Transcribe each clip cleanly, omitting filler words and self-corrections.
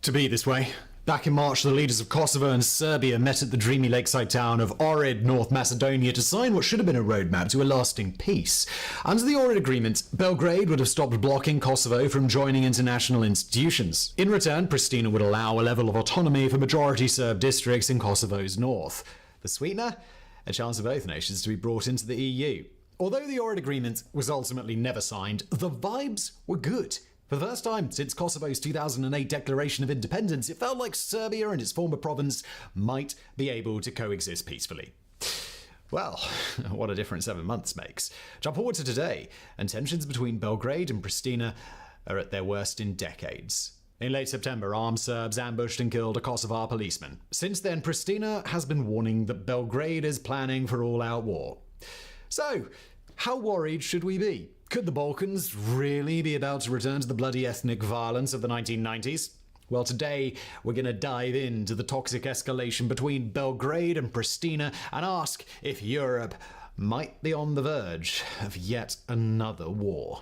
to be this way. Back in March, the leaders of Kosovo and Serbia met at the dreamy lakeside town of Ohrid, North Macedonia, to sign what should have been a roadmap to a lasting peace. Under the Ohrid Agreement, Belgrade would have stopped blocking Kosovo from joining international institutions. In return, Pristina would allow a level of autonomy for majority Serb districts in Kosovo's north. The sweetener? A chance for both nations to be brought into the EU. Although the Ohrid Agreement was ultimately never signed, the vibes were good. For the first time since Kosovo's 2008 declaration of independence, it felt like Serbia and its former province might be able to coexist peacefully. Well, what a difference 7 months makes. Jump forward to today, and tensions between Belgrade and Pristina are at their worst in decades. In late September, armed Serbs ambushed and killed a Kosovar policeman. Since then, Pristina has been warning that Belgrade is planning for all-out war. So, how worried should we be? Could the Balkans really be about to return to the bloody ethnic violence of the 1990s? Well, today we're going to dive into the toxic escalation between Belgrade and Pristina and ask if Europe might be on the verge of yet another war.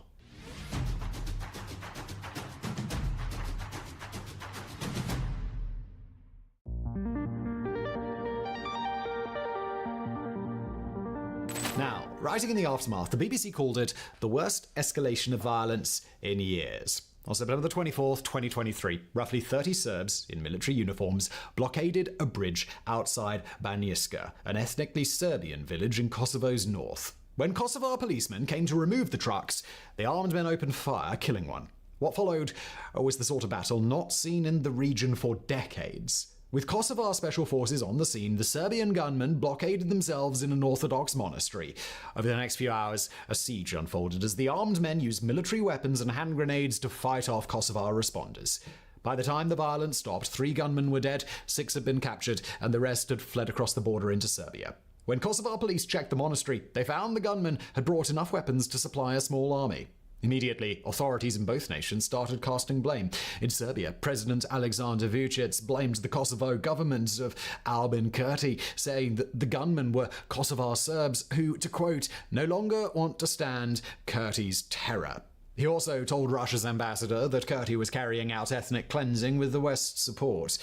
Now, writing in the aftermath, the BBC called it the worst escalation of violence in years. On September the 24th, 2023, roughly 30 Serbs in military uniforms blockaded a bridge outside Banjiska, an ethnically Serbian village in Kosovo's north. When Kosovar policemen came to remove the trucks, the armed men opened fire, killing one. What followed was the sort of battle not seen in the region for decades. With Kosovar special forces on the scene, the Serbian gunmen blockaded themselves in an Orthodox monastery. Over the next few hours, a siege unfolded as the armed men used military weapons and hand grenades to fight off Kosovar responders. By the time the violence stopped, 3 gunmen were dead, 6 had been captured, and the rest had fled across the border into Serbia. When Kosovar police checked the monastery, they found the gunmen had brought enough weapons to supply a small army. Immediately, authorities in both nations started casting blame. In Serbia, President Aleksandar Vučić blamed the Kosovo government of Albin Kurti, saying that the gunmen were Kosovar Serbs who, to quote, no longer want to stand Kurti's terror. He also told Russia's ambassador that Kurti was carrying out ethnic cleansing with the West's support.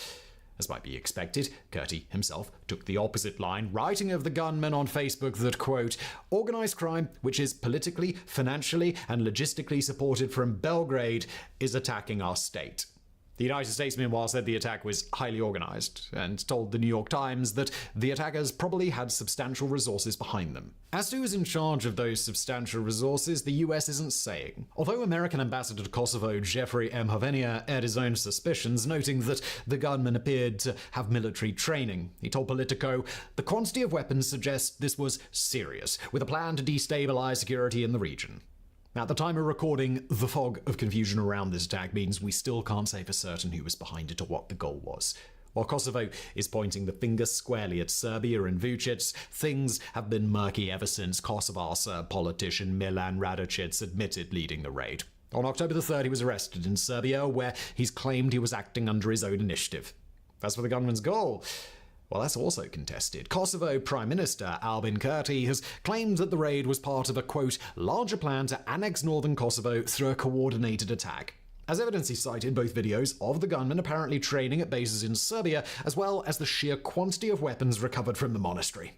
As might be expected, Kurti himself took the opposite line, writing of the gunmen on Facebook that, quote, organized crime, which is politically, financially, and logistically supported from Belgrade, is attacking our state. The United States, meanwhile, said the attack was highly organized and told the New York Times that the attackers probably had substantial resources behind them. As to who is in charge of those substantial resources, the US isn't saying. Although American Ambassador to Kosovo Jeffrey M. Hovenia aired his own suspicions, noting that the gunmen appeared to have military training. He told Politico, the quantity of weapons suggests this was serious, with a plan to destabilize security in the region. At the time of recording, the fog of confusion around this attack means we still can't say for certain who was behind it or what the goal was. While Kosovo is pointing the finger squarely at Serbia and Vučić, things have been murky ever since Kosovar Serb politician Milan Radocic admitted leading the raid. On October the 3rd, he was arrested in Serbia, where he's claimed he was acting under his own initiative. As for the gunman's goal, well, that's also contested. Kosovo Prime Minister Albin Kurti has claimed that the raid was part of a, quote, larger plan to annex northern Kosovo through a coordinated attack. As evidence, he cited both videos of the gunmen apparently training at bases in Serbia, as well as the sheer quantity of weapons recovered from the monastery.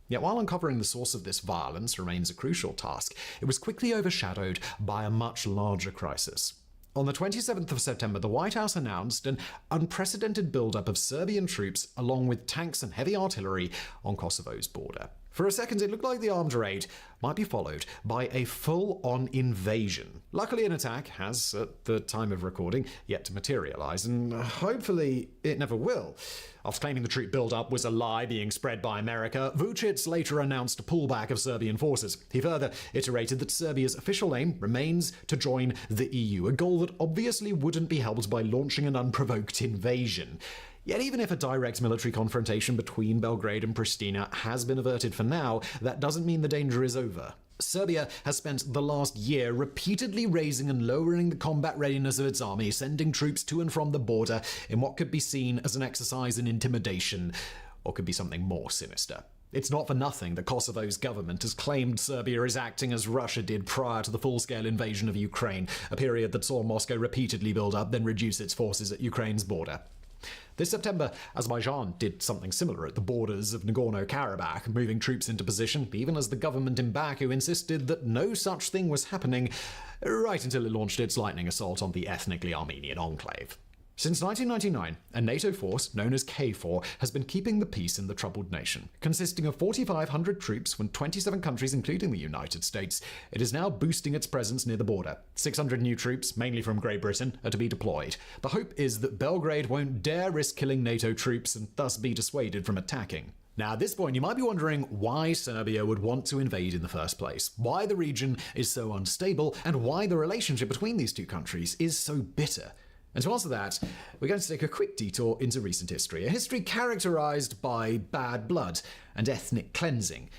Yet while uncovering the source of this violence remains a crucial task, it was quickly overshadowed by a much larger crisis. On the 27th of September, the White House announced an unprecedented buildup of Serbian troops along with tanks and heavy artillery on Kosovo's border. For a second, it looked like the armed raid might be followed by a full-on invasion. Luckily, an attack has, at the time of recording, yet to materialize, and hopefully it never will. After claiming the troop build-up was a lie being spread by America, Vučić later announced a pullback of Serbian forces. He further iterated that Serbia's official aim remains to join the EU, a goal that obviously wouldn't be helped by launching an unprovoked invasion. Yet even if a direct military confrontation between Belgrade and Pristina has been averted for now, that doesn't mean the danger is over. Serbia has spent the last year repeatedly raising and lowering the combat readiness of its army, sending troops to and from the border in what could be seen as an exercise in intimidation, or could be something more sinister. It's not for nothing that Kosovo's government has claimed Serbia is acting as Russia did prior to the full-scale invasion of Ukraine, a period that saw Moscow repeatedly build up, then reduce its forces at Ukraine's border. This September, Azerbaijan did something similar at the borders of Nagorno-Karabakh, moving troops into position, even as the government in Baku insisted that no such thing was happening, right until it launched its lightning assault on the ethnically Armenian enclave. Since 1999, a NATO force known as KFOR has been keeping the peace in the troubled nation. Consisting of 4,500 troops from 27 countries, including the United States, it is now boosting its presence near the border. 600 new troops, mainly from Great Britain, are to be deployed. The hope is that Belgrade won't dare risk killing NATO troops and thus be dissuaded from attacking. Now, at this point, you might be wondering why Serbia would want to invade in the first place, why the region is so unstable, and why the relationship between these two countries is so bitter. And to answer that, we're going to take a quick detour into recent history, a history characterized by bad blood and ethnic cleansing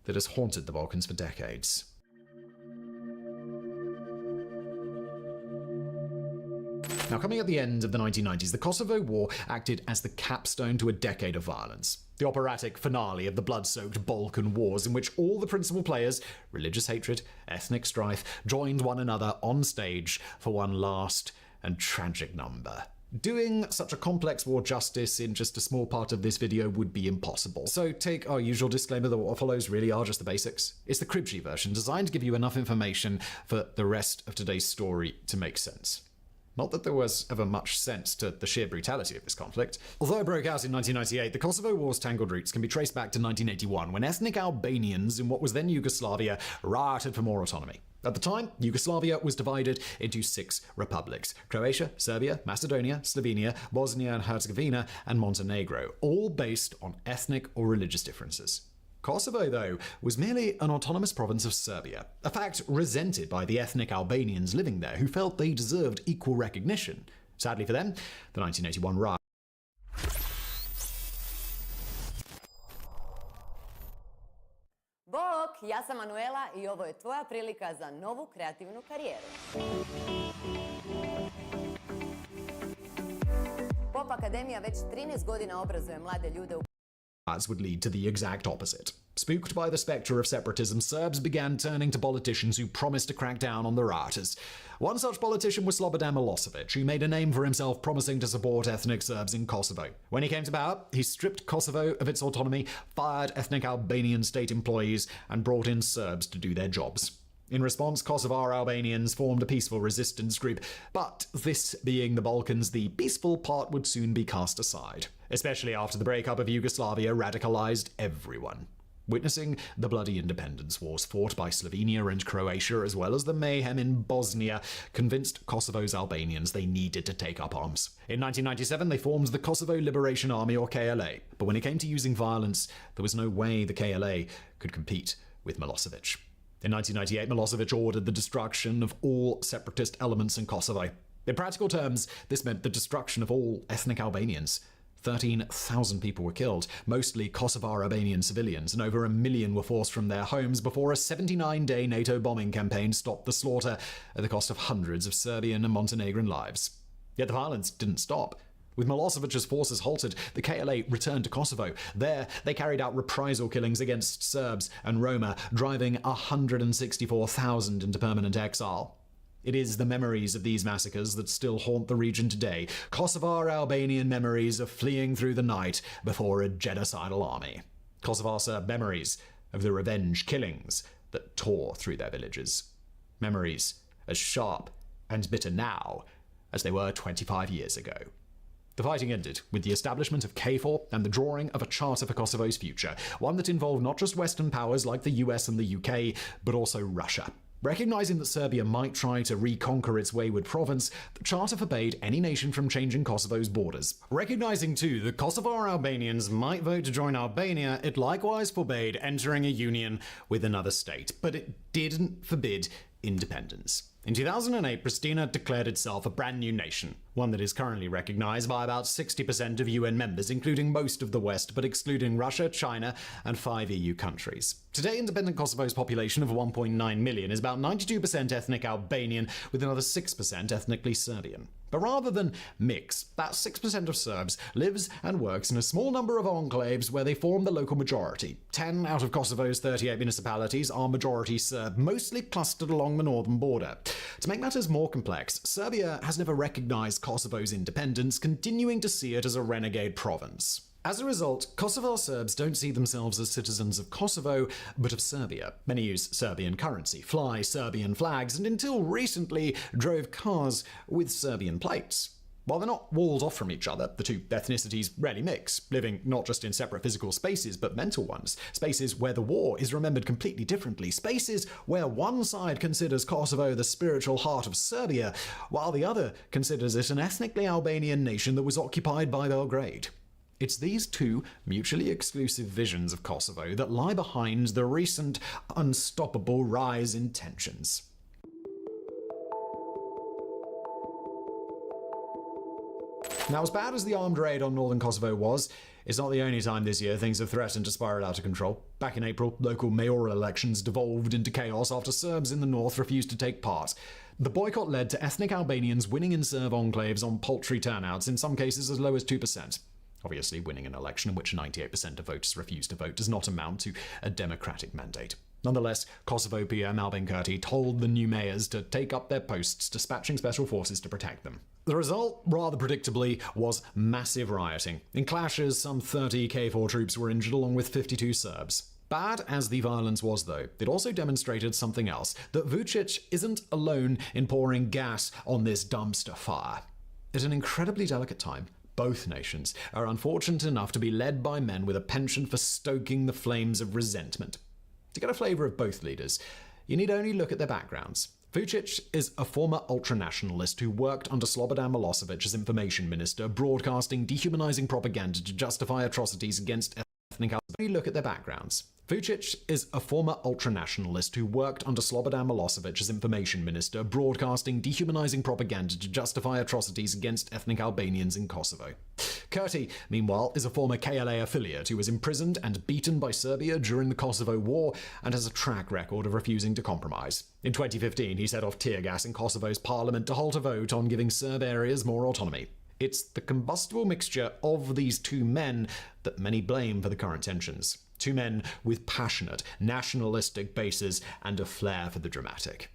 that has haunted the Balkans for decades. Now, coming at the end of the 1990s, the Kosovo War acted as the capstone to a decade of violence. The operatic finale of the blood-soaked Balkan Wars, in which all the principal players, religious hatred, ethnic strife, joined one another on stage for one last and tragic number. Doing such a complex war justice in just a small part of this video would be impossible. So take our usual disclaimer that what follows really are just the basics. It's the Cribsy version, designed to give you enough information for the rest of today's story to make sense. Not that there was ever much sense to the sheer brutality of this conflict. Although it broke out in 1998, the Kosovo War's tangled roots can be traced back to 1981, when ethnic Albanians in what was then Yugoslavia rioted for more autonomy. At the time, Yugoslavia was divided into 6 republics: Croatia, Serbia, Macedonia, Slovenia, Bosnia and Herzegovina, and Montenegro, all based on ethnic or religious differences. Kosovo, though, was merely an autonomous province of Serbia, a fact resented by the ethnic Albanians living there who felt they deserved equal recognition. Sadly for them, the 1981 riot. Bok, ja sam Manuela I ovo je tvoja prilika za novu kreativnu karijeru. Pop Akademija već 13 godina obrazuje mlade ljude u would lead to the exact opposite. Spooked by the spectre of separatism, Serbs began turning to politicians who promised to crack down on the rioters. One such politician was Slobodan Milosevic, who made a name for himself promising to support ethnic Serbs in Kosovo. When he came to power, he stripped Kosovo of its autonomy, fired ethnic Albanian state employees, and brought in Serbs to do their jobs. In response, Kosovar Albanians formed a peaceful resistance group, but this being the Balkans, the peaceful part would soon be cast aside, especially after the breakup of Yugoslavia radicalized everyone. Witnessing the bloody independence wars fought by Slovenia and Croatia, as well as the mayhem in Bosnia, convinced Kosovo's Albanians they needed to take up arms. In 1997, they formed the Kosovo Liberation Army, or KLA, but when it came to using violence, there was no way the KLA could compete with Milosevic. In 1998, Milosevic ordered the destruction of all separatist elements in Kosovo. In practical terms, this meant the destruction of all ethnic Albanians. 13,000 people were killed, mostly Kosovar Albanian civilians, and over 1 million were forced from their homes before a 79-day NATO bombing campaign stopped the slaughter at the cost of hundreds of Serbian and Montenegrin lives. Yet the violence didn't stop. With Milosevic's forces halted, the KLA returned to Kosovo. There, they carried out reprisal killings against Serbs and Roma, driving 164,000 into permanent exile. It is the memories of these massacres that still haunt the region today, Kosovar Albanian memories of fleeing through the night before a genocidal army. Kosovar Serb memories of the revenge killings that tore through their villages. Memories as sharp and bitter now as they were 25 years ago. The fighting ended with the establishment of KFOR and the drawing of a charter for Kosovo's future, one that involved not just Western powers like the US and the UK, but also Russia. Recognizing that Serbia might try to reconquer its wayward province, the charter forbade any nation from changing Kosovo's borders. Recognizing, too, that Kosovar Albanians might vote to join Albania, it likewise forbade entering a union with another state, but it didn't forbid independence. In 2008, Pristina declared itself a brand new nation, one that is currently recognized by about 60% of UN members, including most of the West, but excluding Russia, China, and 5 EU countries. Today, independent Kosovo's population of 1.9 million is about 92% ethnic Albanian, with another 6% ethnically Serbian. But rather than mix, about 6% of Serbs lives and works in a small number of enclaves where they form the local majority. 10 out of Kosovo's 38 municipalities are majority Serb, mostly clustered along the northern border. To make matters more complex, Serbia has never recognized Kosovo's independence, continuing to see it as a renegade province. As a result, Kosovar Serbs don't see themselves as citizens of Kosovo, but of Serbia. Many use Serbian currency, fly Serbian flags, and until recently drove cars with Serbian plates. While they're not walled off from each other, the two ethnicities rarely mix, living not just in separate physical spaces, but mental ones. Spaces where the war is remembered completely differently. Spaces where one side considers Kosovo the spiritual heart of Serbia, while the other considers it an ethnically Albanian nation that was occupied by Belgrade. It's these two mutually exclusive visions of Kosovo that lie behind the recent unstoppable rise in tensions. Now, as bad as the armed raid on northern Kosovo was, it's not the only time this year things have threatened to spiral out of control. Back in April, local mayoral elections devolved into chaos after Serbs in the north refused to take part. The boycott led to ethnic Albanians winning in Serb enclaves on paltry turnouts, in some cases as low as 2%. Obviously, winning an election in which 98% of voters refused to vote does not amount to a democratic mandate. Nonetheless, Kosovo PM Albin Kurti told the new mayors to take up their posts, dispatching special forces to protect them. The result, rather predictably, was massive rioting. In clashes, some 30 KFOR troops were injured along with 52 Serbs. Bad as the violence was, though, it also demonstrated something else, that Vučić isn't alone in pouring gas on this dumpster fire. At an incredibly delicate time, both nations are unfortunate enough to be led by men with a penchant for stoking the flames of resentment. To get a flavour of both leaders, you need only look at their backgrounds. Vučić is a former ultranationalist who worked under Slobodan Milosevic as information minister, broadcasting dehumanizing propaganda to justify atrocities against ethnic Albanians. Look at their backgrounds. Vučić is a former ultranationalist who worked under Slobodan Milosevic as information minister, broadcasting dehumanizing propaganda to justify atrocities against ethnic Albanians in Kosovo. Kurti, meanwhile, is a former KLA affiliate who was imprisoned and beaten by Serbia during the Kosovo War and has a track record of refusing to compromise. In 2015, he set off tear gas in Kosovo's parliament to halt a vote on giving Serb areas more autonomy. It's the combustible mixture of these two men that many blame for the current tensions. Two men with passionate, nationalistic bases and a flair for the dramatic.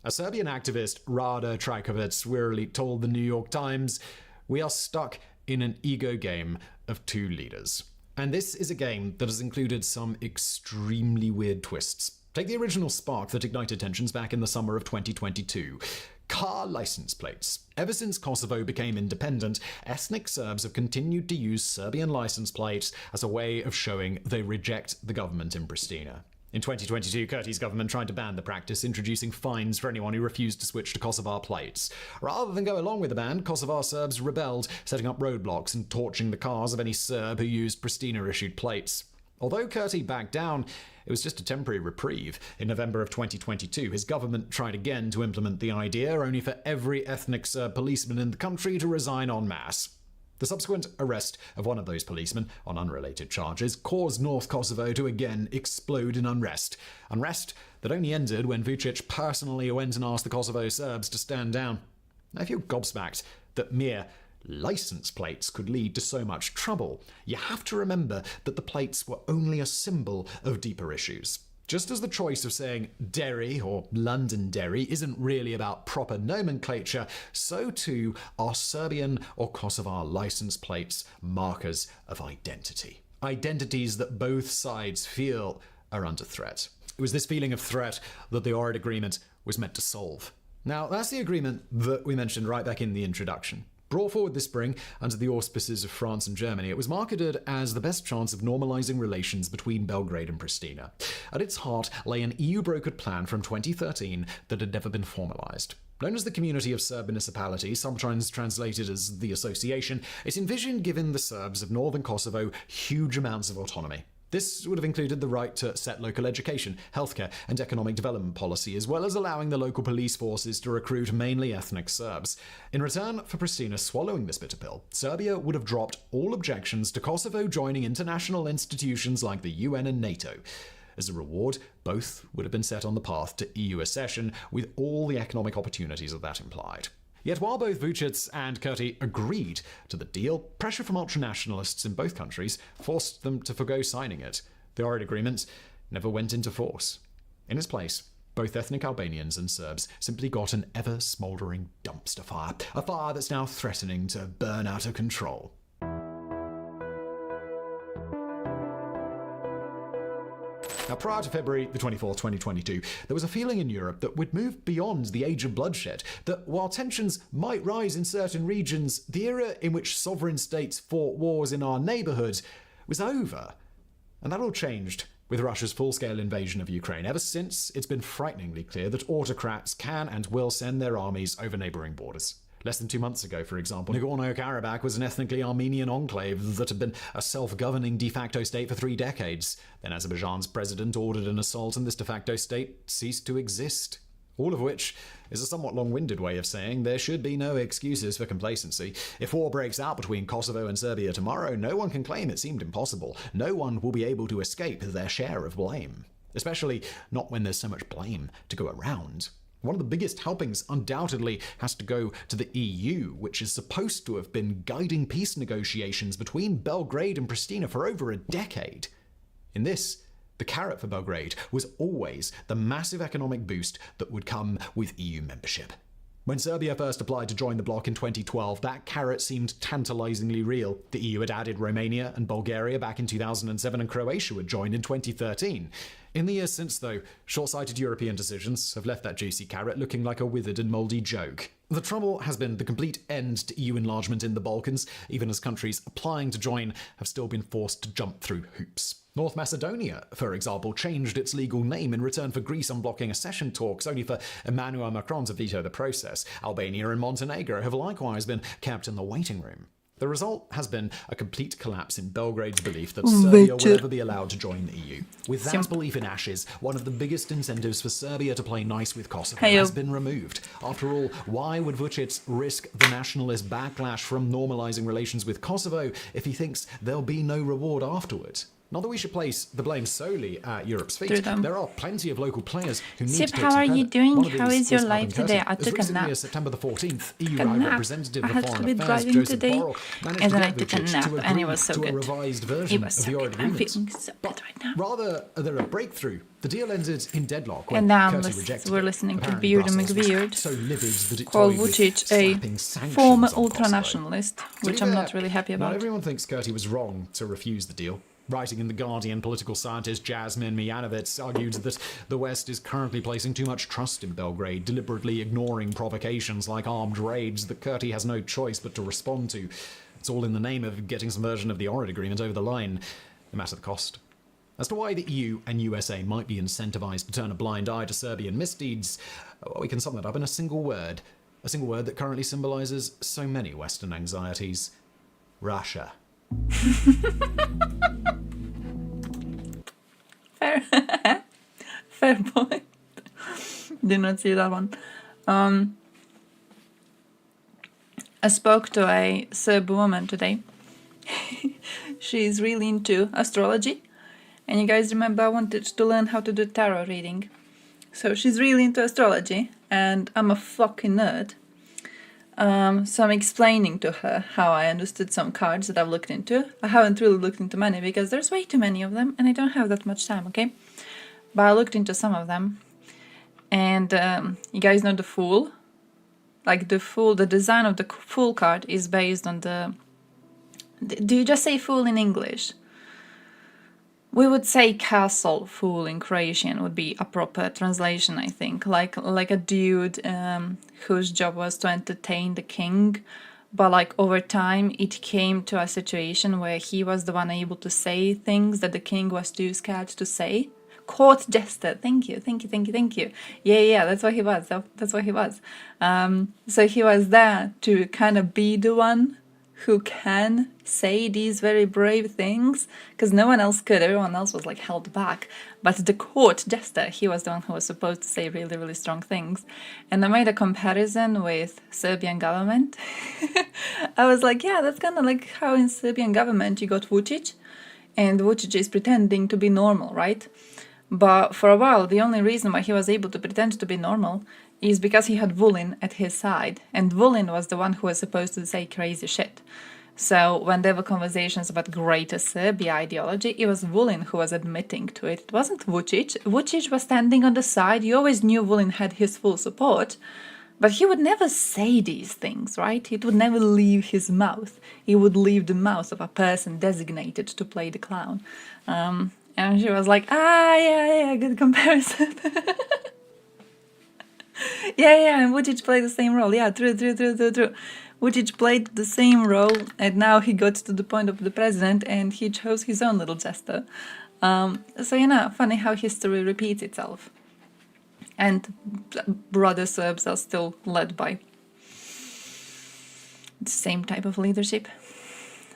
A Serbian activist, Rada Trajkovic, wearily told the New York Times, "We are stuck in an ego game of two leaders." And this is a game that has included some extremely weird twists. Take the original spark that ignited tensions back in the summer of 2022. Car license plates. Ever since Kosovo became independent, ethnic Serbs have continued to use Serbian license plates as a way of showing they reject the government in Pristina. In 2022, Kurti's government tried to ban the practice, introducing fines for anyone who refused to switch to Kosovar plates. Rather than go along with the ban, Kosovar Serbs rebelled, setting up roadblocks and torching the cars of any Serb who used Pristina-issued plates. Although Kurti backed down, it was just a temporary reprieve. In November of 2022, his government tried again to implement the idea, only for every ethnic Serb policeman in the country to resign en masse. The subsequent arrest of one of those policemen on unrelated charges caused North Kosovo to again explode in unrest. Unrest that only ended when Vučić personally went and asked the Kosovo Serbs to stand down. Now, if you're gobsmacked that mere license plates could lead to so much trouble, you have to remember that the plates were only a symbol of deeper issues. Just as the choice of saying Derry or Londonderry isn't really about proper nomenclature, so too are Serbian or Kosovar license plates markers of identity. Identities that both sides feel are under threat. It was this feeling of threat that the Ohrid Agreement was meant to solve. Now, that's the agreement that we mentioned right back in the introduction. Brought forward this spring under the auspices of France and Germany, it was marketed as the best chance of normalizing relations between Belgrade and Pristina. At its heart lay an EU-brokered plan from 2013 that had never been formalized. Known as the Community of Serb Municipalities, sometimes translated as the Association, it envisioned giving the Serbs of northern Kosovo huge amounts of autonomy. This would have included the right to set local education, healthcare, and economic development policy, as well as allowing the local police forces to recruit mainly ethnic Serbs. In return for Pristina swallowing this bitter pill, Serbia would have dropped all objections to Kosovo joining international institutions like the UN and NATO. As a reward, both would have been set on the path to EU accession, with all the economic opportunities that implied. Yet while both Vučić and Kurti agreed to the deal, pressure from ultranationalists in both countries forced them to forgo signing it. The Ohrid Agreement never went into force. In its place, both ethnic Albanians and Serbs simply got an ever-smouldering dumpster fire, a fire that's now threatening to burn out of control. Now, prior to February the 24th, 2022, there was a feeling in Europe that we'd moved beyond the age of bloodshed, that while tensions might rise in certain regions, the era in which sovereign states fought wars in our neighbourhood was over. And that all changed with Russia's full-scale invasion of Ukraine. Ever since, it's been frighteningly clear that autocrats can and will send their armies over neighbouring borders. Less than 2 months ago, for example, Nagorno-Karabakh was an ethnically Armenian enclave that had been a self-governing de facto state for 3 decades. Then Azerbaijan's president ordered an assault and this de facto state ceased to exist. All of which is a somewhat long-winded way of saying there should be no excuses for complacency. If war breaks out between Kosovo and Serbia tomorrow, no one can claim it seemed impossible. No one will be able to escape their share of blame. Especially not when there's so much blame to go around. One of the biggest helpings undoubtedly has to go to the EU, which is supposed to have been guiding peace negotiations between Belgrade and Pristina for over a decade. In this, the carrot for Belgrade was always the massive economic boost that would come with EU membership. When Serbia first applied to join the bloc in 2012, that carrot seemed tantalizingly real. The EU had added Romania and Bulgaria back in 2007, and Croatia had joined in 2013. In the years since, though, short-sighted European decisions have left that juicy carrot looking like a withered and mouldy joke. The trouble has been the complete end to EU enlargement in the Balkans, even as countries applying to join have still been forced to jump through hoops. North Macedonia, for example, changed its legal name in return for Greece unblocking accession talks, only for Emmanuel Macron to veto the process. Albania and Montenegro have likewise been kept in the waiting room. The result has been a complete collapse in Belgrade's belief that Serbia will ever be allowed to join the EU. With that belief in ashes, one of the biggest incentives for Serbia to play nice with Kosovo has been removed. After all, why would Vučić risk the nationalist backlash from normalising relations with Kosovo if he thinks there'll be no reward afterwards? Not that we should place the blame solely at Europe's feet. There are plenty of local players who need to take some credit. How are you doing? How is your life today? I As took a recently nap. as September the 14th, EU High Representative for Foreign Affairs Joseph Borrell managed and then to I get took a Vučić nap, to and it agree was so to a good. revised It version was of so the good. Ohrid I'm Agreement. feeling so good right now. Rather than a breakthrough, the deal ended in deadlock when And now Kurti rejected we're it. listening to Apparently Beard and Brussels was McBeard, so livid that it called toyed with Vučić slapping a sanctions former on Kosovo. ultranationalist, To which be I'm fair, not really happy Not about. everyone thinks Kurti was wrong to refuse the deal. Writing in The Guardian, political scientist Jasmine Mijanovic argued that the West is currently placing too much trust in Belgrade, deliberately ignoring provocations like armed raids that Kurti has no choice but to respond to. It's all in the name of getting some version of the Ohrid Agreement over the line, no matter the cost. As to why the EU and USA might be incentivized to turn a blind eye to Serbian misdeeds, we can sum that up in a single word that currently symbolizes so many Western anxieties: Russia. Fair. Fair point. Did not see that one. I spoke to a Serb woman today. She's really into astrology. And you guys remember I wanted to learn how to do tarot reading. So she's really into astrology. And I'm a fucking nerd. So I'm explaining to her how I understood some cards that I've looked into. I haven't really looked into many because there's way too many of them and I don't have that much time, okay? But I looked into some of them. And you guys know the Fool? Like the Fool, the design of the Fool card is based on the... Do you just say Fool in English? We would say castle fool in Croatian would be a proper translation, I think. Like a dude whose job was to entertain the king, but like over time it came to a situation where he was the one able to say things that the king was too scared to say. Court jester, thank you. Yeah, that's what he was. That's what he was. So he was there to kind of be the one who can say these very brave things, because no one else could. Everyone else was like held back. But the court jester, he was the one who was supposed to say really, really strong things. And I made a comparison with Serbian government. I was like, yeah, that's kind of like how in Serbian government you got Vucic, and Vucic is pretending to be normal, right? But for a while, the only reason why he was able to pretend to be normal is because he had Vulin at his side, and Vulin was the one who was supposed to say crazy shit. So when there were conversations about Greater Serbia ideology, it was Vulin who was admitting to it. It wasn't Vucic. Vucic was standing on the side. You always knew Vulin had his full support, but he would never say these things, right? It would never leave his mouth. It would leave the mouth of a person designated to play the clown. And she was like, yeah, good comparison. Yeah, and Vucic played the same role. Yeah, true. Vucic played the same role, and now he got to the point of the president, and he chose his own little jester. So, funny how history repeats itself. And brother Serbs are still led by the same type of leadership.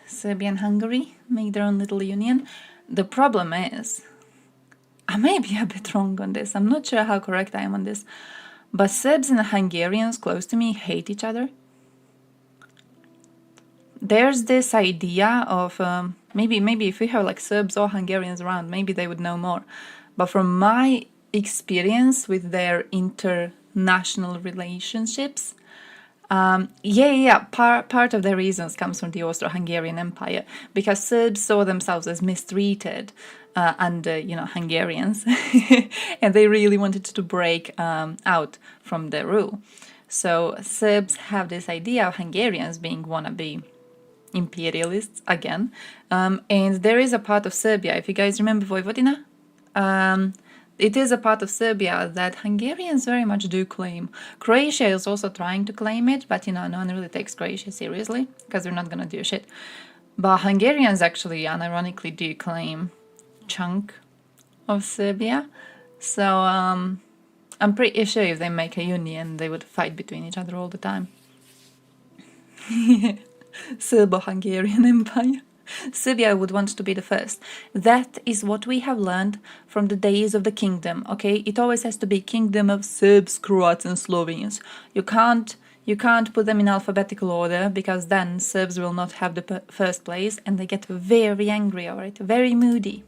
Serbia and Hungary make their own little union. The problem is, I may be a bit wrong on this, I'm not sure how correct I am on this, but Serbs and Hungarians close to me hate each other. There's this idea of, maybe if we have like Serbs or Hungarians around, maybe they would know more. But from my experience with their international relationships, part of the reasons comes from the Austro-Hungarian Empire, because Serbs saw themselves as mistreated under, Hungarians, and they really wanted to break out from their rule. So Serbs have this idea of Hungarians being wannabe imperialists again, and there is a part of Serbia, if you guys remember Vojvodina, it is a part of Serbia that Hungarians very much do claim. Croatia is also trying to claim it, but no one really takes Croatia seriously because they're not gonna do shit. But Hungarians actually unironically do claim chunk of Serbia. So I'm pretty sure if they make a union, they would fight between each other all the time. Serbo-Hungarian Empire. Serbia would want to be the first. That is what we have learned from the days of the kingdom, okay? It always has to be kingdom of Serbs, Croats and Slovenes. You can't put them in alphabetical order, because then Serbs will not have the first place and they get very angry over it, very moody.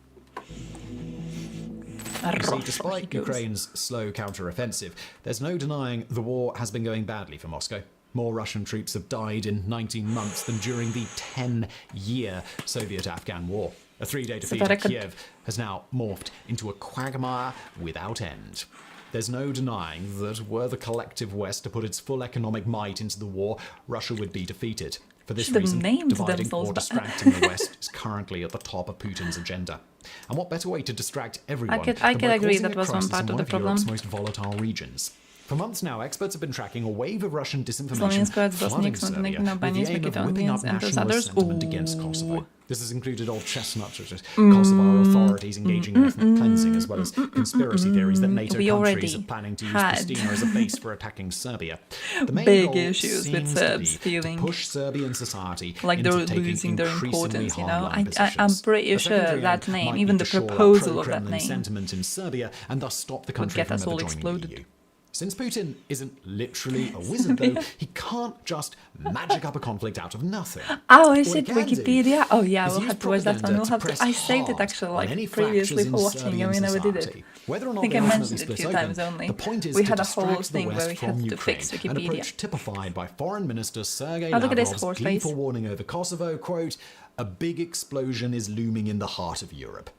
You see, despite Ukraine's slow counter-offensive, there's no denying the war has been going badly for Moscow. More Russian troops have died in 19 months than during the 10-year Soviet-Afghan war. A 3-day defeat at Kiev has now morphed into a quagmire without end. There's no denying that were the collective West to put its full economic might into the war, Russia would be defeated. For this reason, dividing or distracting the West is currently at the top of Putin's agenda. And what better way to distract everyone I could agree that was one part of the problem. Europe's most volatile regions. For months now, experts have been tracking a wave of Russian disinformation flooding Serbia with the aim of whipping up nationalist sentiment against Kosovo. This has included old chestnuts such as Kosovo authorities engaging in ethnic cleansing, as well as conspiracy theories that NATO countries are planning to use Pristina as a base for attacking Serbia. The main goal issues with Serbs feeling to push Serbian society like they're losing their importance, I'm pretty sure that name, even the proposal of that name, sentiment in Serbia, and thus stop the country from ever joining the EU. Since Putin isn't literally a wizard, though, he can't just magic up a conflict out of nothing. Oh, is it Wikipedia? Oh, yeah, we'll have to watch that one. I saved it actually previously for watching. I never did it. Whether or not I think I mentioned it a few times only. The point is we had a to whole distract thing the where we West from had to Ukraine, fix an Wikipedia. approach typified by Foreign Minister Sergei Oh, look at this Lavrov's horse gleeful face. warning over Kosovo, quote, "A big explosion is looming in the heart of Europe."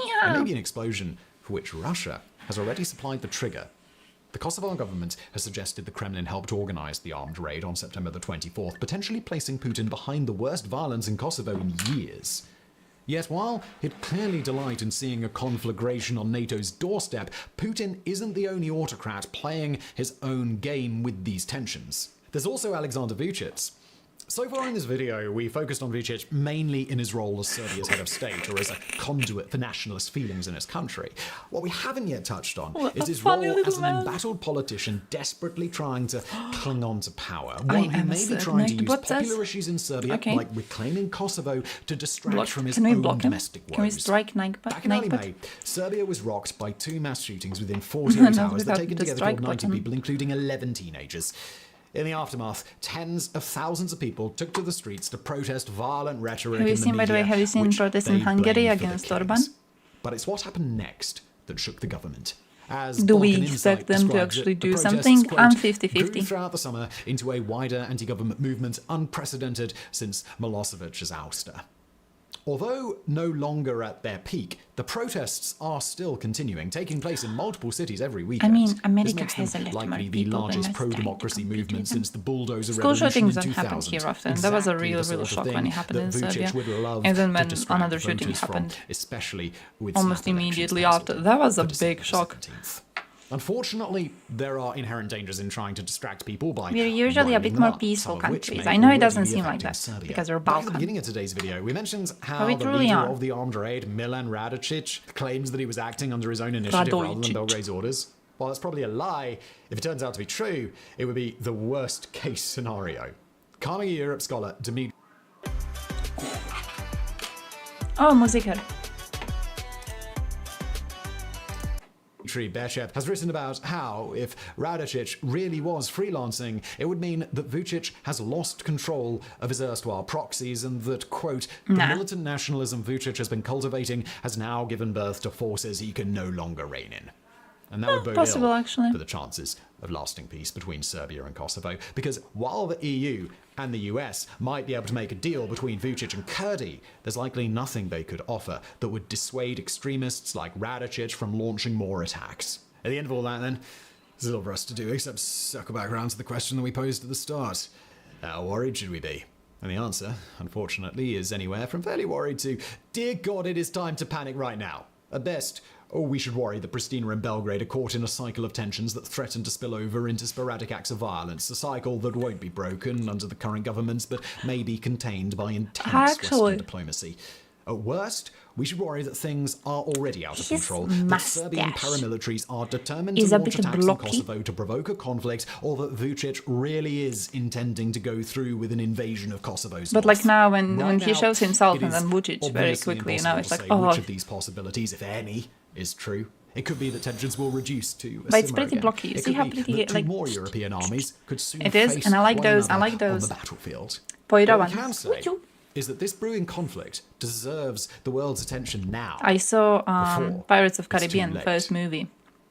Yeah. It may be an explosion for which Russia has already supplied the trigger. The Kosovar government has suggested the Kremlin helped organise the armed raid on September the 24th, potentially placing Putin behind the worst violence in Kosovo in years. Yet while he'd clearly delight in seeing a conflagration on NATO's doorstep, Putin isn't the only autocrat playing his own game with these tensions. There's also Alexander Vucic. So far in this video, we focused on Vučić mainly in his role as Serbia's head of state or as a conduit for nationalist feelings in his country. What we haven't yet touched on is his role as an embattled politician desperately trying to cling on to power. One who may be trying to use popular issues in Serbia, like reclaiming Kosovo, to distract from his own domestic woes. Can we strike Nike? Back in early May, Serbia was rocked by 2 mass shootings within 48 hours that taken together killed 90 people, including 11 teenagers. In the aftermath, tens of thousands of people took to the streets to protest violent rhetoric in the media, by the way, have you seen protests in Hungary against Orban? But it's what happened next that shook the government. As do we expect them to actually do something? I'm 50-50. Grew throughout the summer into a wider anti-government movement unprecedented since Milosevic's ouster. Although no longer at their peak, the protests are still continuing, taking place in multiple cities every weekend. I mean, America this makes has them a lot likely more the people largest than us pro-democracy movement since the bulldozer School revolution in shootings 2000. don't happen here often. That was a real shock when it happened in Serbia. And then when another shooting happened, especially with almost immediately after. That was a big shock. 17th. Unfortunately, there are inherent dangers in trying to distract people by we're usually a bit more peaceful countries. I know it doesn't seem like that because we're Balkan. At the beginning of today's video, we mentioned how the leader of the armed raid, Milan Radicic, claims that he was acting under his own initiative rather than Belgrade's orders. While that's probably a lie, if it turns out to be true, it would be the worst case scenario. Carnegie Europe scholar Dimitri musiker. Berchev has written about how, if Radicic really was freelancing, it would mean that Vučić has lost control of his erstwhile proxies and that, quote, the militant nationalism Vučić has been cultivating has now given birth to forces he can no longer rein in. And that would bode ill for the chances of lasting peace between Serbia and Kosovo, because while the EU and the US might be able to make a deal between Vučić and Kurdi, there's likely nothing they could offer that would dissuade extremists like Radicic from launching more attacks. At the end of all that, then, there's little for us to do except circle back around to the question that we posed at the start. How worried should we be? And the answer, unfortunately, is anywhere from fairly worried to, dear God, it is time to panic right now. At best, we should worry that Pristina and Belgrade are caught in a cycle of tensions that threaten to spill over into sporadic acts of violence, a cycle that won't be broken under the current governments, but may be contained by intense Western diplomacy. At worst, we should worry that things are already out of control, that Serbian paramilitaries are determined to launch attacks in Kosovo to provoke a conflict, or that Vučić really is intending to go through with an invasion of Kosovo's But north. like now, when he shows himself and then Vučić very quickly, it's like, which of these possibilities, if any, is true. It could be that tensions will reduce to a but it's pretty blocky. You see how pretty two more European armies could soon it is, face and I like one those. another I like those. on the battlefield. What we can say is that this brewing conflict deserves the world's attention now. I saw Pirates of Caribbean, the first movie.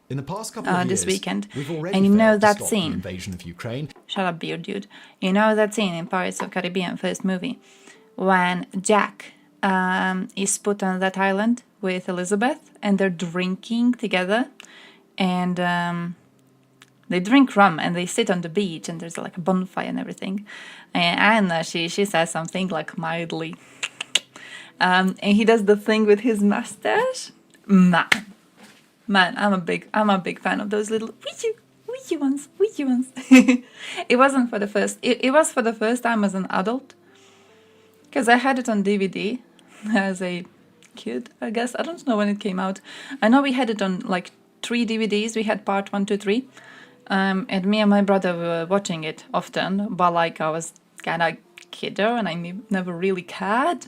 In the past couple of years, this weekend, we've already and you know failed to that stop scene. The invasion of Ukraine. Shut up, beard dude. You know that scene in Pirates of Caribbean, first movie, when Jack is put on that island with Elizabeth, and they're drinking together, and they drink rum, and they sit on the beach, and there's like a bonfire and everything, and she says something like mildly, and he does the thing with his mustache. Man, I'm a big fan of those little witchy ones. It wasn't for the first. It was for the first time as an adult, because I had it on DVD as a kid, I guess. I don't know when it came out. I know we had it on like 3 DVDs. We had part 1, 2, 3. And me and my brother were watching it often, but like I was kind of kiddo and I never really cared.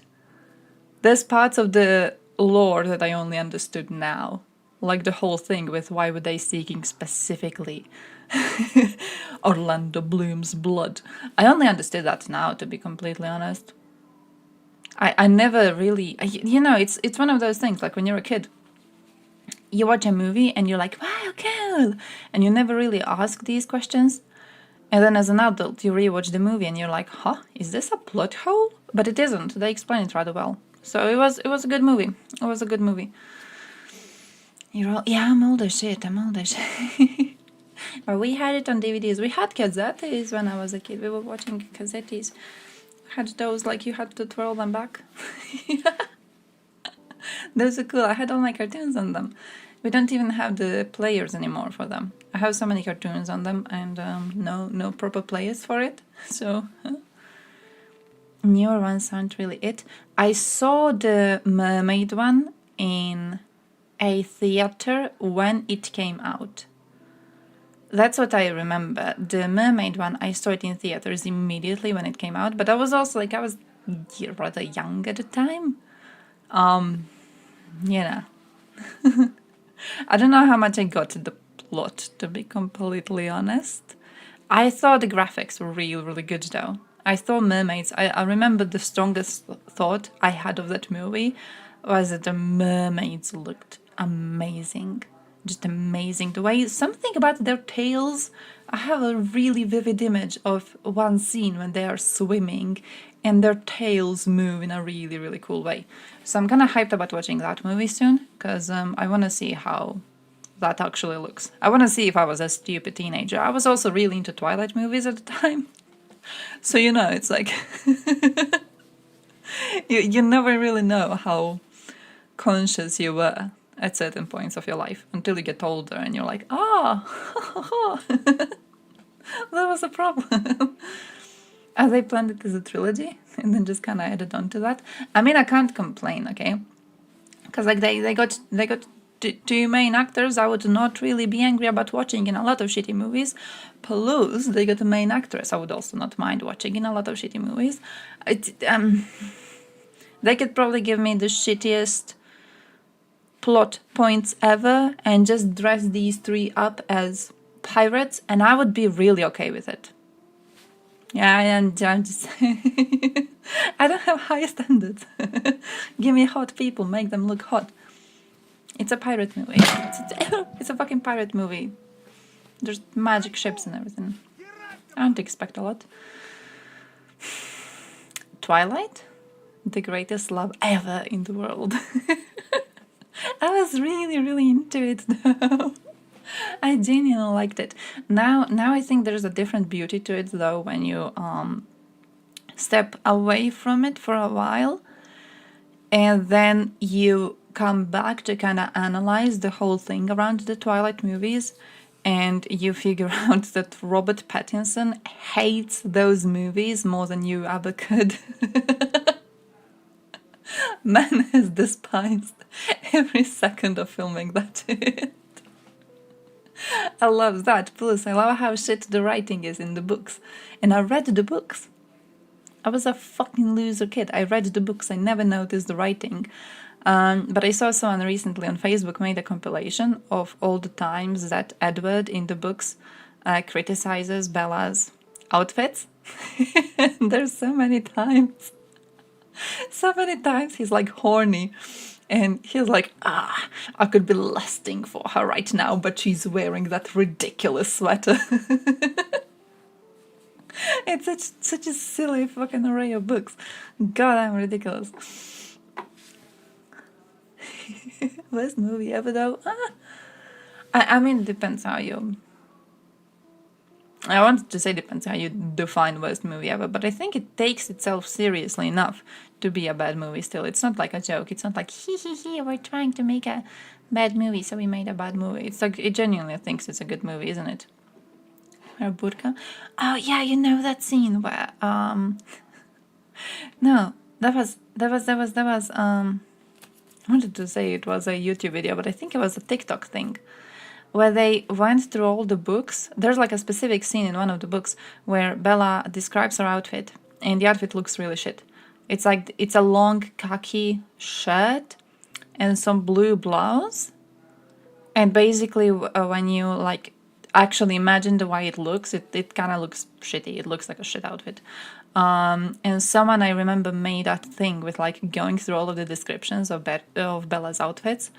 There's parts of the lore that I only understood now. Like the whole thing with why were they seeking specifically Orlando Bloom's blood. I only understood that now, to be completely honest. I never really, you know, it's one of those things, like when you're a kid, you watch a movie and you're like, wow, cool, and you never really ask these questions. And then as an adult, you rewatch the movie and you're like, huh, is this a plot hole? But it isn't. They explain it rather well. So it was a good movie. It was a good movie. You're all, yeah, I'm old as shit. But we had it on DVDs. We had cassettes when I was a kid. We were watching cassettes. Had those, like you had to twirl them back. Those are cool. I had all my cartoons on them. We don't even have the players anymore for them. I have so many cartoons on them and no proper players for it. So newer ones aren't really it. I saw the mermaid one in a theater when it came out. That's what I remember. The mermaid one, I saw it in theaters immediately when it came out, but I was also like, I was rather young at the time. You know. I don't know how much I got to the plot, to be completely honest. I thought the graphics were really, really good though. I thought mermaids, I remember the strongest thought I had of that movie was that the mermaids looked amazing. Just amazing. The way, something about their tails, I have a really vivid image of one scene when they are swimming and their tails move in a really, really cool way. So I'm kind of hyped about watching that movie soon, because I want to see how that actually looks. I want to see if I was a stupid teenager. I was also really into Twilight movies at the time. So, you know, it's like... you never really know how conscious you were at certain points of your life until you get older and you're like, oh, that was a problem. As they planned it as a trilogy and then just kind of added on to that. I mean, I can't complain, okay? Because like they got two main actors I would not really be angry about watching in a lot of shitty movies. Plus, they got a main actress I would also not mind watching in a lot of shitty movies. They could probably give me the shittiest plot points ever and just dress these three up as pirates, and I would be really okay with it. Yeah, and I'm just... I don't have high standards. Give me hot people, make them look hot. It's a pirate movie. It's a fucking pirate movie. There's magic ships and everything. I don't expect a lot. Twilight? The greatest love ever in the world. I was really, really into it though. I genuinely liked it. Now I think there's a different beauty to it though when you step away from it for a while and then you come back to kind of analyze the whole thing around the Twilight movies, and you figure out that Robert Pattinson hates those movies more than you ever could. Man has despised every second of filming that shit. I love that. Plus, I love how shit the writing is in the books. And I read the books. I was a fucking loser kid. I read the books. I never noticed the writing. But I saw someone recently on Facebook made a compilation of all the times that Edward in the books criticizes Bella's outfits. There's so many times. So many times he's like horny. And he's like, I could be lusting for her right now, but she's wearing that ridiculous sweater. It's such a silly fucking array of books. God, I'm ridiculous. Worst movie ever though? I mean, it depends how you... I wanted to say depends how you define worst movie ever, but I think it takes itself seriously enough to be a bad movie still. It's not like a joke. It's not like, hee, we're trying to make a bad movie, so we made a bad movie. It's like, it genuinely thinks it's a good movie, isn't it? Her burqa? Oh, yeah, you know that scene where, no, that was, I wanted to say it was a YouTube video, but I think it was a TikTok thing, where they went through all the books. There's like a specific scene in one of the books where Bella describes her outfit, and the outfit looks really shit. It's like, it's a long khaki shirt and some blue blouse. And basically, when you like actually imagine the way it looks, it kind of looks shitty. It looks like a shit outfit. And someone I remember made that thing with like going through all of the descriptions of Bella's outfits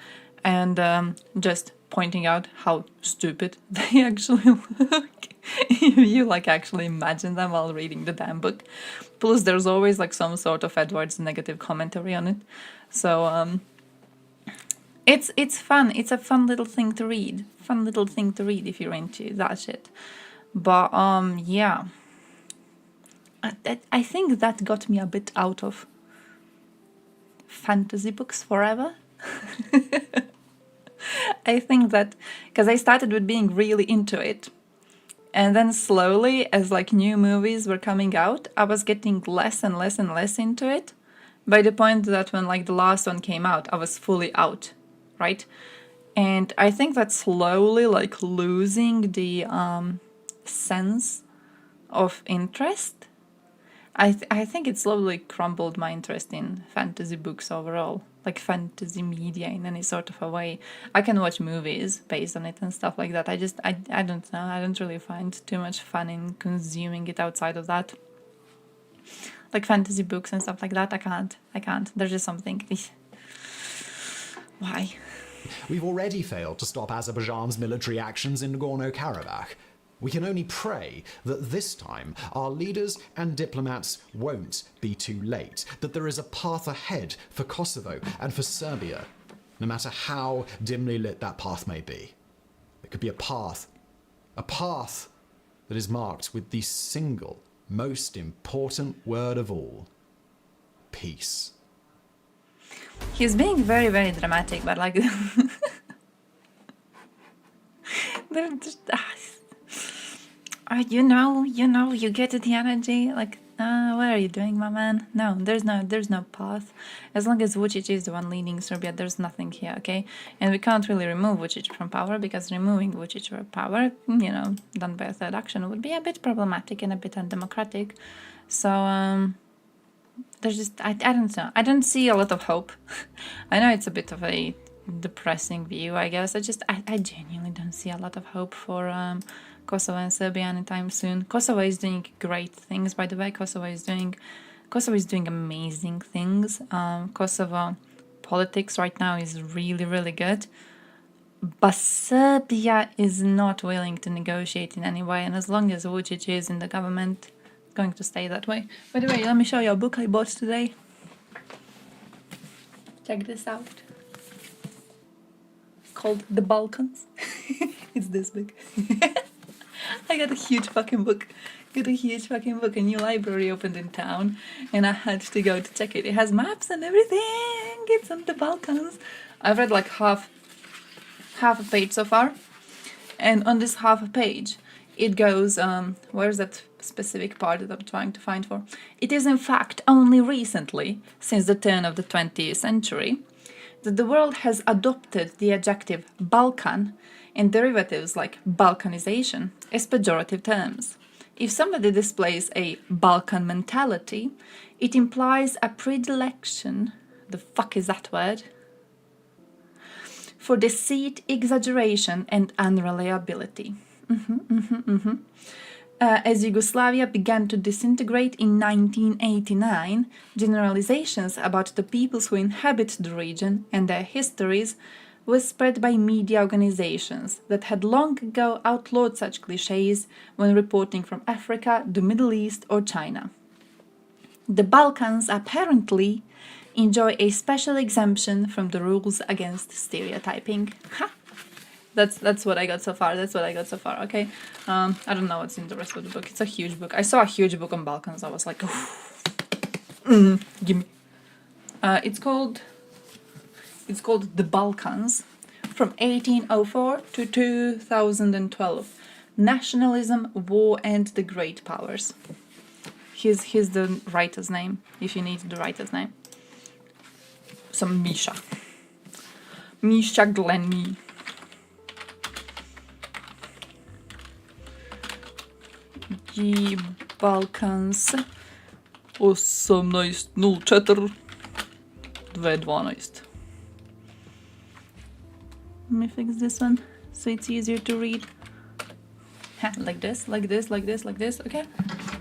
and just pointing out how stupid they actually look. You like actually imagine them while reading the damn book. Plus there's always like some sort of Edward's negative commentary on it. So it's fun. It's a fun little thing to read. Fun little thing to read if you're into that shit. But yeah. I think that got me a bit out of fantasy books forever. I think that because I started with being really into it, And then slowly, as like new movies were coming out, I was getting less and less and less into it. By the point that when like the last one came out, I was fully out, right? And I think that slowly like losing the sense of interest. I think it slowly crumbled my interest in fantasy books overall, like fantasy media in any sort of a way. I can watch movies based on it and stuff like that. I don't know. I don't really find too much fun in consuming it outside of that. Like fantasy books and stuff like that, I can't. There's just something. Why? We've already failed to stop Azerbaijan's military actions in Nagorno-Karabakh. We can only pray that this time our leaders and diplomats won't be too late, that there is a path ahead for Kosovo and for Serbia, no matter how dimly lit that path may be. It could be a path that is marked with the single most important word of all: peace. He's being very, very dramatic, but like... they're just... you know, you get the energy. Like, what are you doing, my man? No, there's no path. As long as Vucic is the one leading Serbia, there's nothing here, okay? And we can't really remove Vucic from power, because removing Vucic from power, you know, done by a third action, would be a bit problematic and a bit undemocratic. So, there's just, I don't know. I don't see a lot of hope. I know it's a bit of a depressing view, I guess. I genuinely don't see a lot of hope for Kosovo and Serbia anytime soon. Kosovo is doing great things, by the way. Kosovo is doing amazing things. Kosovo politics right now is really, really good. But Serbia is not willing to negotiate in any way, and as long as Vucic is in the government, it's going to stay that way. By the way, let me show you a book I bought today. Check this out. Called The Balkans. It's this big. I got a huge fucking book. A new library opened in town, and I had to go to check it. It has maps and everything. It's on the Balkans. I've read like half a page so far, and on this half a page, it goes, where's that specific part that I'm trying to find for? It is in fact only recently, since the turn of the 20th century, that the world has adopted the adjective Balkan and derivatives like Balkanization as pejorative terms. If somebody displays a Balkan mentality, it implies a predilection, the fuck is that word? For deceit, exaggeration, and unreliability. As Yugoslavia began to disintegrate in 1989, generalizations about the peoples who inhabit the region and their histories was spread by media organizations that had long ago outlawed such cliches when reporting from Africa, the Middle East, or China. The Balkans apparently enjoy a special exemption from the rules against stereotyping. Ha! That's what I got so far. Okay. I don't know what's in the rest of the book. It's a huge book. I saw a huge book on Balkans. I was like, give me. It's called The Balkans, from 1804 to 2012. Nationalism, War, and the Great Powers. Here's the writer's name, if you need the writer's name. So Misha Glennie. I Balkans 1804 2012. Let me fix this one so it's easier to read. Like this, okay?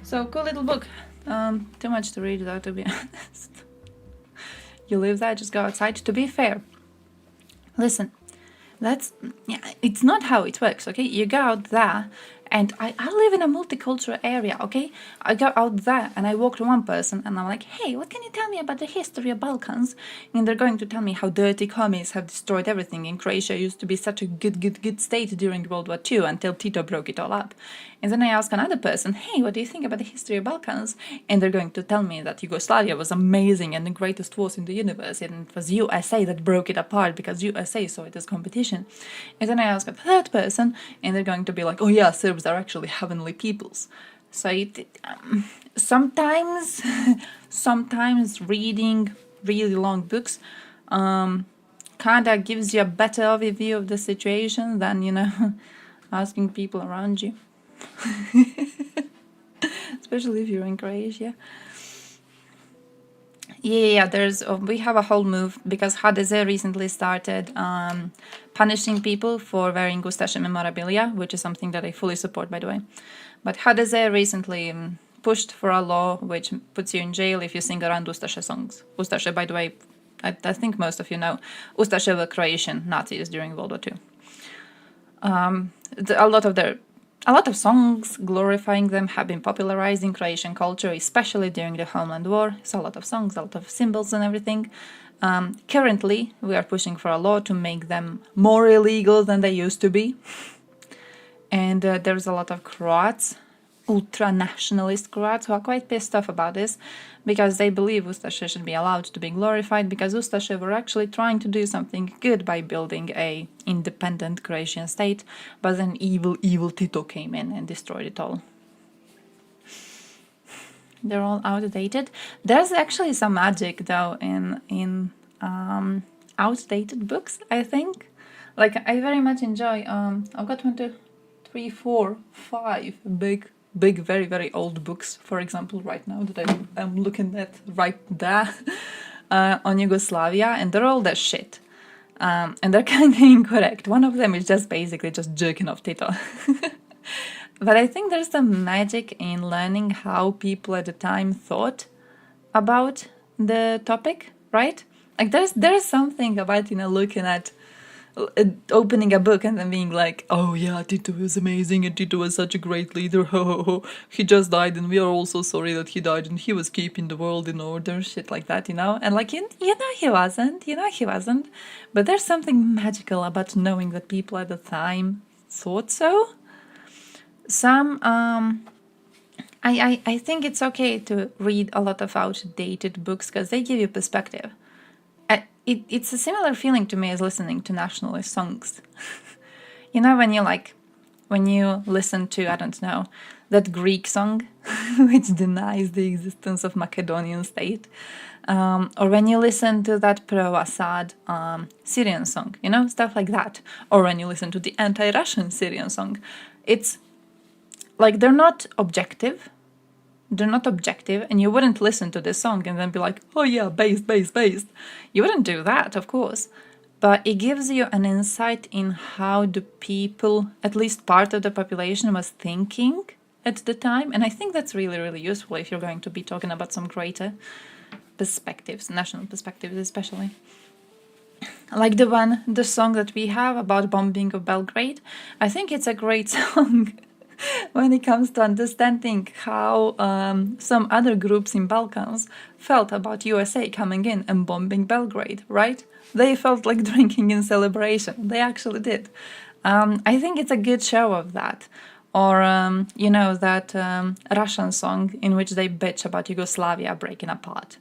So, cool little book. Too much to read though, to be honest. You live there, just go outside. To be fair, listen, it's not how it works, okay? You go out there, and I live in a multicultural area, okay? I go out there and I walk to one person and I'm like, hey, what can you tell me about the history of Balkans? And they're going to tell me how dirty commies have destroyed everything, and Croatia used to be such a good state during World War II until Tito broke it all up. And then I ask another person, hey, what do you think about the history of Balkans? And they're going to tell me that Yugoslavia was amazing and the greatest force in the universe, and it was USA that broke it apart because USA saw it as competition. And then I ask a third person, and they're going to be like, oh yeah, Serbs Serbs are actually heavenly peoples. So sometimes, sometimes reading really long books kind of gives you a better overview of the situation than, asking people around you. Especially if you're in Croatia. Yeah, we have a whole move because HDZ recently started punishing people for wearing Ustaše memorabilia, which is something that I fully support, by the way. But HDZ recently pushed for a law which puts you in jail if you sing around Ustaše songs. Ustaše, by the way, I think most of you know, Ustaše were Croatian Nazis during World War II. A lot of songs glorifying them have been popularized in Croatian culture, especially during the Homeland War. So a lot of songs, a lot of symbols and everything. Currently, we are pushing for a law to make them more illegal than they used to be. And there's a lot of Croats, ultra-nationalist Croats, who are quite pissed off about this because they believe Ustaše should be allowed to be glorified because Ustaše were actually trying to do something good by building a independent Croatian state, but then evil Tito came in and destroyed it all. They're all outdated. There's actually some magic though in outdated books, I think. Like I very much enjoy I've got 1, 2, 3, 4, 5 big, very, very old books, for example, right now that I'm looking at right there on Yugoslavia, and they're all that shit. And they're kind of incorrect. One of them is just basically just jerking off Tito. But I think there's some magic in learning how people at the time thought about the topic, right? Like there's something about, looking at opening a book and then being like, oh yeah, Tito was amazing and Tito was such a great leader, ho ho ho, he just died and we are all so sorry that he died and he was keeping the world in order, shit like that, and like, he wasn't, but there's something magical about knowing that people at the time thought so. I think it's okay to read a lot of outdated books because they give you perspective. It's a similar feeling to me as listening to nationalist songs. When you listen to, I don't know, that Greek song which denies the existence of Macedonian state, or when you listen to that pro-Assad Syrian song, stuff like that, or when you listen to the anti-Russian Syrian song, it's like they're not objective, and you wouldn't listen to this song and then be like, oh yeah, based. You wouldn't do that, of course. But it gives you an insight in how the people, at least part of the population, was thinking at the time. And I think that's really, really useful if you're going to be talking about some greater perspectives, national perspectives especially. Like the song that we have about bombing of Belgrade. I think it's a great song when it comes to understanding how some other groups in Balkans felt about USA coming in and bombing Belgrade, right? They felt like drinking in celebration. They actually did. I think it's a good show of that. Or, that Russian song in which they bitch about Yugoslavia breaking apart.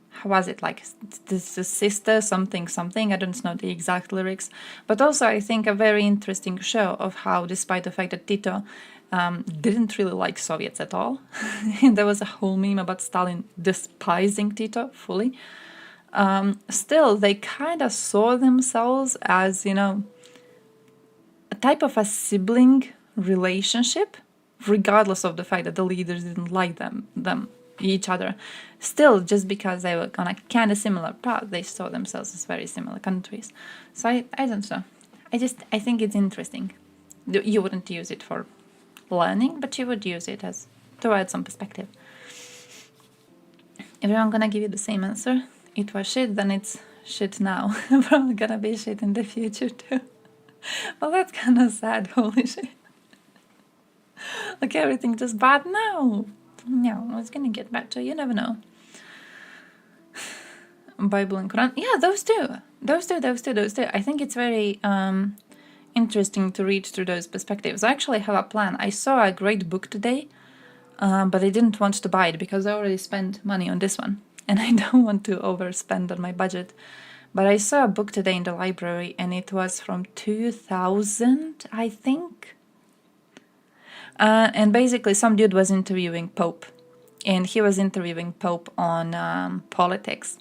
How was it? Like, this is sister something, I don't know the exact lyrics. But also, I think a very interesting show of how, despite the fact that Tito didn't really like Soviets at all. There was a whole meme about Stalin despising Tito fully. Still, they kind of saw themselves as, a type of a sibling relationship, regardless of the fact that the leaders didn't like each other. Still, just because they were on a kind of similar path, they saw themselves as very similar countries. So I don't know. I think it's interesting. You wouldn't use it for learning, but you would use it to add some perspective. If I'm gonna give you the same answer, it was shit, then it's shit now. Probably gonna be shit in the future too. Well, that's kind of sad, holy shit. Like everything just bad now. No, it's gonna get better, you never know. Bible and Quran, yeah, those two. I think it's very interesting to read through those perspectives. I actually have a plan. I saw a great book today, but I didn't want to buy it because I already spent money on this one, and I don't want to overspend on my budget. But I saw a book today in the library, and it was from 2000, I think. And basically, some dude was interviewing Pope, and he was interviewing Pope on politics,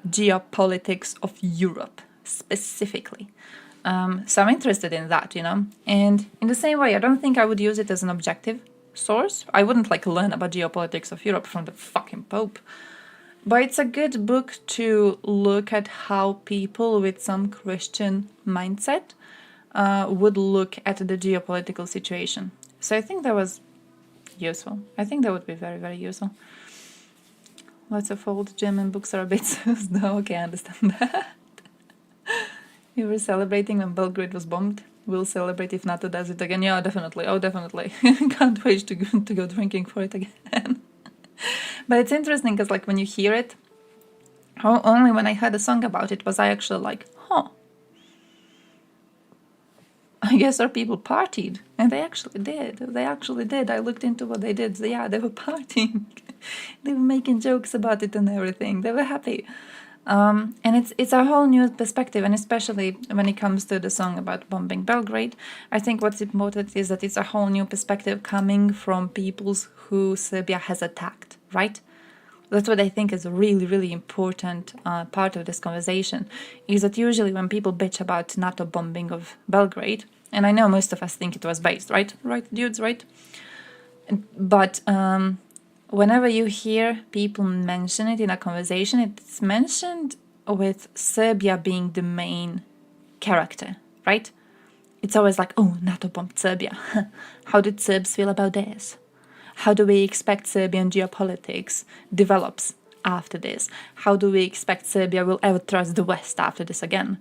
geopolitics of Europe specifically. So I'm interested in that, you know. And in the same way, I don't think I would use it as an objective source. I wouldn't like learn about geopolitics of Europe from the fucking Pope. But it's a good book to look at how people with some Christian mindset would look at the geopolitical situation. So I think that was useful. I think that would be very, very useful. Lots of old German books are a bit though. Okay, I understand that. We were celebrating when Belgrade was bombed. We'll celebrate if NATO does it again. Yeah, definitely. Oh, definitely. Can't wait to go drinking for it again. But it's interesting because, like, when you hear it, only when I heard a song about it was I actually like, huh. I guess our people partied. And they actually did. They actually did. I looked into what they did. So, yeah, they were partying. They were making jokes about it and everything. They were happy. And it's a whole new perspective, and especially when it comes to the song about bombing Belgrade, I think what's important is that it's a whole new perspective coming from peoples who Serbia has attacked, right? That's what I think is a really, really important part of this conversation, is that usually when people bitch about NATO bombing of Belgrade, and I know most of us think it was based, right? Right, dudes, right? But whenever you hear people mention it in a conversation, it's mentioned with Serbia being the main character, right? It's always like, oh, NATO bombed Serbia. How did Serbs feel about this? How do we expect Serbian geopolitics develops after this? How do we expect Serbia will ever trust the West after this again?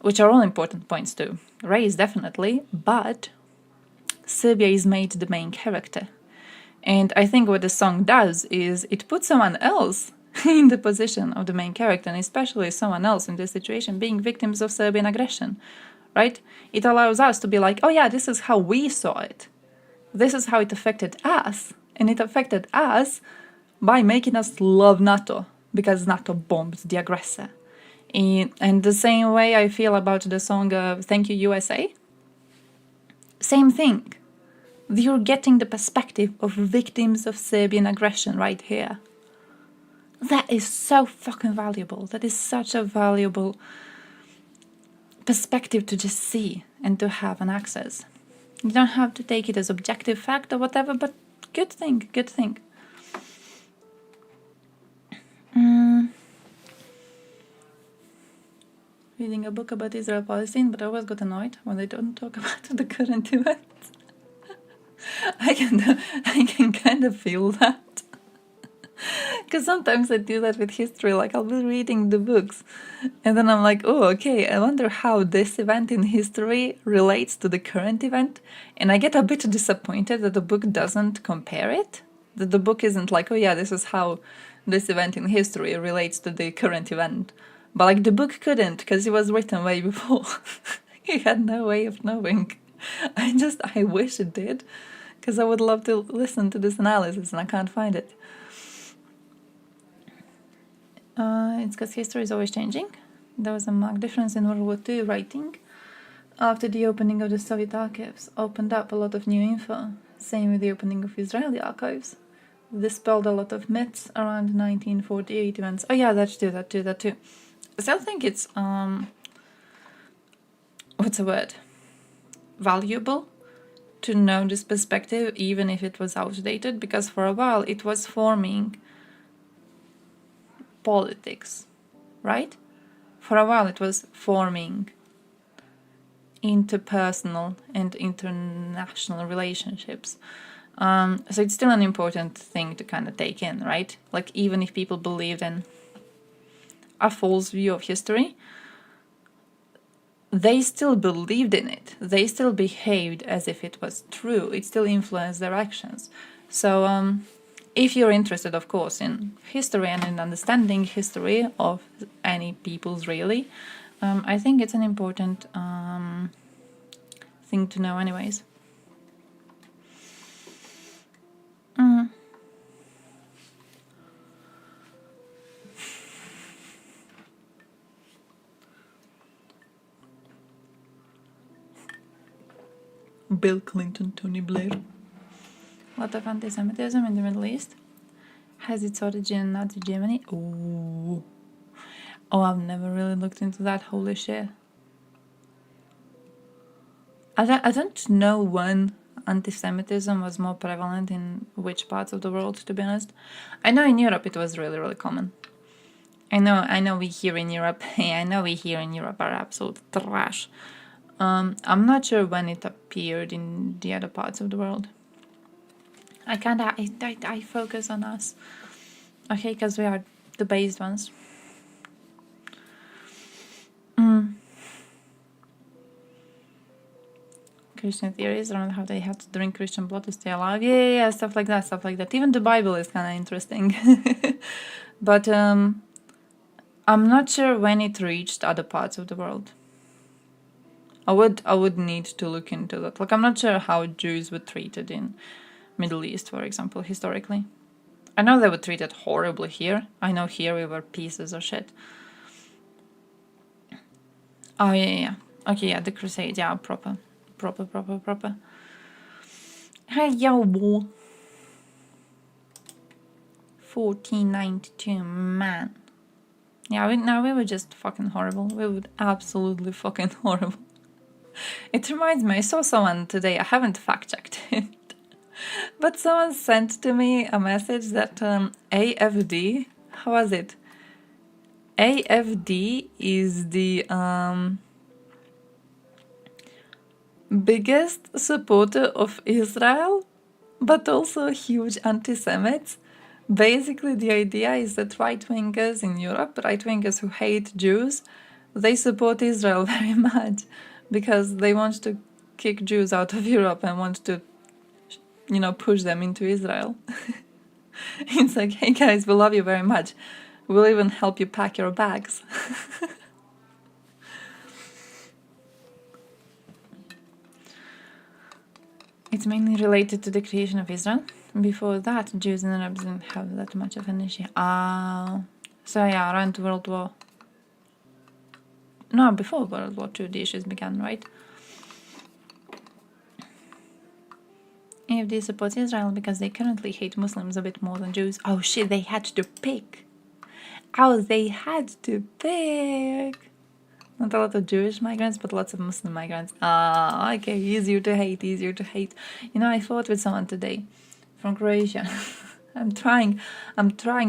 Which are all important points to raise, definitely, but Serbia is made the main character. And I think what the song does is it puts someone else in the position of the main character, and especially someone else in this situation being victims of Serbian aggression, right? It allows us to be like, oh yeah, this is how we saw it. This is how it affected us. And it affected us by making us love NATO, because NATO bombed the aggressor. And the same way I feel about the song Thank You USA. Same thing. You're getting the perspective of victims of Serbian aggression right here. That is so fucking valuable. That is such a valuable perspective to just see and to have an access. You don't have to take it as objective fact or whatever, but good thing, good thing. Reading a book about Israel-Palestine, but I always got annoyed when they don't talk about the current events. I can kind of feel that. Because sometimes I do that with history, like I'll be reading the books and then I'm like, oh, okay, I wonder how this event in history relates to the current event. And I get a bit disappointed that the book doesn't compare it. That the book isn't like, oh yeah, this is how this event in history relates to the current event. But like the book couldn't, because it was written way before. It had no way of knowing. I wish it did, because I would love to listen to this analysis and I can't find it. It's because history is always changing. There was a marked difference in World War II writing. After the opening of the Soviet archives opened up a lot of new info. Same with the opening of Israeli archives. Dispelled a lot of myths around 1948 events. Oh yeah, that too. So I think it's, what's the word? Valuable to know this perspective, even if it was outdated, because for a while it was forming politics, right? For a while it was forming interpersonal and international relationships. So it's still an important thing to kind of take in, right? Like even if people believed in a false view of history, they still believed in it. They still behaved as if it was true. It still influenced their actions. So if you're interested, of course, in history and in understanding history of any peoples, really, I think it's an important thing to know anyways. Bill Clinton, Tony Blair. A lot of anti-Semitism in the Middle East has its origin in Nazi Germany. Ooh. Oh, I've never really looked into that. Holy shit. I don't know when anti-Semitism was more prevalent in which parts of the world, to be honest. I know in Europe it was really, really common. I know we here in Europe, I know we here in Europe are absolute trash. I'm not sure when it appeared in the other parts of the world. I focus on us. Okay, because we are the based ones. Christian theories around how they had to drink Christian blood to stay alive. Yeah, stuff like that. Even the Bible is kind of interesting. But I'm not sure when it reached other parts of the world. I would need to look into that. Like, I'm not sure how Jews were treated in Middle East, for example, historically. I know they were treated horribly here. I know here we were pieces of shit. Oh, yeah. Okay, yeah, the Crusades, yeah, proper. Hey, yo, boy. 1492, man. Yeah, we were just fucking horrible. We were absolutely fucking horrible. It reminds me, I saw someone today, I haven't fact-checked it, but someone sent to me a message that AFD, how was it? AFD is the biggest supporter of Israel, but also huge anti-Semites. Basically, the idea is that right-wingers in Europe, right-wingers who hate Jews, they support Israel very much because they want to kick Jews out of Europe and want to, push them into Israel. It's like, hey guys, we love you very much. We'll even help you pack your bags. It's mainly related to the creation of Israel. Before that, Jews and Arabs didn't have that much of an issue. So yeah, around World War... No, before World War II, the issues began, right? AFD supports Israel because they currently hate Muslims a bit more than Jews. Oh shit, they had to pick. They had to pick. Not a lot of Jewish migrants, but lots of Muslim migrants. Okay, easier to hate. I fought with someone today from Croatia. I'm trying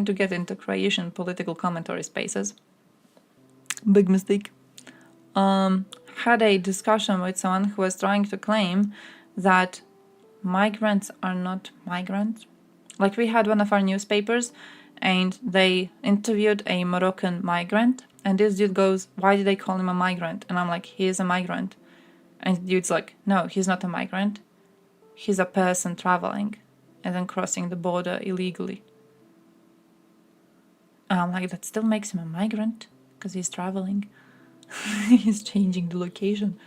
to get into Croatian political commentary spaces. Big mistake. Had a discussion with someone who was trying to claim that migrants are not migrants. Like, we had one of our newspapers and they interviewed a Moroccan migrant, and this dude goes, why did they call him a migrant? And I'm like, he is a migrant. And the dude's like, no, he's not a migrant. He's a person traveling and then crossing the border illegally. And I'm like, that still makes him a migrant because he's traveling. He's changing the location.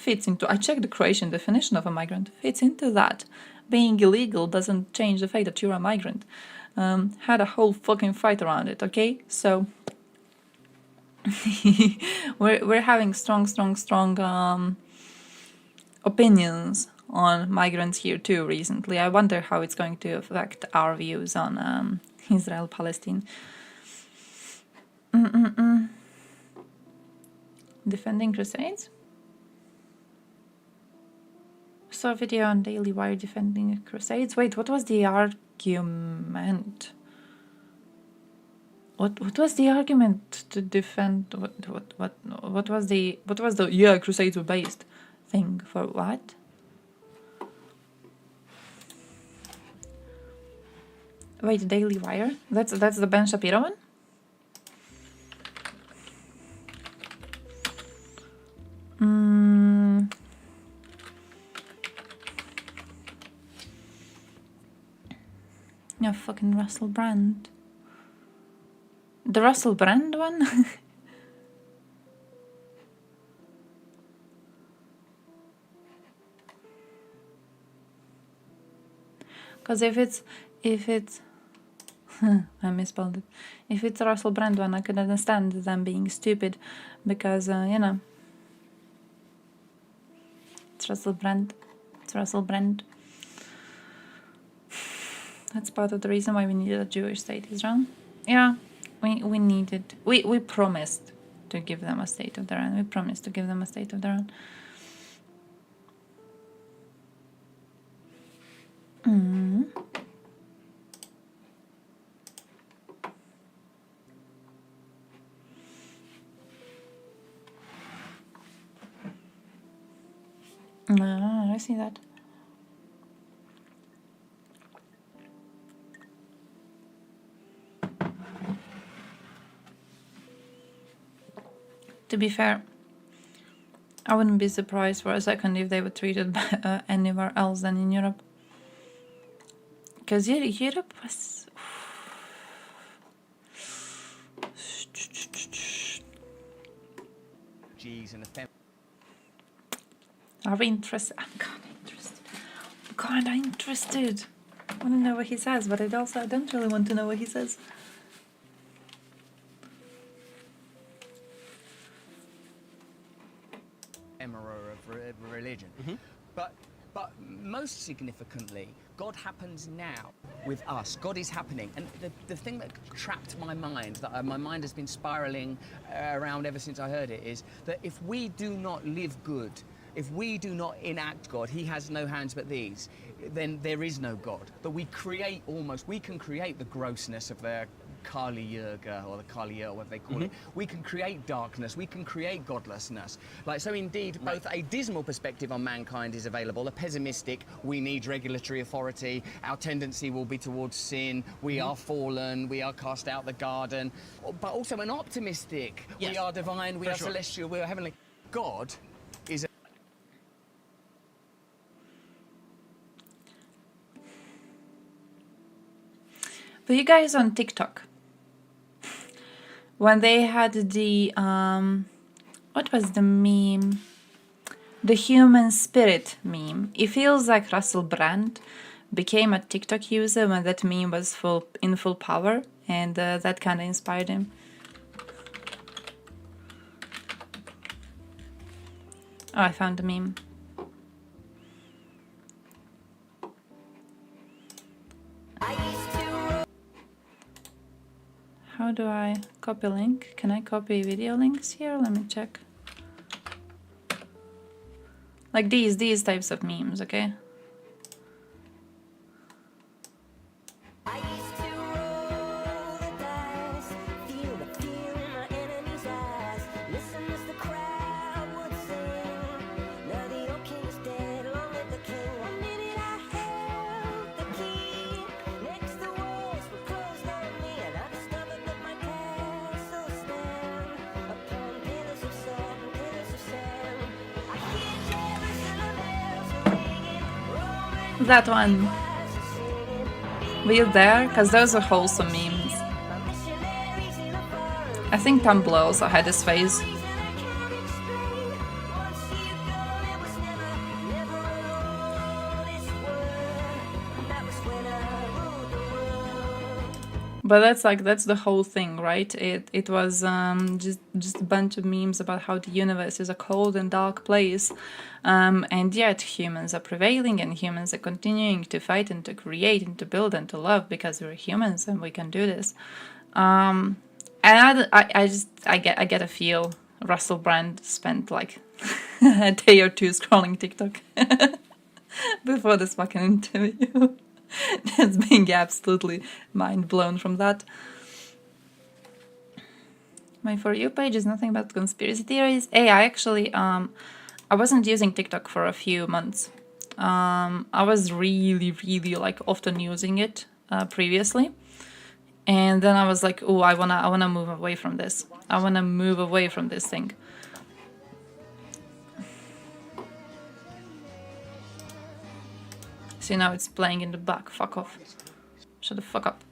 I checked the Croatian definition of a migrant. Fits into that. Being illegal doesn't change the fact that you're a migrant. Had a whole fucking fight around it, okay? So we're having strong opinions on migrants here too recently. I wonder how it's going to affect our views on Israel-Palestine. Defending Crusades? Saw a video on Daily Wire defending Crusades. Wait, what was the argument? What was the argument to defend? What was the Crusades were based thing for what? Wait, Daily Wire? That's the Ben Shapiro one? Yeah, fucking Russell Brand. The Russell Brand one? Because if it's I misspelled it. If it's a Russell Brand one, I could understand them being stupid because it's Russell Brand. It's Russell Brand. That's part of the reason why we needed a Jewish state, Israel. Yeah, we needed... We promised to give them a state of their own. We promised to give them a state of their own. I see that. To be fair, I wouldn't be surprised for a second if they were treated anywhere else than in Europe. Because Europe was... Are we interested? I'm kind of interested. I want to know what he says, but I don't really want to know what he says. Emperor of religion. But most significantly, God happens now with us. God is happening. And the thing that trapped my mind, that my mind has been spiraling around ever since I heard it, is that if we do not live good, if we do not enact God, he has no hands but these, then there is no God. That we can create the grossness of the Kali Yuga, or the Kali or whatever they call it. We can create darkness, we can create godlessness. So indeed, both a dismal perspective on mankind is available, a pessimistic, we need regulatory authority, our tendency will be towards sin, we are fallen, we are cast out the garden, but also an optimistic, we are divine, we are celestial, we are heavenly. God is a... Were you guys on TikTok? When they had the, what was the meme? The human spirit meme. It feels like Russell Brand became a TikTok user when that meme was in full power, and that kind of inspired him. Oh, I found the meme. How do I copy link? Can I copy video links here? Let me check. Like these types of memes, okay? That one. Were you there? Because those are wholesome memes. I think Tumblr also had this phase. But that's the whole thing, right? It was just a bunch of memes about how the universe is a cold and dark place, and yet humans are prevailing and humans are continuing to fight and to create and to build and to love because we're humans and we can do this. And I get a feel Russell Brand spent like a day or two scrolling TikTok before this fucking interview. Just being absolutely mind blown from that. My For You page is nothing but conspiracy theories. Hey, I actually I wasn't using TikTok for a few months. I was really like often using it previously, and then I was like, oh, I wanna move away from this. I wanna move away from this thing. See, now it's playing in the back. Fuck off. Shut the fuck up.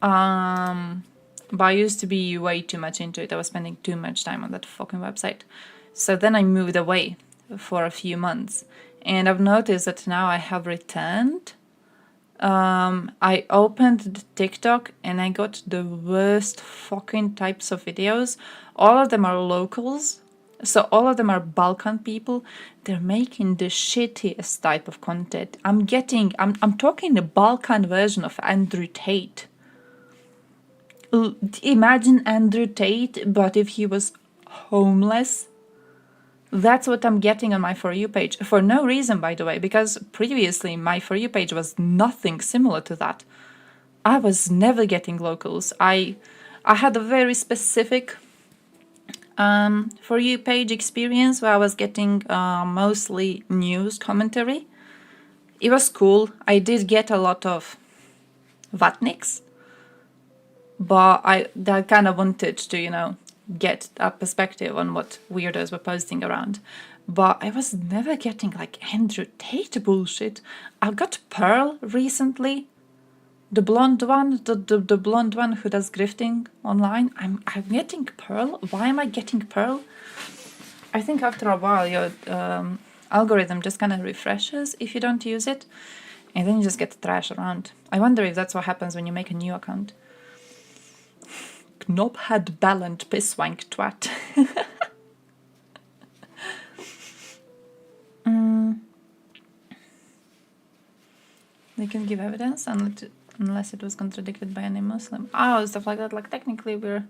But I used to be way too much into it. I was spending too much time on that fucking website. So then I moved away for a few months. And I've noticed that now I have returned. I opened TikTok and I got the worst fucking types of videos. All of them are locals. So all of them are Balkan people. They're making the shittiest type of content. I'm talking the Balkan version of Andrew Tate. Imagine Andrew Tate, but if he was homeless. That's what I'm getting on my For You page. For no reason, by the way, because previously my For You page was nothing similar to that. I was never getting locals. I had a very specific For You page experience where I was getting mostly news commentary. It was cool. I did get a lot of Vatniks, but I kind of wanted to, get a perspective on what weirdos were posting around. But I was never getting like Andrew Tate bullshit. I got Pearl recently. The blonde one, the blonde one who does grifting online. I'm getting Pearl. Why am I getting Pearl? I think after a while your algorithm just kind of refreshes if you don't use it, and then you just get trash around. I wonder if that's what happens when you make a new account. Knobhead ballant pisswank twat. They can give evidence unless it was contradicted by any Muslim. Oh, stuff like that. Like technically we're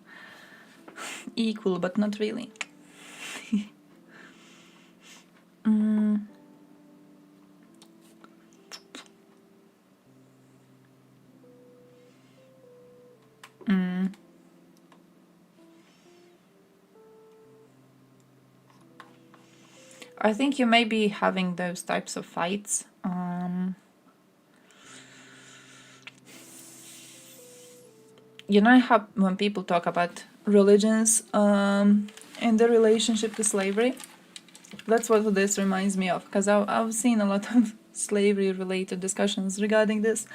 equal, but not really. I think you may be having those types of fights. You know how when people talk about religions and their relationship to slavery? That's what this reminds me of, because I've seen a lot of slavery-related discussions regarding this.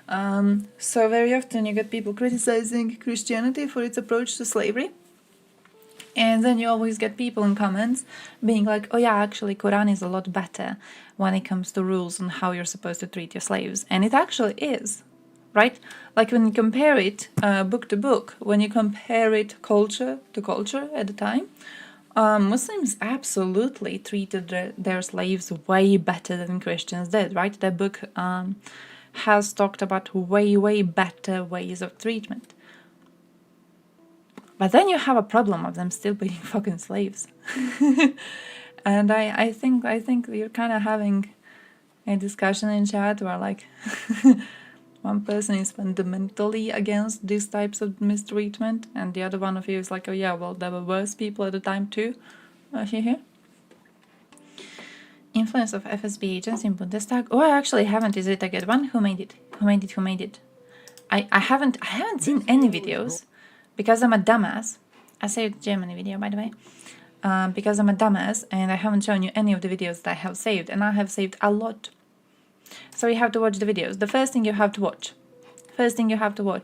So very often you get people criticizing Christianity for its approach to slavery. And then you always get people in comments being like, oh yeah, actually Quran is a lot better when it comes to rules on how you're supposed to treat your slaves. And it actually is, right? Like when you compare it book to book, when you compare it culture to culture at the time, Muslims absolutely treated their slaves way better than Christians did, right? Their book has talked about way better ways of treatment. But then you have a problem of them still being fucking slaves. And I think we're kind of having a discussion in chat where like one person is fundamentally against these types of mistreatment, and the other one of you is like, oh yeah, well there were worse people at the time too. Here. Influence of FSB agents in Bundestag. Oh, I actually haven't. Is it a good one? Who made it? Who made it? I haven't seen any videos. Because I'm a dumbass. I saved Germany video, by the way. Because I'm a dumbass and I haven't shown you any of the videos that I have saved. And I have saved a lot. So you have to watch the videos. The first thing you have to watch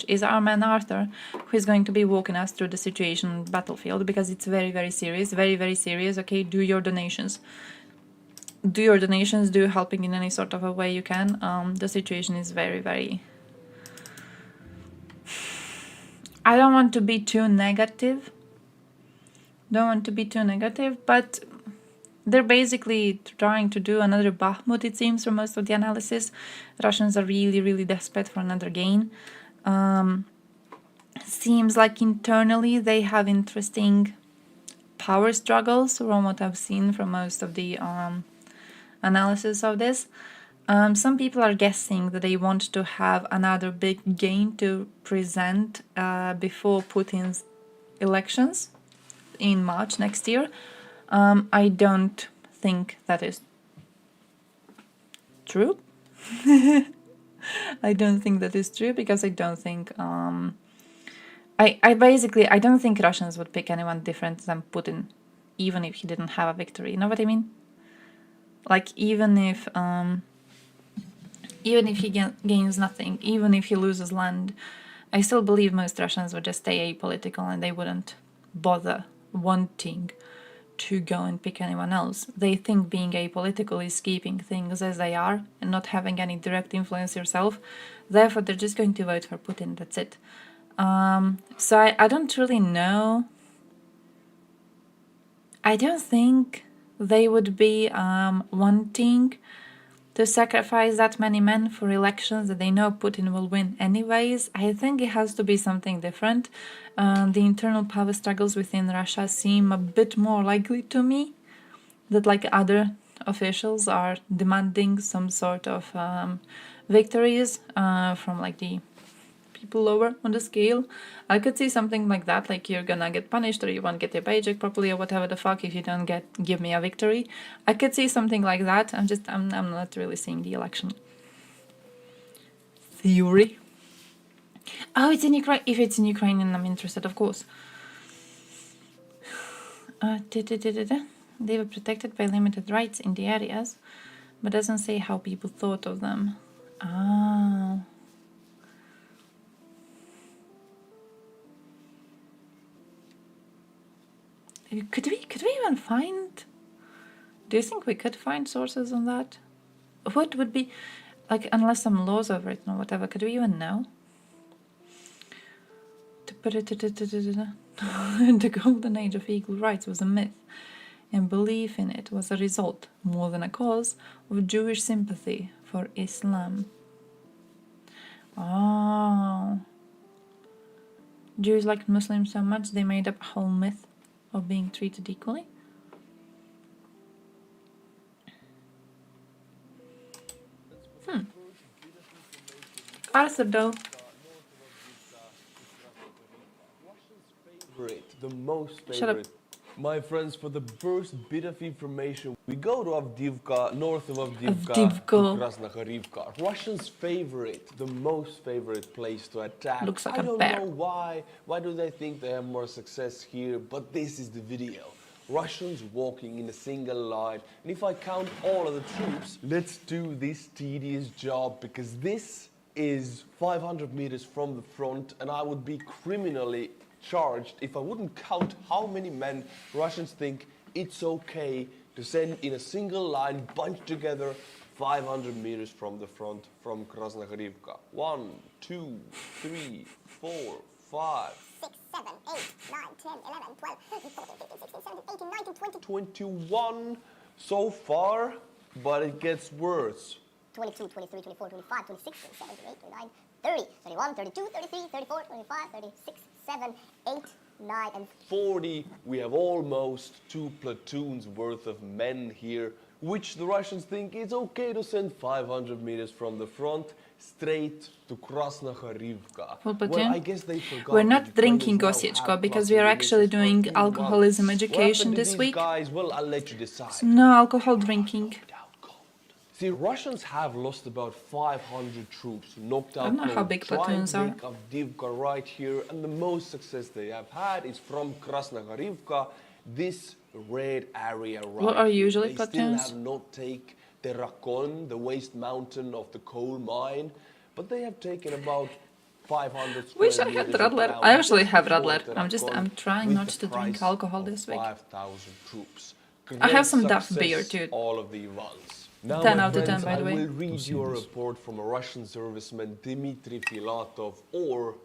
is our man Arthur, who is going to be walking us through the situation on the battlefield. Because it's very serious. Very serious. Okay, do your donations. Do helping in any sort of a way you can. The situation is very... I don't want to be too negative. But they're basically trying to do another Bakhmut, it seems, from most of the analysis. Russians are really desperate for another gain. Seems like internally they have interesting power struggles from what I've seen from most of the analysis of this. Some people are guessing that they want to have another big gain to present before Putin's elections in March next year. I don't think that is true. I don't think that is true because I don't think... I don't think Russians would pick anyone different than Putin, even if he didn't have a victory. You know what I mean? Like, even if he gains nothing, even if he loses land, I still believe most Russians would just stay apolitical and they wouldn't bother wanting to go and pick anyone else. They think being apolitical is keeping things as they are and not having any direct influence yourself. Therefore, they're just going to vote for Putin, that's it. So I don't really know I don't think they would be wanting to sacrifice that many men for elections that they know Putin will win anyways. I think it has to be something different. The internal power struggles within Russia seem a bit more likely to me, that like other officials are demanding some sort of victories from like the people lower on the scale. I could see something like that, like you're gonna get punished or you won't get your paycheck properly or whatever the fuck if you don't give me a victory. I could see something like that. I'm not really seeing the election. Theory. Oh, it's in Ukraine. If it's in Ukrainian, I'm interested, of course. They were protected by limited rights in the areas, but doesn't say how people thought of them. Ah. Could we even find? Do you think we could find sources on that? What would be, like, unless some laws are written or whatever? Could we even know? The golden age of equal rights was a myth, and belief in it was a result, more than a cause, of Jewish sympathy for Islam. Oh. Jews liked Muslims so much they made up a whole myth of being treated equally. Arthur, though. The most favorite. Shut up. My friends, for the first bit of information, we go to Avdiivka, north of Avdiivka, Avdiivka. to Krasnogorivka. Russians' favorite, the most favorite place to attack. Looks like I a don't bear. know why. Why do they think they have more success here? But this is the video. Russians walking in a single line. And if I count all of the troops, let's do this tedious job, because this is 500 meters from the front, and I would be criminally charged if I wouldn't count how many men Russians think it's okay to send in a single line, bunched together, 500 meters from the front, from Krasnogorivka. 1, 2, 3, 4, 5, 6, 7, 8, 9, 10, 11, 12, 13, 14, 15, 16, 17, 18, 19, 20. 21 so far, but it gets worse. 22, 23, 24, 25, 26, 27, 28, 29, 30, 31, 32, 33, 34, 35, 36, 7, 8, 9, and 40. We have almost 2 platoons worth of men here, which the Russians think it's okay to send 500 meters from the front straight to Krasnogorivka. Full platoon? Well, I guess they forgot. We're that not drinking Ukrainians now Osieczko have because we are platoon actually militias for doing 2 alcoholism months. education What happened to this these week. guys? Well, I'll let you decide. No alcohol drinking. See, Russians have lost about 500 troops, knocked out don't know how more, big trying platoons to are. make Avdiivka right here, and the most success they have had is from Krasnogorivka, this red area right What are here. usually they platoons? still have not taken the Rakon, the waste mountain of the coal mine, but they have taken about 500 square Wish I had meters of Radler. ground I actually just have before Radler. the I'm Rakon trying with not the to drink price alcohol of this week. 5,000 troops. I have some Great Duff success, beer too. all of the ones. Now, 10 my out of 10, friends, by the way. I will read you a report from a Russian serviceman, Dmitry Filatov, or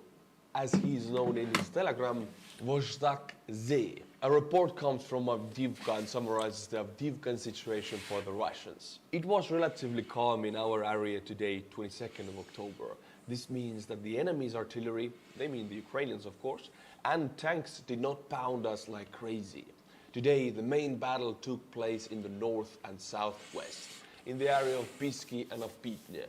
as he is known in his telegram, Vozhdak Z. A report comes from Avdiivka and summarizes the Avdiivkan situation for the Russians. It was relatively calm in our area today, 22nd of October. This means that the enemy's artillery, they mean the Ukrainians of course, and tanks did not pound us like crazy. Today, the main battle took place in the north and southwest, in the area of Pisky and of Pitne.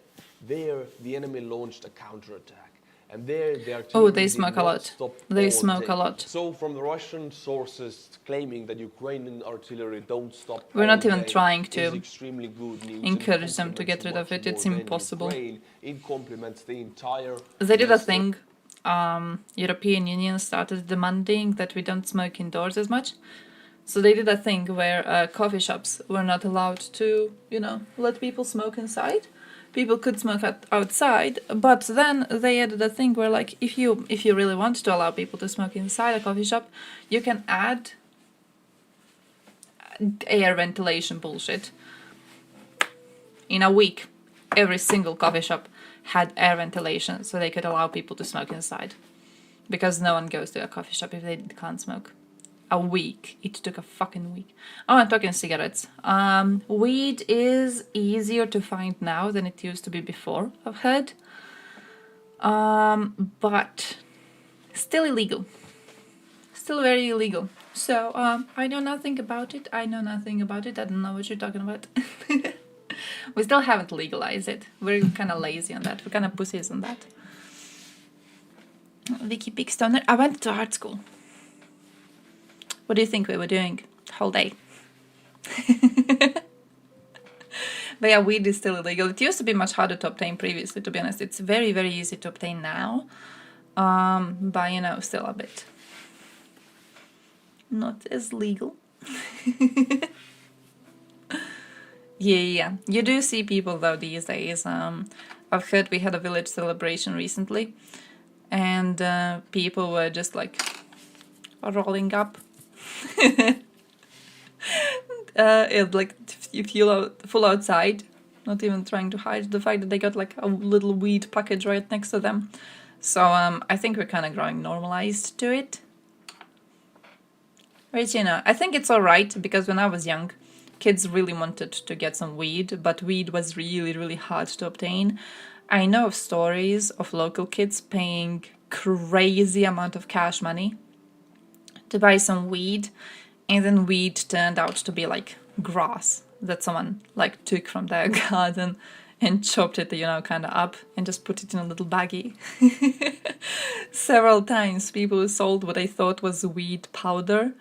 There, the enemy launched a counterattack. And there, the artillery they did smoke a not lot. stop They all smoke day. a lot. So, from the Russian sources claiming that Ukrainian artillery don't stop We're all not even day trying is to extremely good news and encourage them to get complements rid of much it. It's more than impossible. Ukraine. It complements the entire They did a Western thing. European Union started demanding that we don't smoke indoors as much. So they did a thing where coffee shops were not allowed to, let people smoke inside. People could smoke outside, but then they added a thing where, like, if you really want to allow people to smoke inside a coffee shop, you can add air ventilation bullshit. In a week, every single coffee shop had air ventilation, so they could allow people to smoke inside. Because no one goes to a coffee shop if they can't smoke. a week. It took a fucking week. Oh, I'm talking cigarettes. Weed is easier to find now than it used to be before, I've heard. But still illegal. Still very illegal. So, I know nothing about it. I don't know what you're talking about. We still haven't legalized it. We're kind of lazy on that. We're kind of pussies on that. Vicky Pickstoner. I went to art school. What do you think we were doing the whole day? But yeah, weed is still illegal. It used to be much harder to obtain previously, to be honest. It's very, very easy to obtain now. But, you know, still a bit not as legal. Yeah. You do see people, though, these days. I've heard we had a village celebration recently. And people were just, like, rolling up. It like full outside, not even trying to hide the fact that they got like a little weed package right next to them. So I think we're kind of growing normalized to it. Right, you know, I think it's alright because when I was young, kids really wanted to get some weed, but weed was really, really hard to obtain. I know of stories of local kids paying crazy amount of cash money to buy some weed, and then weed turned out to be like grass that someone like took from their garden and chopped it, you know, kind of up and just put it in a little baggie. Several times people sold what I thought was weed powder,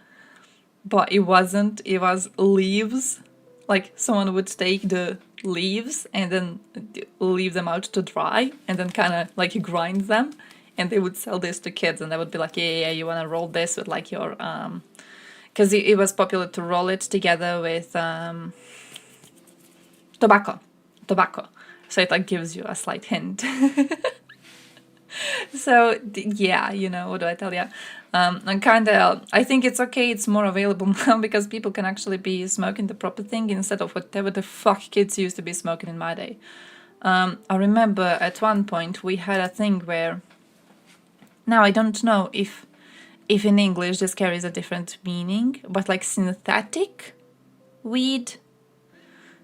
but it wasn't. It was leaves. Like someone would take the leaves and then leave them out to dry and then kind of like grind them. And they would sell this to kids, and they would be like, yeah, you want to roll this with like your, because it was popular to roll it together with tobacco. So it like gives you a slight hint. So yeah, you know, what do I tell you? And kind of, I think it's okay. It's more available now because people can actually be smoking the proper thing instead of whatever the fuck kids used to be smoking in my day. I remember at one point we had a thing where. Now, I don't know if in English this carries a different meaning, but like synthetic weed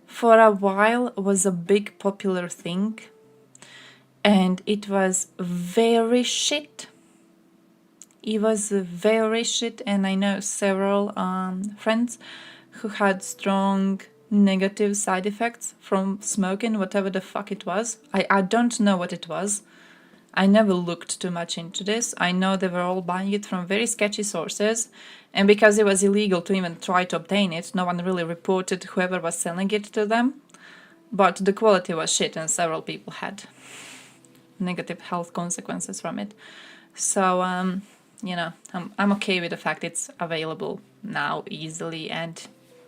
for a while was a big popular thing, and it was very shit. It was very shit, and I know several friends who had strong negative side effects from smoking whatever the fuck it was. I don't know what it was. I never looked too much into this. I know they were all buying it from very sketchy sources, and because it was illegal to even try to obtain it, no one really reported whoever was selling it to them. But the quality was shit, and several people had negative health consequences from it. So, you know, I'm okay with the fact it's available now easily, and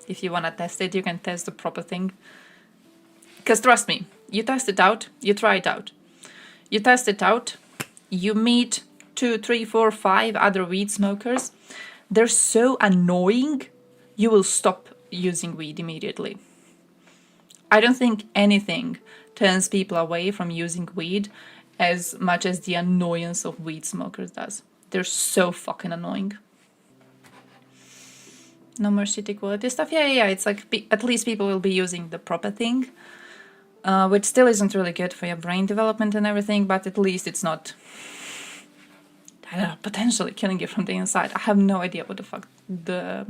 if you want to test it, you can test the proper thing. Because trust me, you test it out, you try it out. You test it out, you meet 2, 3, 4, 5 other weed smokers. They're so annoying, you will stop using weed immediately. I don't think anything turns people away from using weed as much as the annoyance of weed smokers does. They're so fucking annoying. No more shitty quality stuff. Yeah, it's like at least people will be using the proper thing. Which still isn't really good for your brain development and everything, but at least it's not, I don't know, potentially killing you from the inside. I have no idea what the fuck the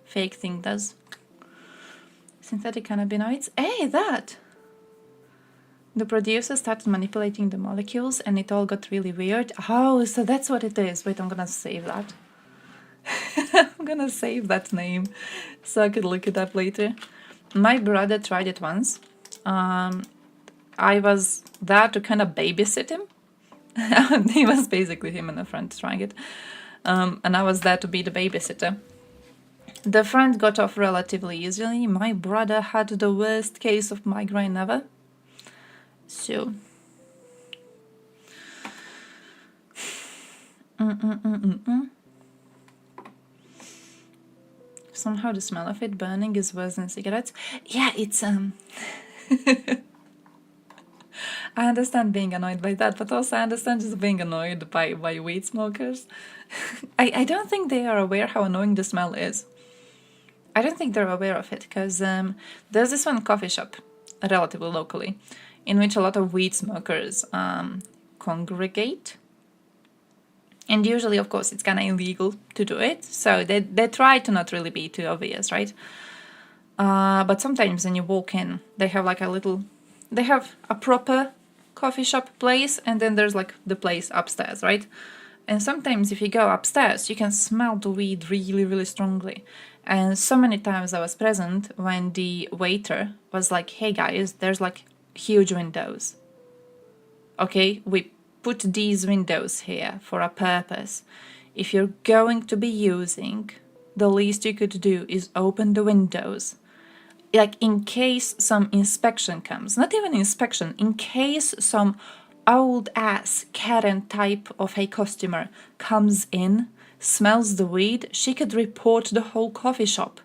fake thing does. Synthetic cannabinoids. Hey, that! The producer started manipulating the molecules and it all got really weird. Oh, so that's what it is. Wait, I'm gonna save that. I'm gonna save that name so I could look it up later. My brother tried it once. I was there to kind of babysit him. He was basically him and a friend trying it. And I was there to be the babysitter. The friend got off relatively easily. My brother had the worst case of migraine ever. So... Somehow the smell of it burning is worse than cigarettes. Yeah, it's I understand being annoyed by that, but also I understand just being annoyed by weed smokers. I don't think they are aware how annoying the smell is. I don't think they're aware of it, because there's this one coffee shop, relatively locally, in which a lot of weed smokers congregate. And usually, of course, it's kind of illegal to do it, so they try to not really be too obvious, right? But sometimes when you walk in, they have like they have a proper coffee shop place, and then there's like the place upstairs, right? And sometimes if you go upstairs, you can smell the weed really, really strongly. And so many times I was present when the waiter was like, hey guys, there's like huge windows. Okay, we put these windows here for a purpose. If you're going to be using, the least you could do is open the windows. Like in case some inspection comes, not even inspection, in case some old ass Karen type of a customer comes in, smells the weed, she could report the whole coffee shop.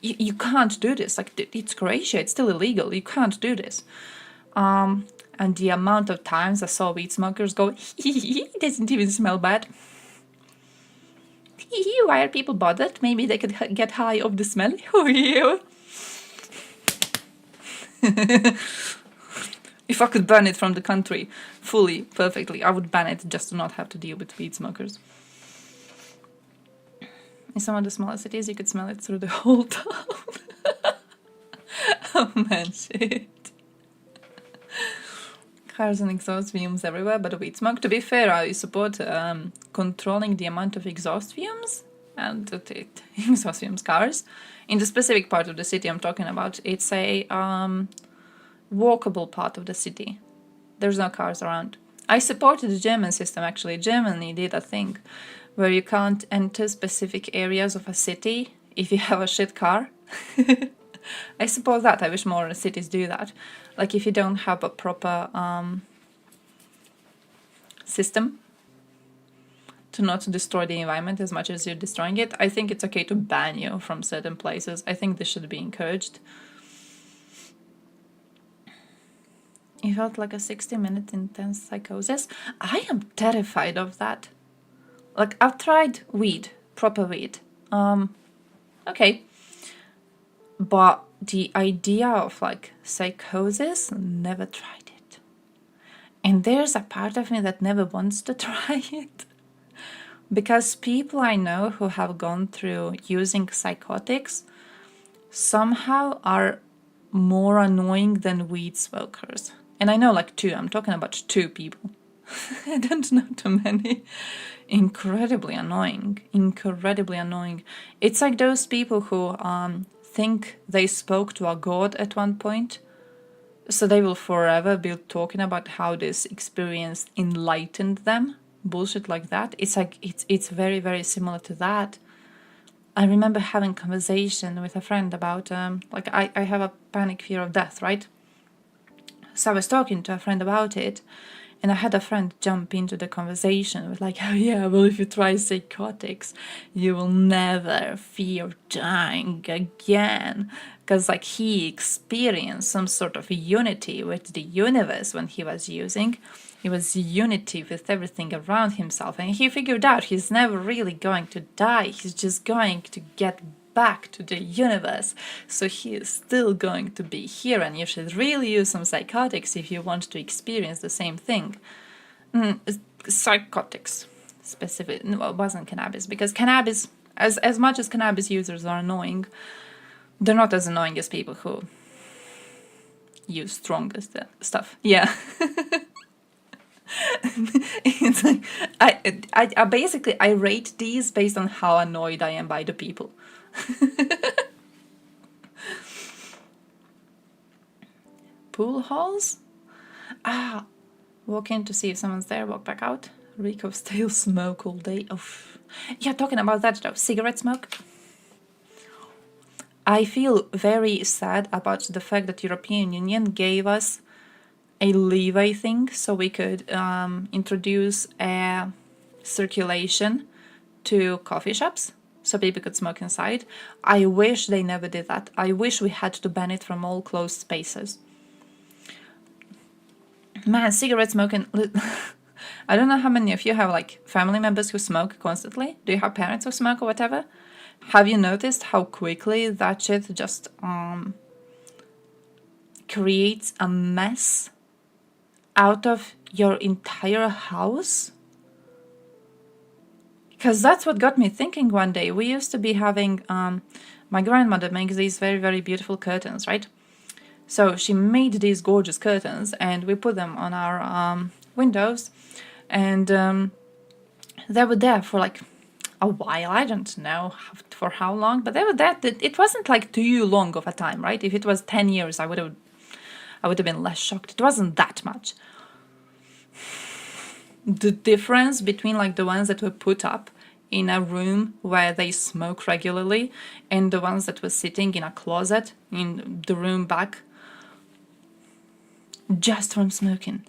You can't do this. Like, it's Croatia, it's still illegal. You can't do this. And the amount of times I saw weed smokers go, it doesn't even smell bad. Why are people bothered? Maybe they could get high off the smell. If I could ban it from the country fully, perfectly, I would ban it just to not have to deal with weed smokers. In some of the smaller cities, you could smell it through the whole town. Oh man, shit. Cars and exhaust fumes everywhere, but weed smoke. To be fair, I support controlling the amount of exhaust fumes and exhaust fumes cars. In the specific part of the city I'm talking about, it's a walkable part of the city. There's no cars around. I supported the German system, actually. Germany did a thing where you can't enter specific areas of a city if you have a shit car. I suppose that. I wish more cities do that. Like if you don't have a proper system to not destroy the environment as much as you're destroying it, I think it's okay to ban you from certain places. I think this should be encouraged. It felt like a 60-minute intense psychosis. I am terrified of that. Like, I've tried weed, proper weed. Okay. But the idea of, like, psychosis, never tried it. And there's a part of me that never wants to try it. Because people I know who have gone through using psychotics somehow are more annoying than weed smokers. And I know like two, I'm talking about two people. I don't know too many. Incredibly annoying. Incredibly annoying. It's like those people who think they spoke to a god at one point. So they will forever be talking about how this experience enlightened them. Bullshit like that. It's like, it's very, very similar to that. I remember having a conversation with a friend about, like, I have a panic fear of death, right? So I was talking to a friend about it, and I had a friend jump into the conversation with like, oh yeah, well, if you try psychotics, you will never fear dying again. Because like he experienced some sort of unity with the universe when he was using. It was unity with everything around himself, and he figured out he's never really going to die. He's just going to get back to the universe, so he is still going to be here, and you should really use some psychotics if you want to experience the same thing. Psychotics, specifically. No, it wasn't cannabis, because cannabis, as much as cannabis users are annoying, they're not as annoying as people who use stronger stuff. Yeah. It's like, I basically I rate these based on how annoyed I am by the people. Pool halls? Walk in to see if someone's there, walk back out. Reek of stale smoke all day. Oh, yeah, talking about that though, cigarette smoke. I feel very sad about the fact that European Union gave us a leeway thing so we could introduce a circulation to coffee shops so people could smoke inside. I wish they never did that. I wish we had to ban it from all closed spaces. Man, cigarette smoking. I don't know how many of you have like family members who smoke constantly. Do you have parents who smoke or whatever? Have you noticed how quickly that shit just creates a mess out of your entire house? Because that's what got me thinking one day. We used to be having, my grandmother makes these very, very beautiful curtains, right? So she made these gorgeous curtains and we put them on our windows, and they were there for like a while. I don't know for how long, but they were there. It wasn't like too long of a time, right? If it was 10 years, I would have been less shocked. It wasn't that much. The difference between like the ones that were put up in a room where they smoke regularly and the ones that were sitting in a closet in the room back just from smoking.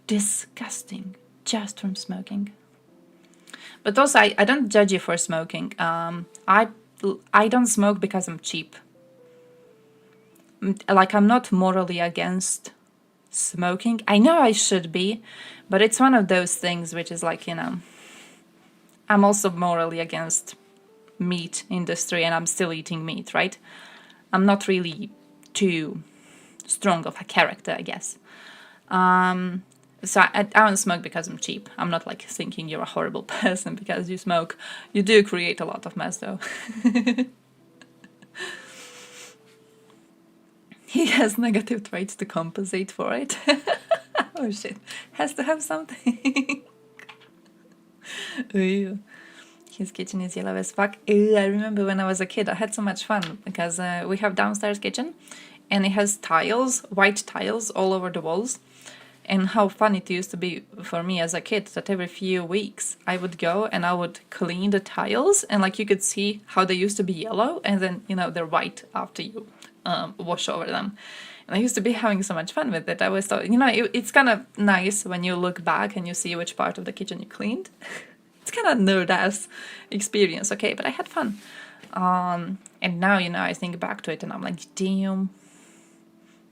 Disgusting. Just from smoking. But also, I don't judge you for smoking. I don't smoke because I'm cheap. Like, I'm not morally against smoking. I know I should be, but it's one of those things which is like, you know, I'm also morally against meat industry and I'm still eating meat, right? I'm not really too strong of a character, I guess. So I don't smoke because I'm cheap. I'm not like thinking you're a horrible person because you smoke. You do create a lot of mess though. He has negative traits to compensate for it. Oh shit. Has to have something. Ew. His kitchen is yellow as fuck. Ew, I remember when I was a kid, I had so much fun because we have downstairs kitchen and it has tiles, white tiles all over the walls. And how fun it used to be for me as a kid that every few weeks I would go and I would clean the tiles and like you could see how they used to be yellow and then, you know, they're white after you wash over them. And I used to be having so much fun with it. I always thought, you know, it's kind of nice when you look back and you see which part of the kitchen you cleaned. It's kind of nerd-ass experience, okay, but I had fun. And now, you know, I think back to it and I'm like, damn.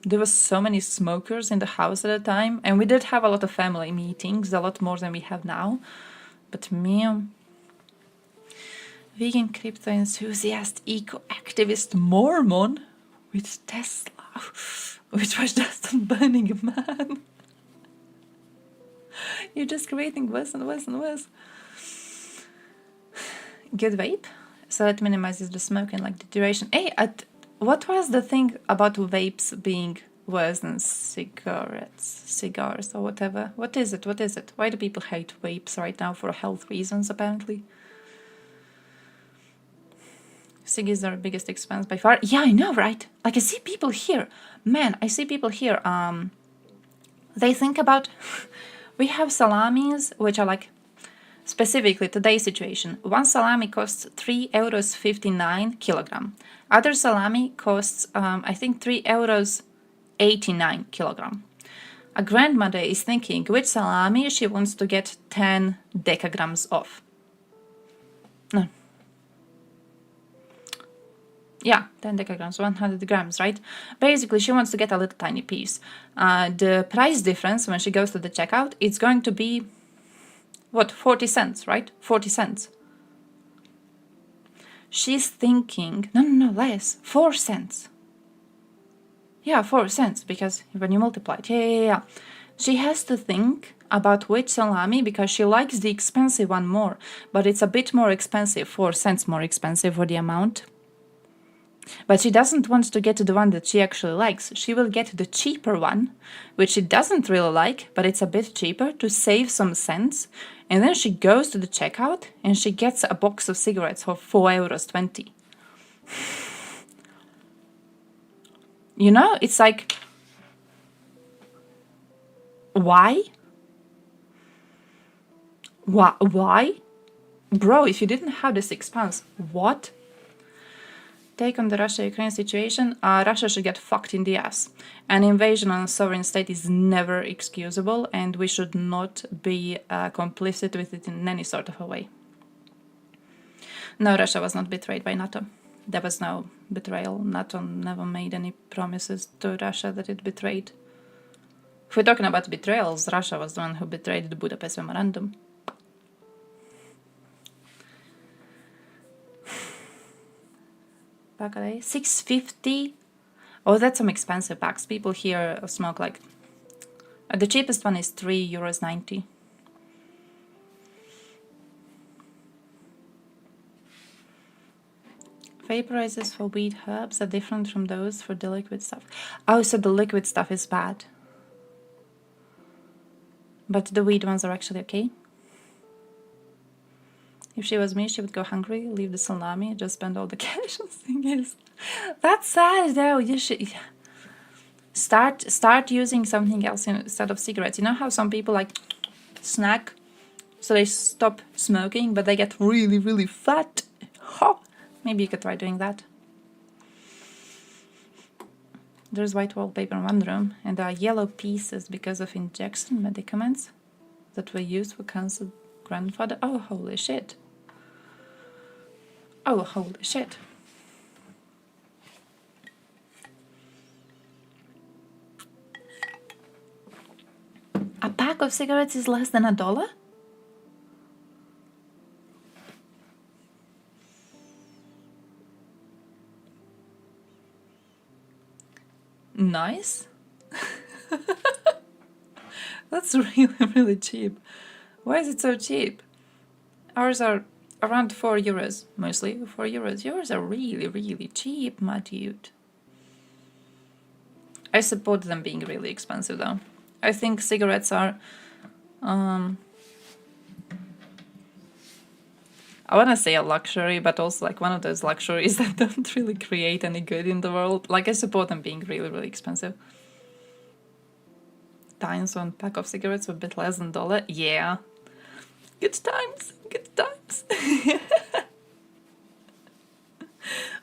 There was so many smokers in the house at the time, and we did have a lot of family meetings, a lot more than we have now. But man, vegan crypto enthusiast, eco-activist Mormon with Tesla, which was just a burning man. You're just creating worse and worse and worse. Good vape, so it minimizes the smoke and like the duration. Hey, what was the thing about vapes being worse than cigars or whatever? What is it? What is it? Why do people hate vapes right now for health reasons, apparently? Ciggies are the biggest expense by far. Yeah, I know, right? Like, I see people here. Man, I see people here. They think about... We have salamis, which are like... Specifically, today's situation. One salami costs €3.59 kilogram. Other salami costs, I think, €3.89 kilogram. A grandmother is thinking which salami she wants to get 10 decagrams of. No. Yeah, 10 decagrams, 100 grams, right? Basically, she wants to get a little tiny piece. The price difference when she goes to the checkout, it's going to be, what, 40 cents, right? 40 cents. She's thinking, no, less, 4 cents. Yeah, 4 cents, because when you multiply it, yeah. She has to think about which salami, because she likes the expensive one more, but it's a bit more expensive, 4 cents more expensive for the amount. But she doesn't want to get the one that she actually likes. She will get the cheaper one, which she doesn't really like, but it's a bit cheaper to save some cents. And then she goes to the checkout and she gets a box of cigarettes for €4.20. You know, it's like, why? Why? Bro, if you didn't have this expense, what? Take on the Russia-Ukraine situation, Russia should get fucked in the ass. An invasion on a sovereign state is never excusable, and we should not be complicit with it in any sort of a way. No, Russia was not betrayed by NATO. There was no betrayal. NATO never made any promises to Russia that it betrayed. If we're talking about betrayals, Russia was the one who betrayed the Budapest Memorandum. Pack a day, 650. Oh, that's some expensive packs. People here smoke like... the cheapest one is €3.90. Vaporizers for weed herbs are different from those for the liquid stuff. Oh, so the liquid stuff is bad. But the weed ones are actually okay. If she was me, she would go hungry, leave the salami, just spend all the cash on thingies. That's sad though. You should start using something else instead of cigarettes. You know how some people like snack, so they stop smoking, but they get really, really fat. Ha! Maybe you could try doing that. There's white wallpaper in one room, and there are yellow pieces because of injection medicaments that were used for cancer grandfather. Oh, holy shit. Oh, holy shit. A pack of cigarettes is less than $1? Nice. That's really, really cheap. Why is it so cheap? Ours are around €4, mostly. €4. Yours are really, really cheap, my dude. I support them being really expensive, though. I think cigarettes are... I want to say a luxury, but also like one of those luxuries that don't really create any good in the world. Like, I support them being really, really expensive. Times one pack of cigarettes were a bit less than $1. Yeah. Good times. Good times.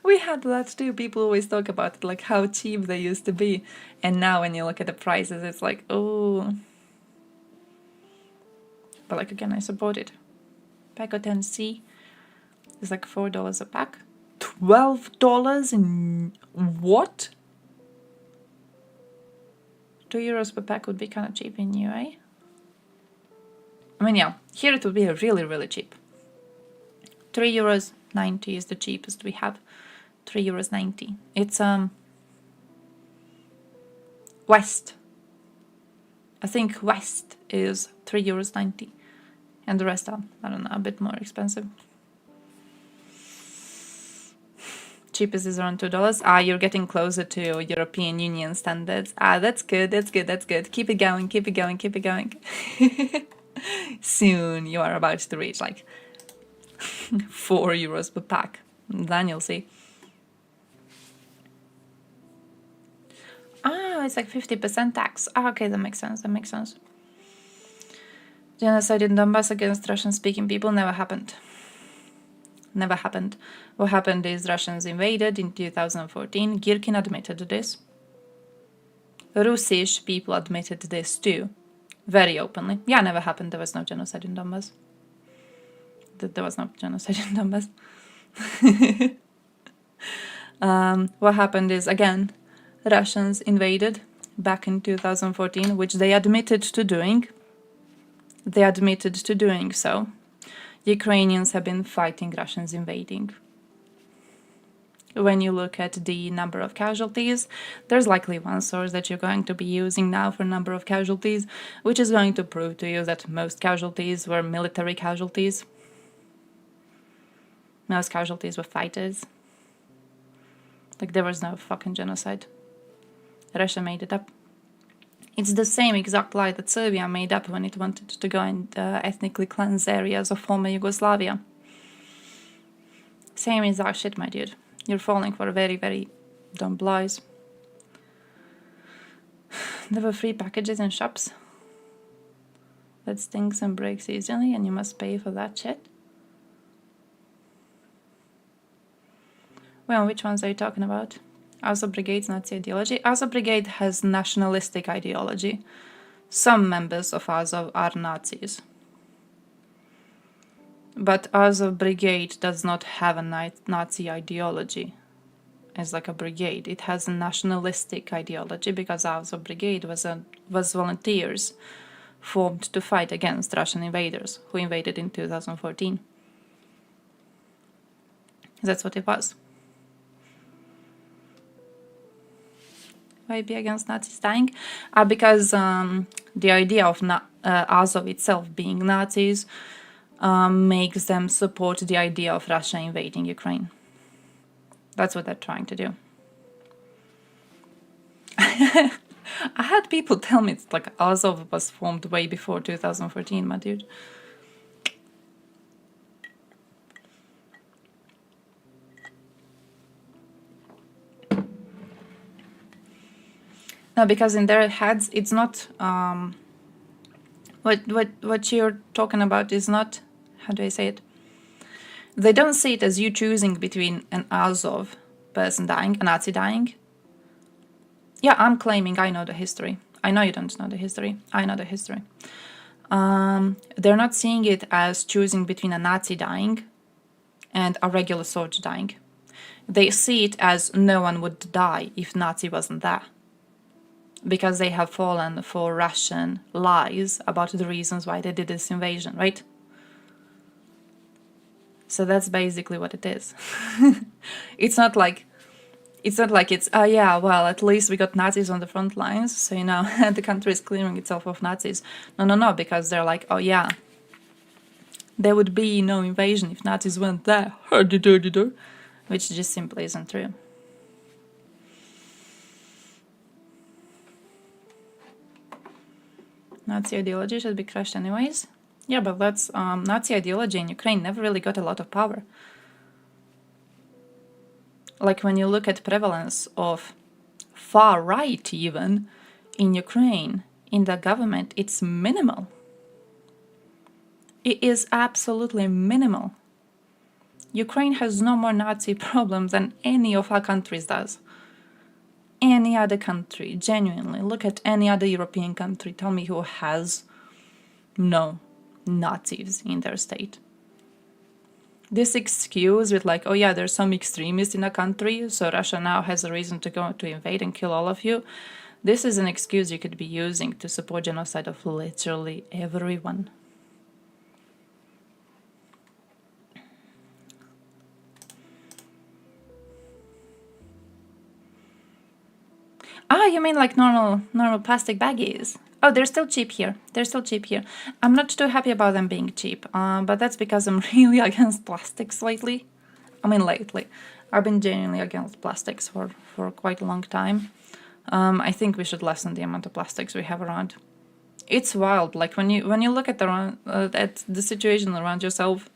We had that too. People always talk about it, like how cheap they used to be. And now when you look at the prices, it's like, oh. But like, again, I support it. Pack of 10C is like $4 a pack. $12 in what? €2 per pack would be kind of cheap in UA. I mean, yeah, here it would be really, really cheap. €3.90 is the cheapest we have. €3.90. It's West. I think West is €3.90. And the rest are, I don't know, a bit more expensive. Cheapest is around $2. Ah, you're getting closer to European Union standards. Ah, that's good, that's good, that's good. Keep it going, keep it going, keep it going. Soon you are about to reach like €4 per pack. Then you'll see. Ah, it's like 50% tax. Ah, okay, that makes sense, that makes sense. Genocide in Donbass against Russian-speaking people never happened. Never happened. What happened is Russians invaded in 2014. Girkin admitted this. Russisch people admitted this too. Very openly. Yeah, never happened. There was no genocide in Donbass. There was no genocide in Donbass. What happened is, again, Russians invaded back in 2014, which they admitted to doing. They admitted to doing so. Ukrainians have been fighting Russians invading. When you look at the number of casualties, there's likely one source that you're going to be using now for number of casualties, which is going to prove to you that most casualties were military casualties. Most casualties were fighters. Like, there was no fucking genocide. Russia made it up. It's the same exact lie that Serbia made up when it wanted to go and ethnically cleanse areas of former Yugoslavia. Same exact shit, my dude. You're falling for very, very dumb lies. There were free packages in shops. That stinks and breaks easily, and you must pay for that shit. Well, which ones are you talking about? Azov Brigade's Nazi ideology. Azov Brigade has nationalistic ideology. Some members of Azov are Nazis. But Azov Brigade does not have a Nazi ideology. as like a brigade. It has a nationalistic ideology because Azov Brigade was volunteers formed to fight against Russian invaders who invaded in 2014. That's what it was. Why be against Nazis dying? Because the idea of Azov itself being Nazis makes them support the idea of Russia invading Ukraine. That's what they're trying to do. I had people tell me it's like Azov was formed way before 2014, my dude. No, because in their heads, it's not. What you're talking about is not. How do I say it? They don't see it as you choosing between an Azov person dying, a Nazi dying. Yeah, I'm claiming I know the history. I know you don't know the history. I know the history. They're not seeing it as choosing between a Nazi dying and a regular soldier dying. They see it as no one would die if Nazi wasn't there. Because they have fallen for Russian lies about the reasons why they did this invasion, right? So that's basically what it is. It's not like it's oh yeah, well, at least we got Nazis on the front lines, so you know the country is clearing itself of Nazis. No, because they're like, oh yeah, there would be no invasion if Nazis weren't there, which just simply isn't true. Nazi ideology should be crushed anyways. Yeah, but that's Nazi ideology in Ukraine never really got a lot of power. Like when you look at prevalence of far right even in Ukraine, in the government, it's minimal. It is absolutely minimal. Ukraine has no more Nazi problem than any of our countries does. Any other country, genuinely, look at any other European country, tell me who has no Nazis in their state. This excuse with like, oh yeah, there's some extremists in a country, so Russia now has a reason to go to invade and kill all of you. This is an excuse you could be using to support genocide of literally everyone. Ah, you mean like normal plastic baggies? Oh, they're still cheap here. They're still cheap here. I'm not too happy about them being cheap, but that's because I'm really against plastics lately. I mean, lately. I've been genuinely against plastics for quite a long time. I think we should lessen the amount of plastics we have around. It's wild. Like when you look at the situation around yourself,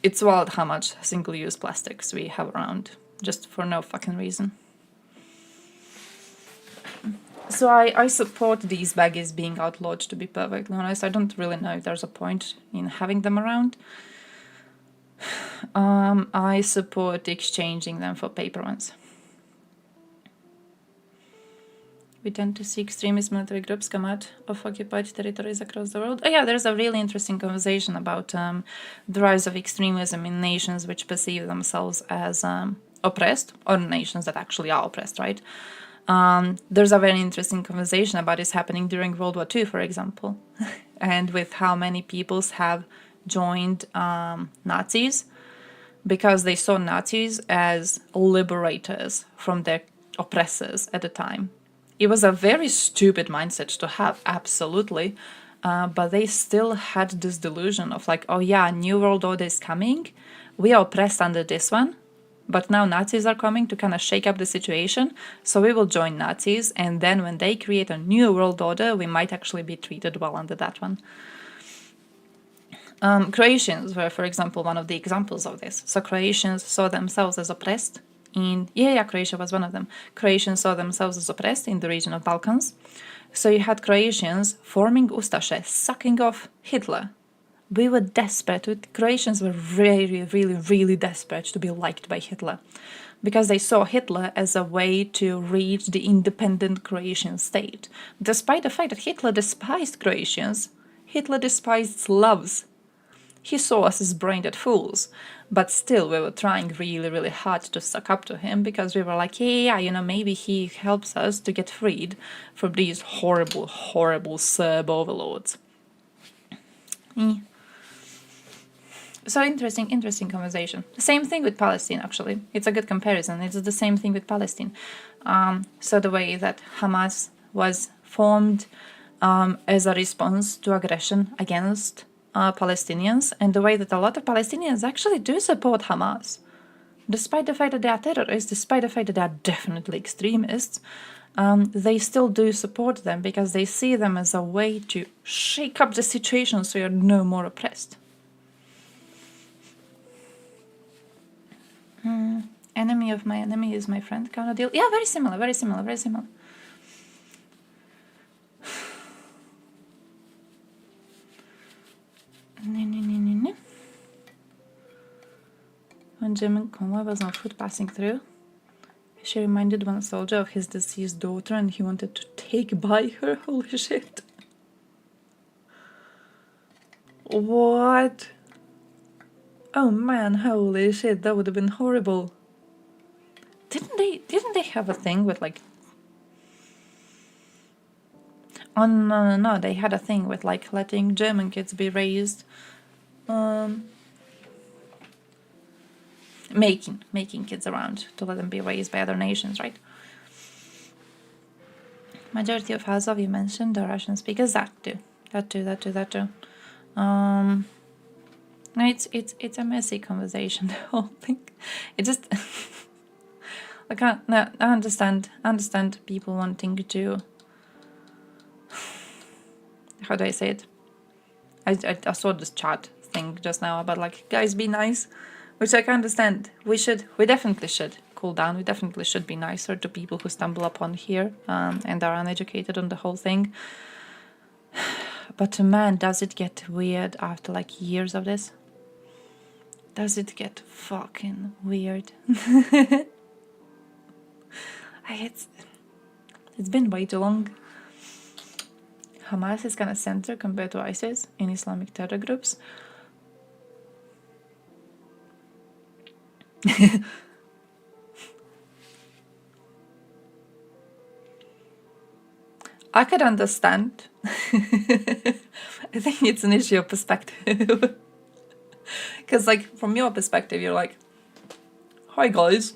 it's wild how much single-use plastics we have around, just for no fucking reason. So I support these baggies being outlawed, to be perfectly honest. I don't really know if there's a point in having them around. I support exchanging them for paper ones. We tend to see extremist military groups come out of occupied territories across the world. Oh yeah, there's a really interesting conversation about the rise of extremism in nations which perceive themselves as oppressed, or nations that actually are oppressed, right? There's a very interesting conversation about this happening during World War II, for example, and with how many peoples have joined Nazis because they saw Nazis as liberators from their oppressors at the time. It was a very stupid mindset to have, absolutely, but they still had this delusion of like, oh yeah, New World Order is coming, we are oppressed under this one, but now Nazis are coming to kind of shake up the situation, so we will join Nazis, and then when they create a new world order, we might actually be treated well under that one. Croatians were, for example, one of the examples of this. So Croatians saw themselves as oppressed in... Yeah, Croatia was one of them. Croatians saw themselves as oppressed in the region of Balkans. So you had Croatians forming Ustaše, sucking off Hitler. We were desperate. Croatians were really, really, really desperate to be liked by Hitler because they saw Hitler as a way to reach the independent Croatian state. Despite the fact that Hitler despised Croatians, Hitler despised Slavs. He saw us as brain-dead fools, but still we were trying really, really hard to suck up to him because we were like, yeah, you know, maybe he helps us to get freed from these horrible, horrible Serb overlords. So interesting conversation. The same thing with Palestine, actually. It's a good comparison. It's the same thing with Palestine. So the way that Hamas was formed as a response to aggression against Palestinians, and the way that a lot of Palestinians actually do support Hamas. Despite the fact that they are terrorists, despite the fact that they are definitely extremists, they still do support them because they see them as a way to shake up the situation so you're no more oppressed. Enemy of my enemy is my friend kind of deal. Yeah, very similar. When German convoy was on foot passing through, she reminded one soldier of his deceased daughter and he wanted to take by her. Holy shit. What? Oh man, holy shit, that would have been horrible. Didn't they have a thing with like... Oh no, they had a thing with like letting German kids be raised. Making kids around to let them be raised by other nations, right? Majority of Azov you mentioned, the Russian speakers, that too. No, it's a messy conversation, the whole thing. It just I understand people wanting to, how do I say it? I saw this chat thing just now about like, guys, be nice, which I can understand. We definitely should cool down. We definitely should be nicer to people who stumble upon here and are uneducated on the whole thing. But man, does it get weird after like years of this? Does it get fucking weird? It's been way too long. Hamas is kind of center compared to ISIS in Islamic terror groups. I could understand. I think it's an issue of perspective. Because, like, from your perspective, you're like, hi guys,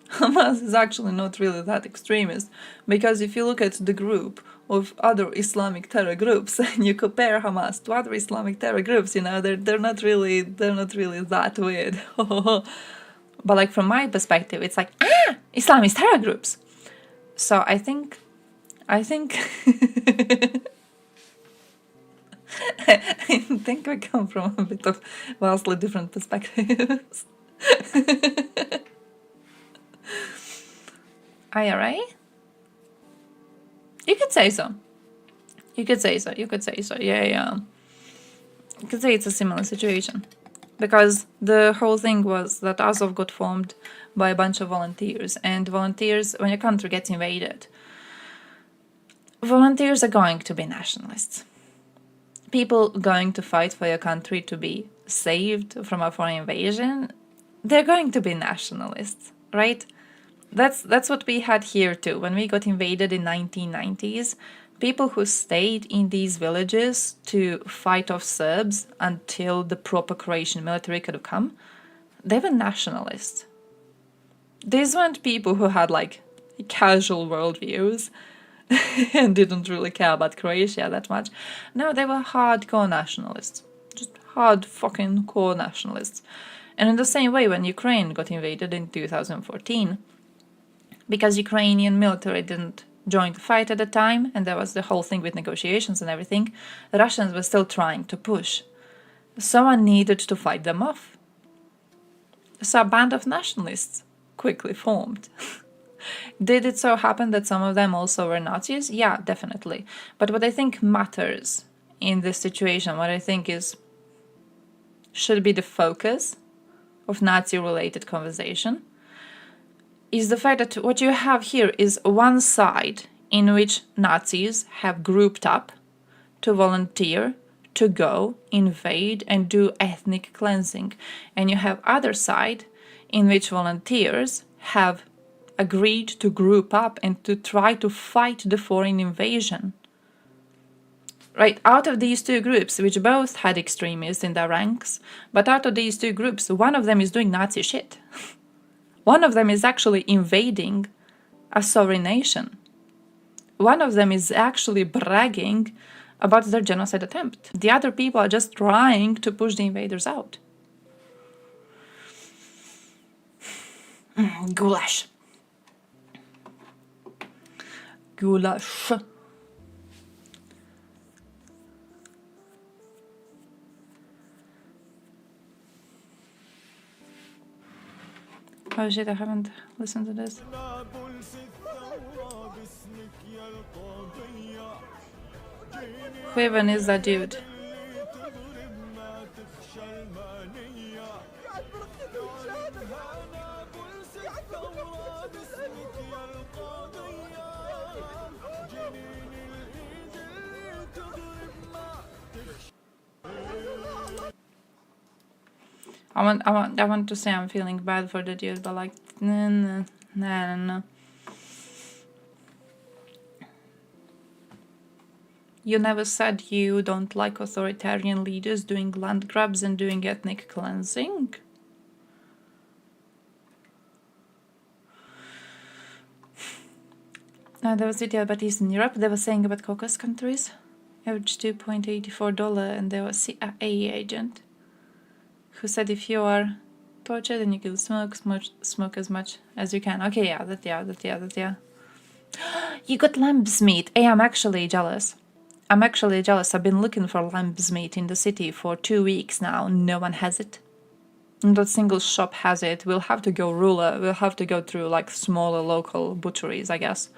Hamas is actually not really that extremist. Because if you look at the group of other Islamic terror groups and you compare Hamas to other Islamic terror groups, you know, they're not really that weird. But like from my perspective, it's like, Islamist terror groups. So I think I think we come from a bit of vastly different perspectives. IRA? You could say so. Yeah. You could say it's a similar situation. Because the whole thing was that Azov got formed by a bunch of volunteers. And volunteers, when your country gets invaded, volunteers are going to be nationalists. People going to fight for your country to be saved from a foreign invasion, they're going to be nationalists, right? That's what we had here too. When we got invaded in 1990s, people who stayed in these villages to fight off Serbs until the proper Croatian military could come, they were nationalists. These weren't people who had like casual worldviews and didn't really care about Croatia that much. No, they were hardcore nationalists. Just hard fucking core nationalists. And in the same way, when Ukraine got invaded in 2014, because Ukrainian military didn't join the fight at the time, and there was the whole thing with negotiations and everything, the Russians were still trying to push. Someone needed to fight them off. So a band of nationalists quickly formed. Did it so happen that some of them also were Nazis? Yeah, definitely. But what I think matters in this situation, what I think should be the focus of Nazi-related conversation, is the fact that what you have here is one side in which Nazis have grouped up to volunteer to go, invade, and do ethnic cleansing. And you have other side in which volunteers have agreed to group up and to try to fight the foreign invasion. Right, out of these two groups, which both had extremists in their ranks, but out of these two groups, one of them is doing Nazi shit. One of them is actually invading a sovereign nation. One of them is actually bragging about their genocide attempt. The other people are just trying to push the invaders out. Goulash. Goulash. Oh shit, I haven't listened to this. Who even is that dude? I want to say I'm feeling bad for the dude, but like, no. You never said you don't like authoritarian leaders doing land grabs and doing ethnic cleansing? There was a video about Eastern Europe. They were saying about Caucasus countries. Average $2.84, and there was a CIA agent who said if you are tortured then you can smoke as much as you can. Okay, yeah. You got lamb's meat. Hey, I'm actually jealous. I've been looking for lamb's meat in the city for 2 weeks now. No one has it. Not a single shop has it. We'll have to go rural. We'll have to go through like smaller local butcheries, I guess.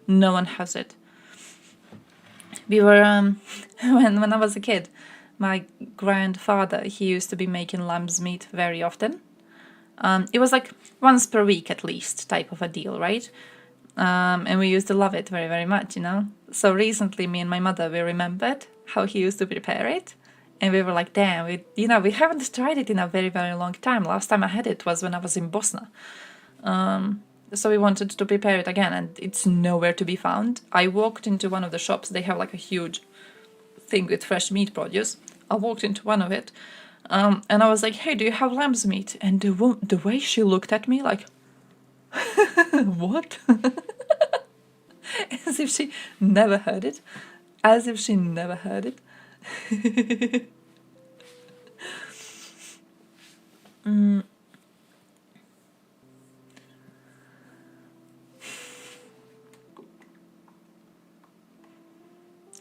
No one has it. We were when I was a kid, my grandfather, he used to be making lamb's meat very often. It was like once per week at least type of a deal, right? And we used to love it very, very much, you know. So recently, me and my mother, we remembered how he used to prepare it. And we were like, damn, we haven't tried it in a very, very long time. Last time I had it was when I was in Bosnia. So we wanted to prepare it again, and it's nowhere to be found. I walked into one of the shops. They have like a huge thing with fresh meat produce. I walked into one of it, and I was like, hey, do you have lamb's meat? And the way she looked at me like, what? As if she never heard it.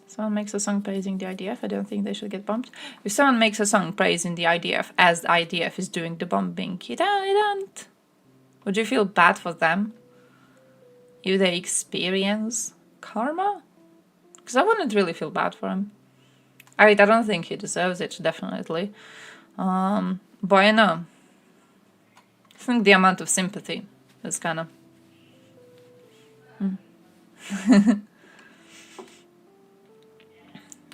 Someone makes a song praising the IDF. I don't think they should get bombed. If someone makes a song praising the IDF as the IDF is doing the bombing, you don't. Would you feel bad for them? If they experience karma? Because I wouldn't really feel bad for him. I don't think he deserves it, definitely. But I know. I think the amount of sympathy is kind of...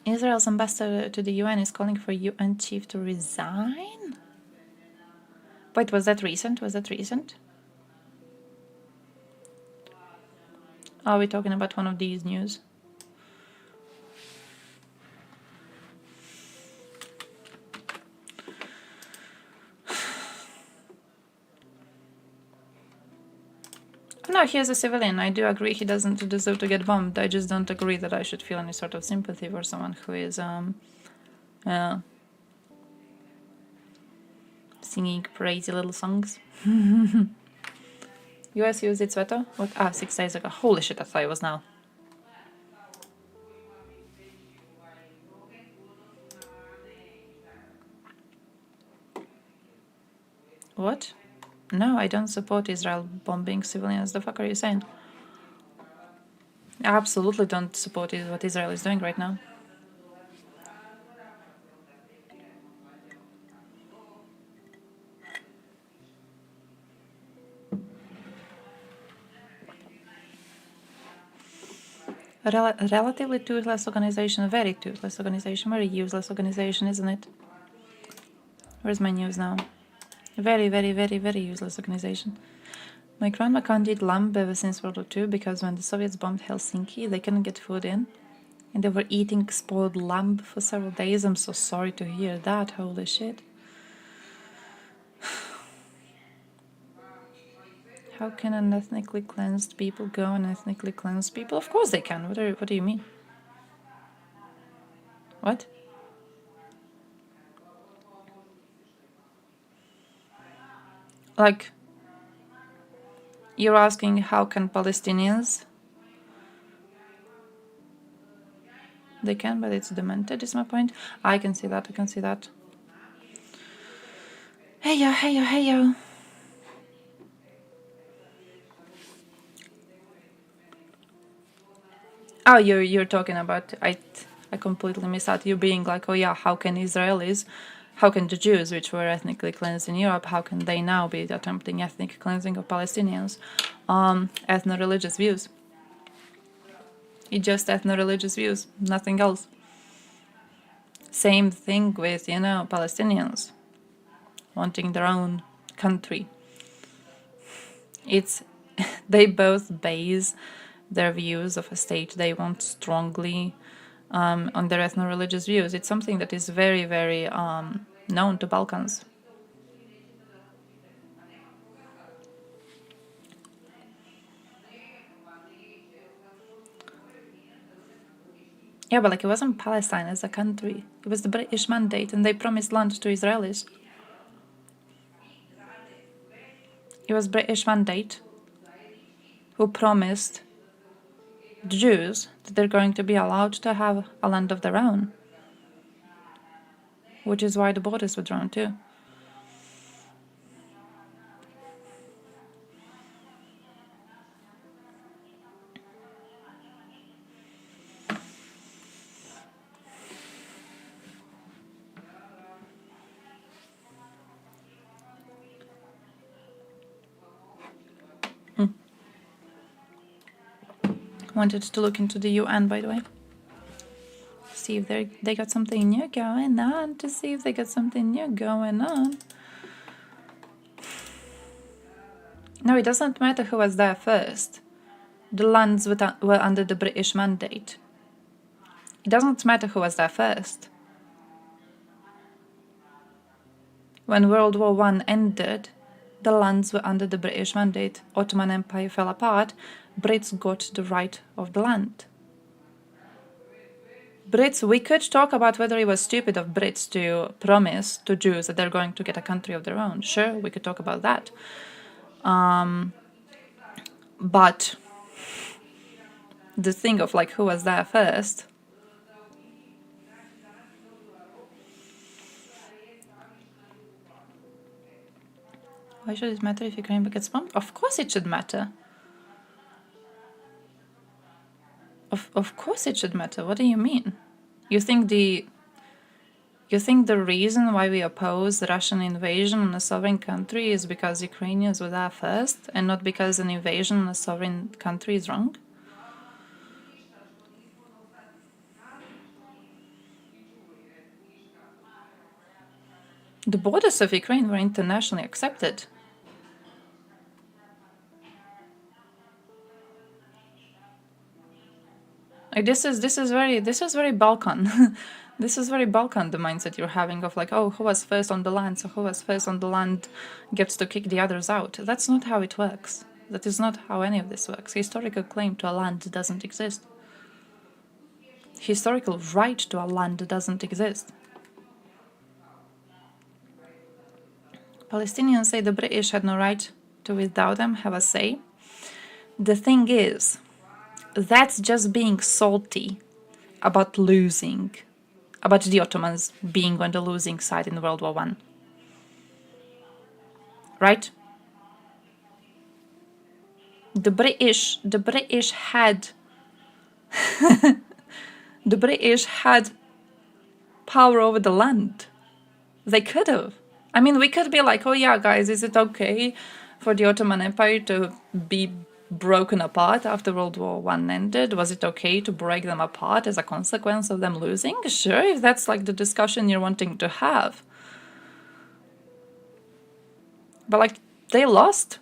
Israel's ambassador to the UN is calling for UN chief to resign? Wait, was that recent? Are we talking about one of these news? No, he is a civilian. I do agree he doesn't deserve to get bombed. I just don't agree that I should feel any sort of sympathy for someone who is singing crazy little songs. US used its veto? What? 6 days ago. Holy shit, I thought it was now. What? No, I don't support Israel bombing civilians. The fuck are you saying? I absolutely don't support what Israel is doing right now. Relatively toothless organization, very toothless organization, very useless organization, isn't it? Where's my news now? Very, very, very, very useless organization. My grandma can't eat lamb ever since World War II because when the Soviets bombed Helsinki, they couldn't get food in. And they were eating spoiled lamb for several days. I'm so sorry to hear that, holy shit. How can an ethnically cleansed people go and ethnically cleansed people? Of course they can. What do you mean? What? Like, you're asking how can Palestinians? They can, but it's demented, is my point. I can see that, I can see that. Hey yo, hey yo, hey yo. Oh, you're talking about, I completely missed out. You being like, oh yeah, how can Israelis, how can the Jews, which were ethnically cleansed in Europe, how can they now be attempting ethnic cleansing of Palestinians? Ethno-religious views. It's just ethno-religious views, nothing else. Same thing with, Palestinians wanting their own country. It's they both base their views of a state they want strongly on their ethno-religious views. It's something that is very, very known to Balkans. Yeah, but like it wasn't Palestine as a country. It was the British mandate and they promised land to Israelis. It was British mandate who promised the Jews that they're going to be allowed to have a land of their own. Which is why the borders were drawn too. Wanted to look into the UN, by the way. See if they got something new going on. To see if they got something new going on. No, it doesn't matter who was there first. The lands were under the British mandate. It doesn't matter who was there first. When World War I ended, the lands were under the British mandate. Ottoman Empire fell apart. Brits got the right of the land. Brits, we could talk about whether it was stupid of Brits to promise to Jews that they're going to get a country of their own. Sure, we could talk about that. But the thing of like who was there first. Why should it matter if Ukraine gets bombed? Of course it should matter. Of course it should matter. What do you mean? You think the reason why we oppose Russian invasion on a sovereign country is because Ukrainians were there first and not because an invasion on a sovereign country is wrong? The borders of Ukraine were internationally accepted. Like this is very Balkan. This is very Balkan, the mindset you're having of like, oh, who was first on the land, so who was first on the land gets to kick the others out. That's not how it works. That is not how any of this works. Historical claim to a land doesn't exist. Historical right to a land doesn't exist. Palestinians say the British had no right to withdraw them, have a say. The thing is, that's just being salty about losing, about the Ottomans being on the losing side in World War I. Right? The British had the British had power over the land. They could have. I mean, we could be like, oh yeah, guys, is it okay for the Ottoman Empire to be broken apart after World War One ended? Was it okay to break them apart as a consequence of them losing? Sure, if that's like the discussion you're wanting to have. But like, they lost.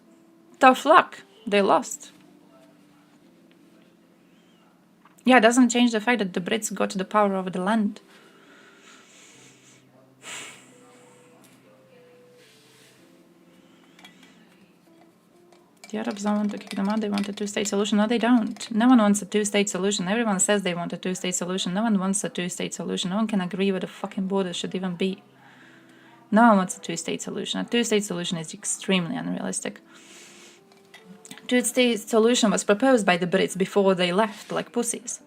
Tough luck. They lost. Yeah, it doesn't change the fact that the Brits got the power over the land. The Arabs don't want to kick them out, they want a two-state solution. No, they don't. No one wants a two-state solution. Everyone says they want a two-state solution. No one wants a two-state solution. No one can agree what the fucking border should even be. No one wants a two-state solution. A two-state solution is extremely unrealistic. Two-state solution was proposed by the Brits before they left like pussies.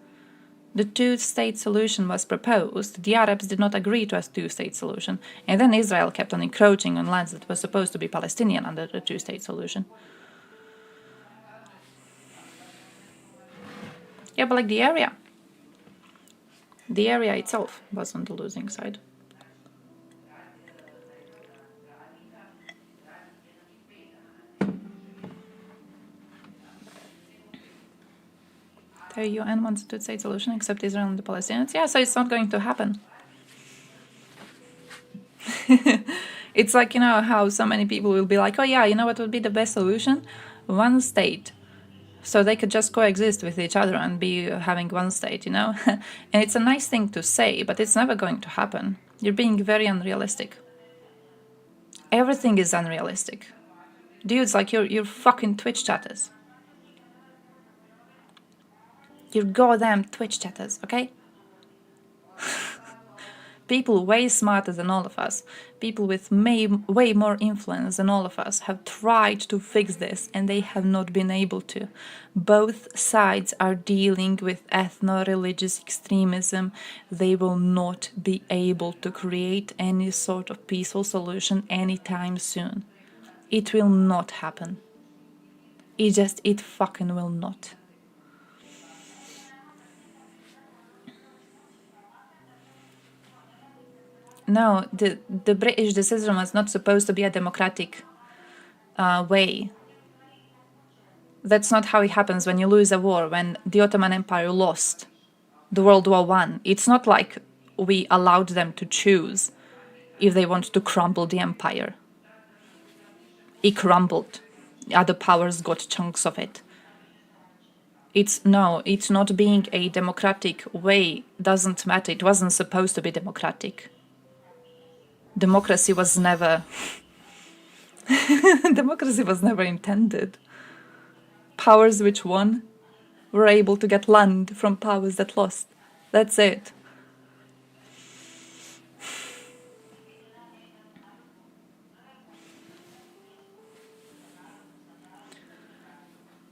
The two-state solution was proposed, the Arabs did not agree to a two-state solution, and then Israel kept on encroaching on lands that were supposed to be Palestinian under the two-state solution. Yeah, but like the area itself was on the losing side. The UN wants a two-state solution except Israel and the Palestinians. Yeah, so it's not going to happen. It's like, you know, how so many people will be like, oh yeah, you know what would be the best solution? One state. So they could just coexist with each other and be having one state, you know? And it's a nice thing to say, but it's never going to happen. You're being very unrealistic. Everything is unrealistic. Dudes, like you're fucking Twitch chatters. You're goddamn Twitch chatters, okay? People way smarter than all of us, people with way more influence than all of us, have tried to fix this and they have not been able to. Both sides are dealing with ethno-religious extremism. They will not be able to create any sort of peaceful solution anytime soon. It will not happen. It fucking will not. No, the British decision was not supposed to be a democratic way. That's not how it happens when you lose a war. When the Ottoman Empire lost the World War I, it's not like we allowed them to choose if they want to crumble the empire. It crumbled. Other powers got chunks of it. It's not being a democratic way. Doesn't matter. It wasn't supposed to be democratic. Democracy was never intended. Powers which won were able to get land from powers that lost. That's it.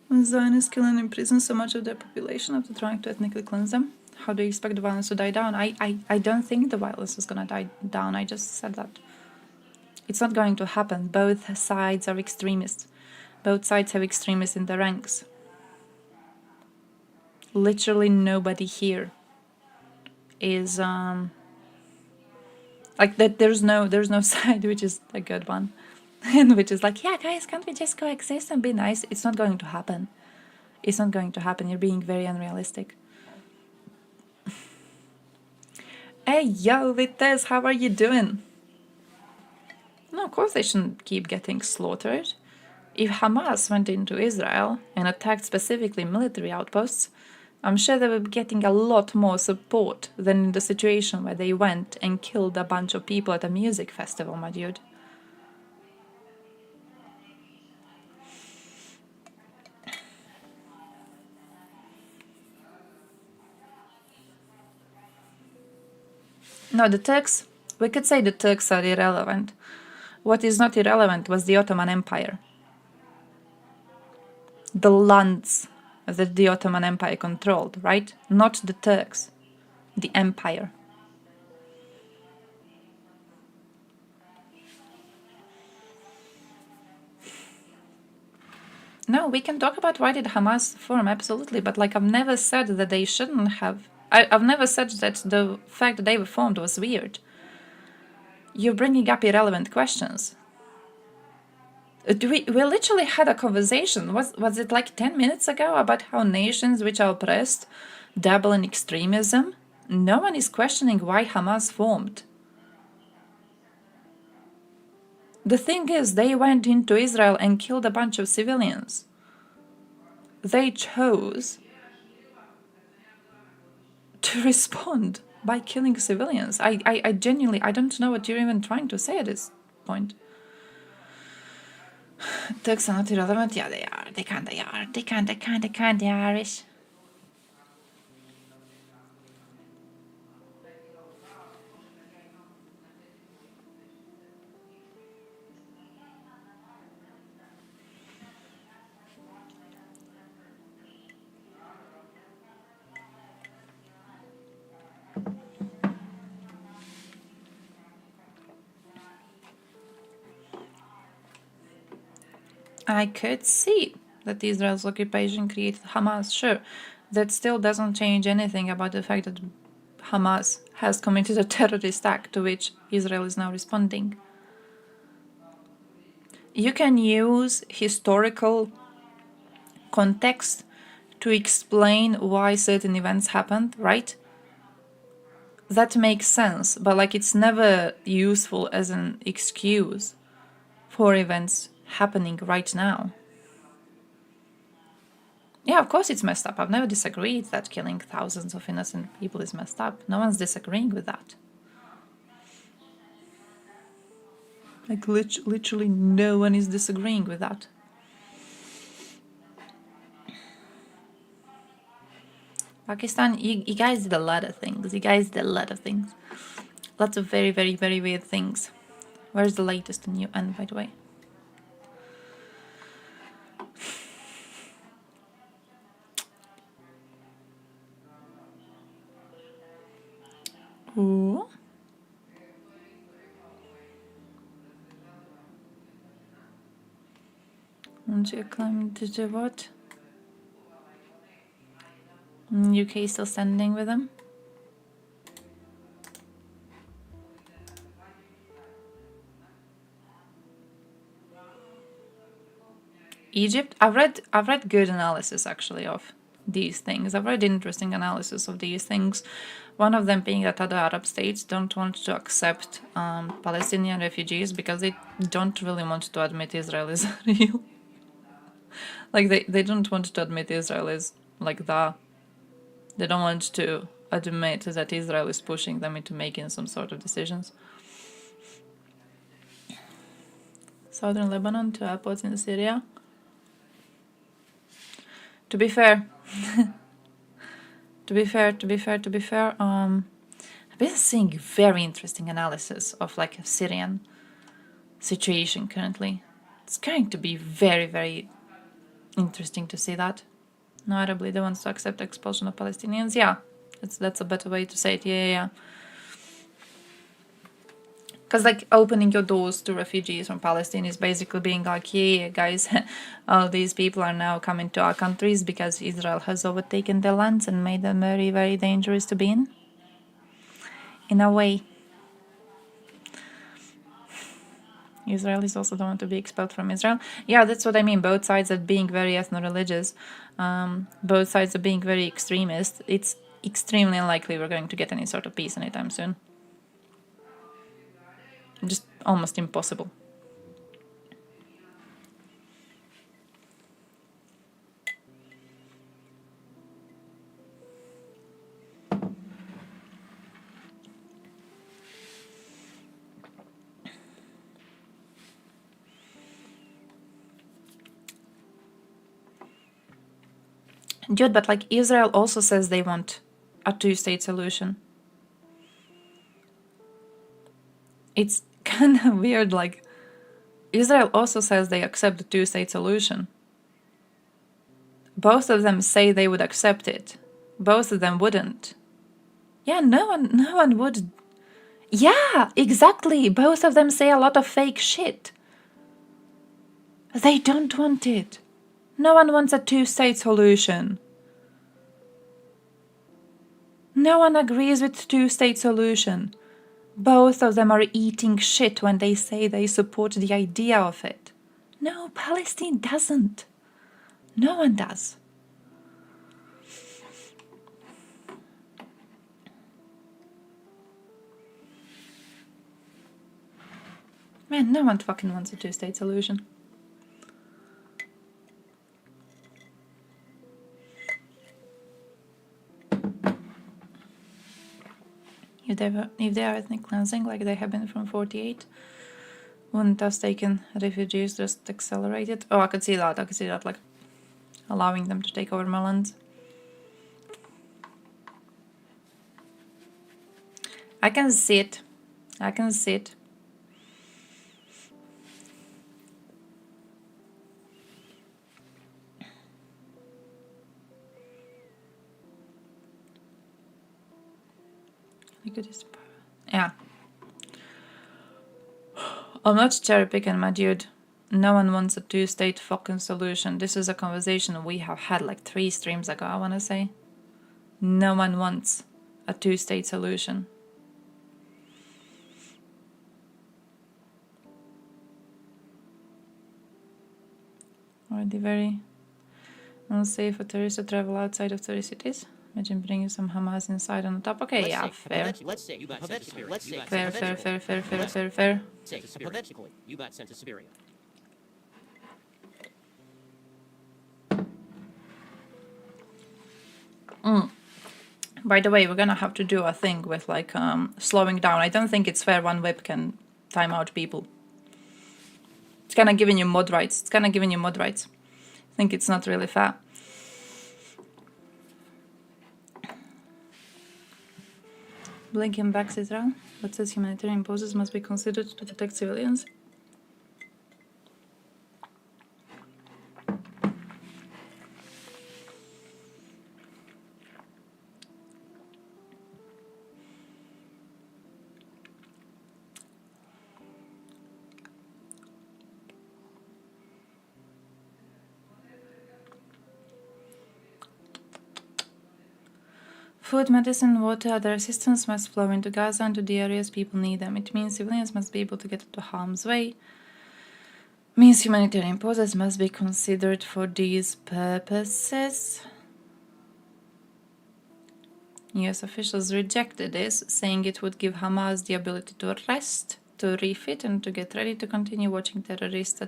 When Zionists kill and imprison so much of their population after trying to ethnically cleanse them, how do you expect the violence to die down? I don't think the violence is going to die down. I just said that. It's not going to happen. Both sides are extremists. Both sides have extremists in their ranks. Literally nobody here is like that. There's no side which is a good one, and which is like, yeah, guys, can't we just coexist and be nice? It's not going to happen. It's not going to happen. You're being very unrealistic. Hey, yo, Vitesse, how are you doing? No, of course they shouldn't keep getting slaughtered. If Hamas went into Israel and attacked specifically military outposts, I'm sure they would be getting a lot more support than in the situation where they went and killed a bunch of people at a music festival, my dude. No, the Turks, we could say the Turks are irrelevant. What is not irrelevant was the Ottoman Empire. The lands that the Ottoman Empire controlled, right? Not the Turks, the empire. No, we can talk about why did Hamas form, absolutely, but like I've never said that they shouldn't have. I've never said that the fact that they were formed was weird. You're bringing up irrelevant questions. We literally had a conversation, was it like 10 minutes ago, about how nations which are oppressed dabble in extremism? No one is questioning why Hamas formed. The thing is, they went into Israel and killed a bunch of civilians. They chose to respond by killing civilians. I genuinely, I don't know what you're even trying to say at this point. Turks are not irrelevant? Yeah, they are. They are. They are. I could see that Israel's occupation created Hamas, sure. That still doesn't change anything about the fact that Hamas has committed a terrorist act to which Israel is now responding. You can use historical context to explain why certain events happened, right? That makes sense, but like it's never useful as an excuse for events happening right now. Yeah, of course it's messed up. I've never disagreed that killing thousands of innocent people is messed up. No one's disagreeing with that. Like literally no one is disagreeing with that. Pakistan, you guys did a lot of things. Lots of very, very, very weird things. Where's the latest in UN, by the way? Ooh. Did you what? UK still standing with them? Egypt? I've read good analysis actually of these things. I've read interesting analysis of these things. One of them being that other Arab states don't want to accept Palestinian refugees because they don't really want to admit Israel is real. Like they don't want to admit Israel is like that. They don't want to admit that Israel is pushing them into making some sort of decisions. Southern Lebanon to airports in Syria. To be fair, I've been seeing very interesting analysis of like Syrian situation currently. It's going to be very, very interesting to see that. No Arab leader wants to accept expulsion of Palestinians. Yeah, that's a better way to say it. Yeah. Because like opening your doors to refugees from Palestine is basically being like, yeah, guys, all these people are now coming to our countries because Israel has overtaken their lands and made them very, very dangerous to be in a way. Israelis also don't want to be expelled from Israel. Yeah, that's what I mean. Both sides are being very ethno-religious. Both sides are being very extremist. It's extremely unlikely we're going to get any sort of peace anytime soon. Just almost impossible. Dude, but like Israel also says they want a two-state solution. It's kind of weird, like Israel also says they accept the two-state solution. Both of them say they would accept it. Both of them wouldn't. Yeah, no one would. Yeah, exactly. Both of them say a lot of fake shit. They don't want it. No one wants a two-state solution. No one agrees with two-state solution. Both of them are eating shit when they say they support the idea of it. No, Palestine doesn't. No one does. Man, no one fucking wants a two-state solution. If they are ethnic cleansing like they have been from 48, wouldn't us taking refugees just accelerate it? Oh, I could see that. Like allowing them to take over my land. I can see it. Yeah. I'm not cherry picking, my dude. No one wants a two-state fucking solution. This is a conversation we have had like 3 streams ago, I wanna say. No one wants a two-state solution. Already very unsafe for terrorists to travel outside of 30 cities. Imagine bringing some Hamas inside on the top. Okay, yeah, fair. Let's say you got sent to Syria. Fair. Say, hypothetically, you got sent to Siberia. By the way, we're gonna have to do a thing with like slowing down. I don't think it's fair one whip can time out people. It's kind of giving you mod rights. I think it's not really fair. Blinking backs Israel, but says humanitarian pauses must be considered to protect civilians. Food, medicine, water, other assistance must flow into Gaza and to the areas people need them. It means civilians must be able to get into harm's way. It means humanitarian pauses must be considered for these purposes. US officials rejected this, saying it would give Hamas the ability to rest, to refit, and to get ready to continue watching terrorist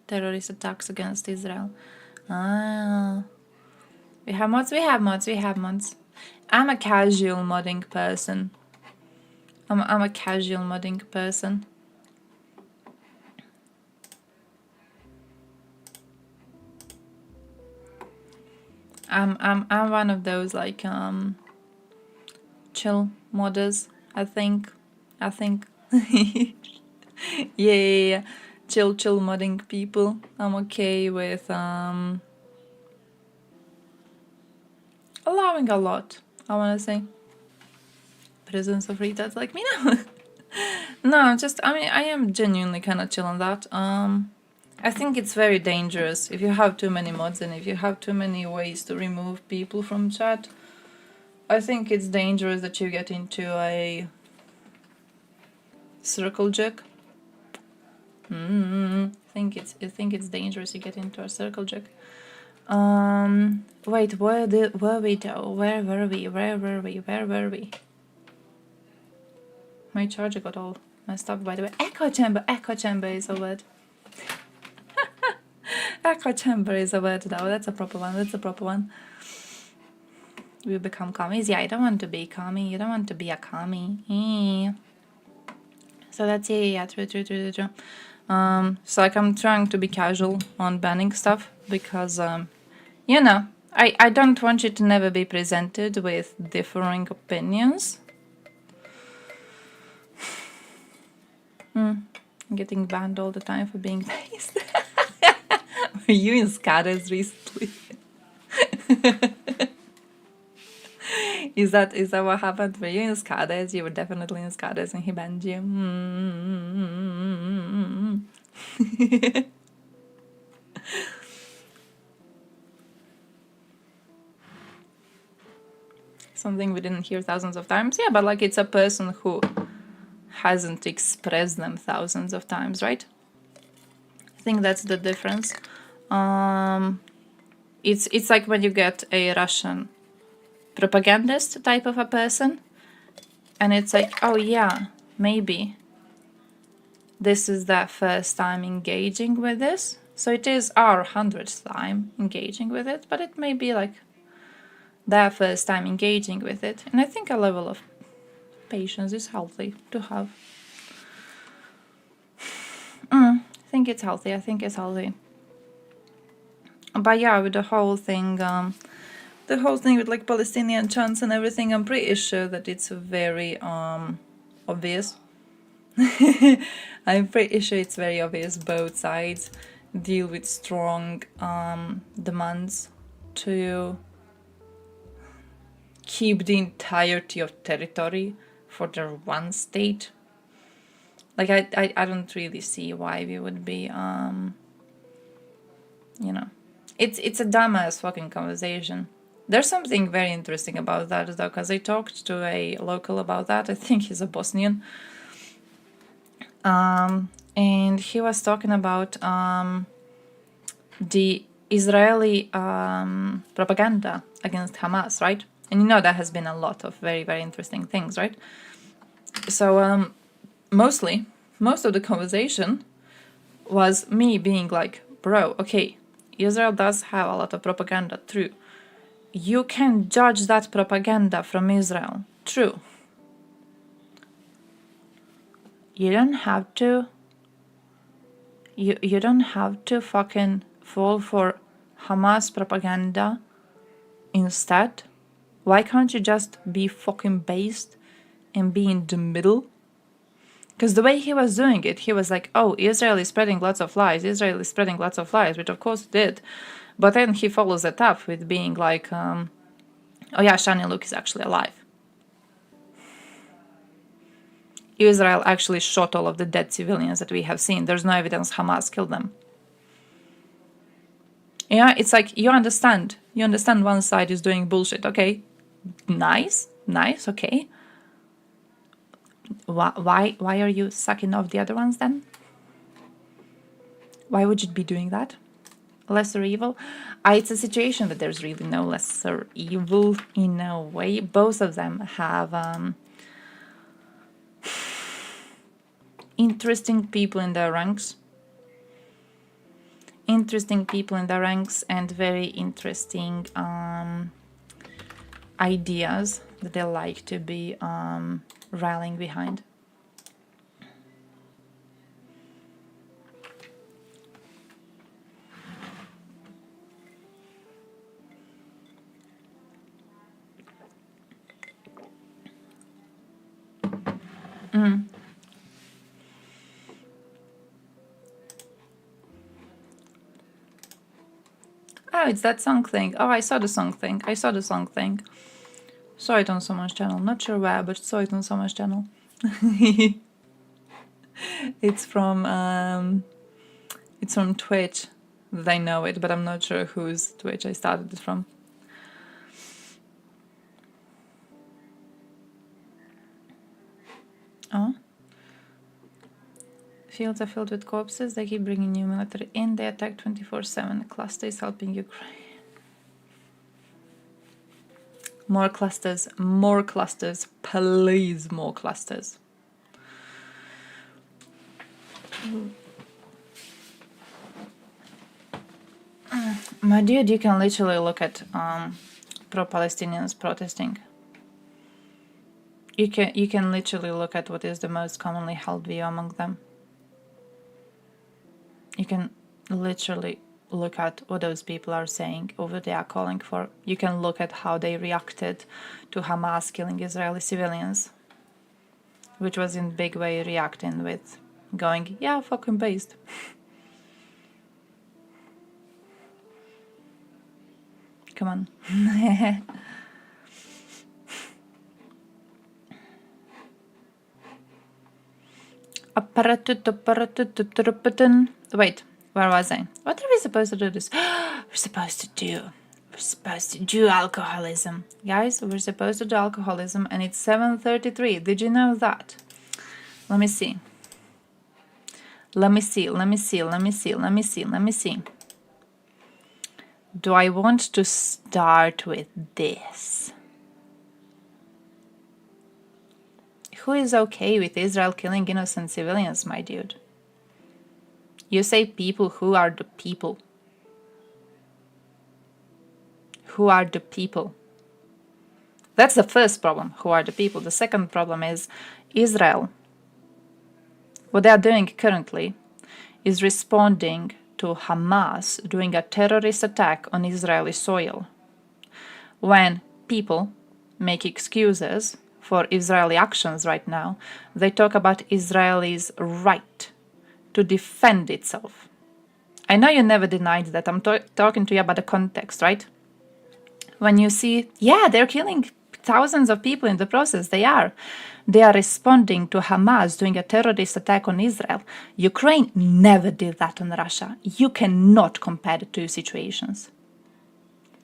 attacks against Israel. We have mods. I'm a casual modding person. I'm a casual modding person. I'm one of those like chill modders. I think. yeah. Chill modding people. I'm okay with allowing a lot. I want to say presence of retards like me now. No, I am genuinely kind of chill on that. I think it's very dangerous if you have too many mods and if you have too many ways to remove people from chat. I think it's dangerous that you get into a circle jerk. I think it's dangerous you get into a circle jerk. Wait, where were we though? Where were we? My charger got all messed up, by the way. Echo chamber is a word. Echo chamber is a word though, that's a proper one. We become commies. Yeah, I don't want to be a commie. You don't want to be a commie. So that's true. So like I'm trying to be casual on banning stuff because you know, I don't want you to never be presented with differing opinions. I'm getting banned all the time for being nice. Were you in Scades recently? Is that what happened? Were you in Scades? You were definitely in Scades and he banned you. Something we didn't hear thousands of times. Yeah, but like it's a person who hasn't expressed them thousands of times, right? think that's the difference. It's like when you get a Russian propagandist type of a person, and it's like, oh yeah, maybe this is their first time engaging with this. So it is our 100th time engaging with it, but it may be like their first time engaging with it. And I think a level of patience is healthy to have. I think it's healthy. I think it's healthy. But yeah, with the whole thing with like Palestinian chants and everything, I'm pretty sure that it's very obvious. I'm pretty sure it's very obvious both sides deal with strong demands to keep the entirety of territory for their one state. Like I don't really see why we would be it's a dumbass fucking conversation. There's something very interesting about that though, because I talked to a local about that. I think he's a Bosnian. And he was talking about the Israeli propaganda against Hamas, right? And you know there has been a lot of very, very interesting things, right? So most of the conversation was me being like, bro, okay, Israel does have a lot of propaganda, true. You can judge that propaganda from Israel, true. You don't have to. You don't have to fucking fall for Hamas propaganda instead. Why can't you just be fucking based and be in the middle? Because the way he was doing it, he was like, oh, Israel is spreading lots of lies. Israel is spreading lots of lies, which of course it did. But then he follows it up with being like, oh yeah, Shani Luke is actually alive. Israel actually shot all of the dead civilians that we have seen. There's no evidence Hamas killed them. Yeah, it's like, you understand one side is doing bullshit. Okay, nice, okay. Why are you sucking off the other ones then? Why would you be doing that? Lesser evil? It's a situation that there's really no lesser evil in a way. Both of them have interesting people in their ranks. And very interesting ideas that they like to be rallying behind. Oh, it's that song thing. Oh, I saw the song thing. Saw it on someone's channel. Not sure where, but saw it on someone's channel. It's from Twitch that I know it, but I'm not sure whose Twitch I started it from. Oh. Fields are filled with corpses. They keep bringing new military in. They attack 24/7. Cluster is helping Ukraine. More clusters. Please, more clusters. My dude, you can literally look at pro-Palestinians protesting. You can literally look at what is the most commonly held view among them. You can literally look at what those people are saying or what they are calling for. You can look at how they reacted to Hamas killing Israeli civilians, which was in big way reacting with going, yeah, fucking based. Come on. Wait, where was I? What are we supposed to do this? We're supposed to do alcoholism. Guys, we're supposed to do alcoholism and it's 7:33. Did you know that? Let me see. Let me see, let me see, let me see, let me see, let me see. Do I want to start with this? Who is okay with Israel killing innocent civilians, my dude? You say people, who are the people? Who are the people? That's the first problem, who are the people. The second problem is Israel. What they are doing currently is responding to Hamas doing a terrorist attack on Israeli soil. When people make excuses for Israeli actions right now, they talk about Israel's right to defend itself. I know you never denied that. I'm talking to you about the context, right? When you see, yeah, they're killing thousands of people in the process, they are. They are responding to Hamas doing a terrorist attack on Israel. Ukraine never did that on Russia. You cannot compare the two situations.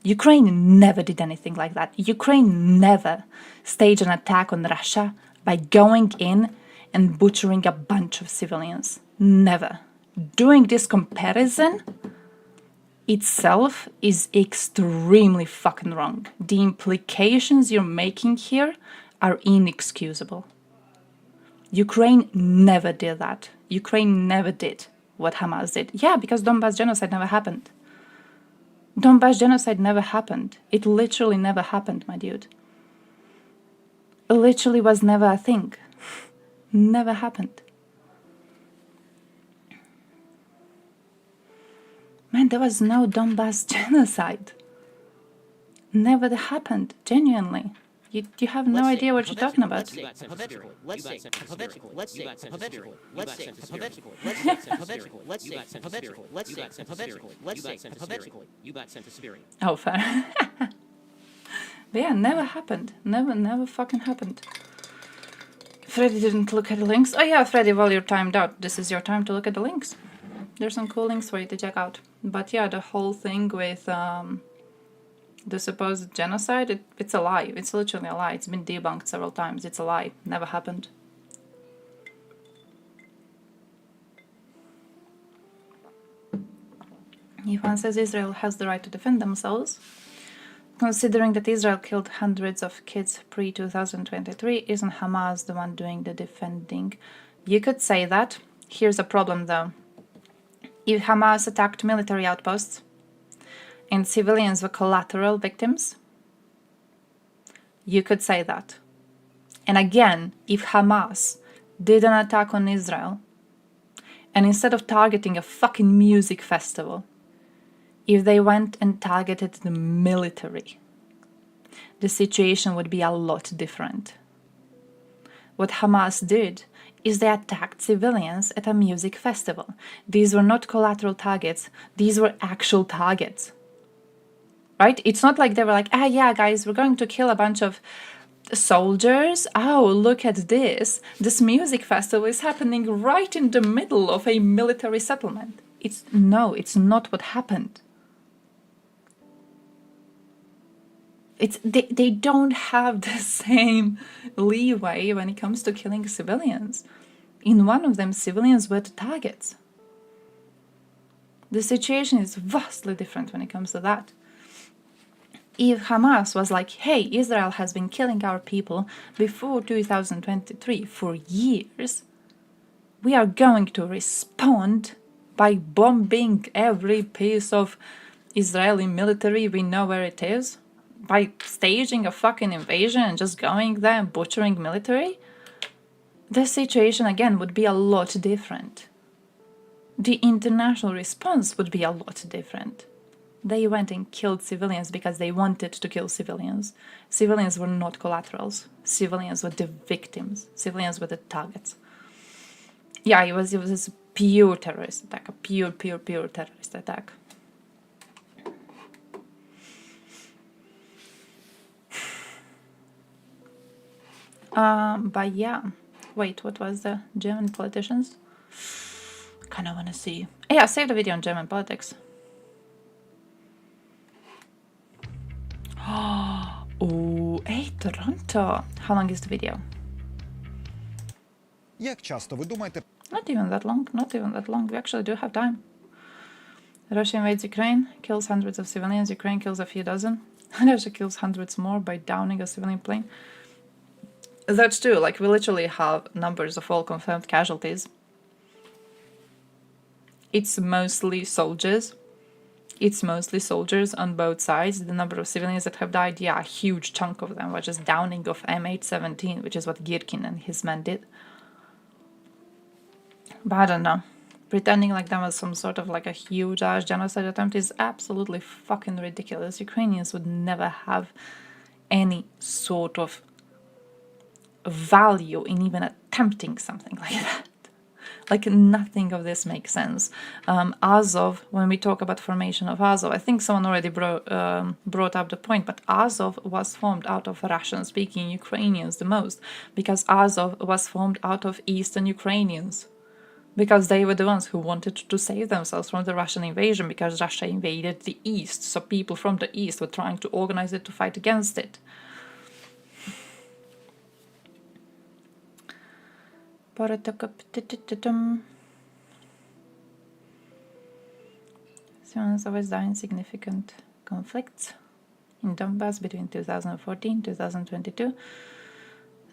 Ukraine never did anything like that. Ukraine never staged an attack on Russia by going in and butchering a bunch of civilians. Never. Doing this comparison itself is extremely fucking wrong. The implications you're making here are inexcusable. Ukraine never did that. Ukraine never did what Hamas did. Yeah, because Donbass genocide never happened. Donbass genocide never happened. It literally never happened, my dude. It literally was never a thing. Never happened. Man, there was no Donbass genocide. Never happened, genuinely. You have no idea what you're talking about. Oh, fair. But yeah, never happened. Never fucking happened. Freddy didn't look at the links. Oh yeah, Freddy, while you're timed out, this is your time to look at the links. There's some cool links for you to check out. But yeah, the whole thing with the supposed genocide, it's a lie. It's literally a lie. It's been debunked several times. It's a lie. Never happened. Ivan says Israel has the right to defend themselves. Considering that Israel killed hundreds of kids pre-2023, isn't Hamas the one doing the defending? You could say that. Here's a problem though. If Hamas attacked military outposts and civilians were collateral victims, you could say that. And again, if Hamas did an attack on Israel, and instead of targeting a fucking music festival, if they went and targeted the military, the situation would be a lot different. What Hamas did is they attacked civilians at a music festival. These were not collateral targets, these were actual targets. Right? It's not like they were like, yeah, guys, we're going to kill a bunch of soldiers. Oh, look at this. This music festival is happening right in the middle of a military settlement. It's not what happened. They don't have the same leeway when it comes to killing civilians. In one of them, civilians were the targets. The situation is vastly different when it comes to that. If Hamas was like, hey, Israel has been killing our people before 2023 for years, we are going to respond by bombing every piece of Israeli military we know where it is, by staging a fucking invasion and just going there and butchering military, the situation again would be a lot different. The international response would be a lot different. They went and killed civilians because they wanted to kill civilians. Civilians were not collaterals. Civilians were the victims. Civilians were the targets. Yeah, it was a pure terrorist attack, a pure terrorist attack. But yeah, wait, what was the German politicians? Kinda wanna see. Yeah, save the video on German politics. Oh, hey, Toronto. How long is the video? Як часто ви думаєте? Not even that long, not even that long. We actually do have time. Russia invades Ukraine, kills hundreds of civilians. Ukraine kills a few dozen. Russia kills hundreds more by downing a civilian plane. That's true, like we literally have numbers of all confirmed casualties. It's mostly soldiers. It's mostly soldiers on both sides. The number of civilians that have died, yeah, a huge chunk of them was just downing of M817, which is what Girkin and his men did. But I don't know. Pretending like that was some sort of like a huge ass genocide attempt is absolutely fucking ridiculous. Ukrainians would never have any sort of value in even attempting something like that. Like nothing of this makes sense. Azov, when we talk about formation of Azov, I think someone already brought up the point, but Azov was formed out of Russian-speaking Ukrainians the most, because Azov was formed out of Eastern Ukrainians. Because they were the ones who wanted to save themselves from the Russian invasion, because Russia invaded the East, so people from the East were trying to organize it to fight against it. Civilians always die in significant conflicts in Donbass between 2014 and 2022.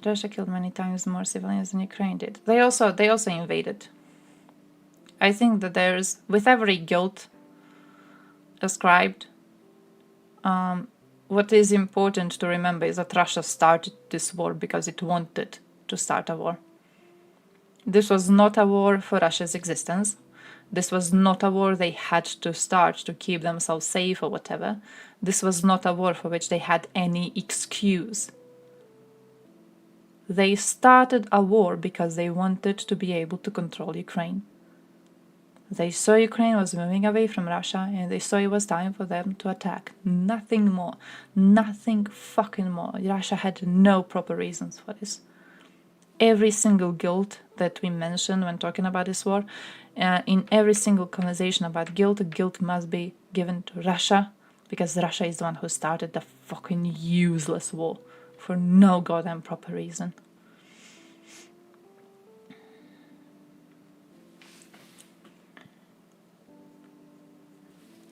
Russia killed many times more civilians than Ukraine did. They also invaded. I think that there's, with every guilt ascribed, what is important to remember is that Russia started this war because it wanted to start a war. This was not a war for Russia's existence. This was not a war they had to start to keep themselves safe or whatever. This was not a war for which they had any excuse. They started a war because they wanted to be able to control Ukraine. They saw Ukraine was moving away from Russia and they saw it was time for them to attack. Nothing more. Nothing fucking more. Russia had no proper reasons for this. Every single guilt that we mention when talking about this war, in every single conversation about guilt must be given to Russia, because Russia is the one who started the fucking useless war for no goddamn proper reason.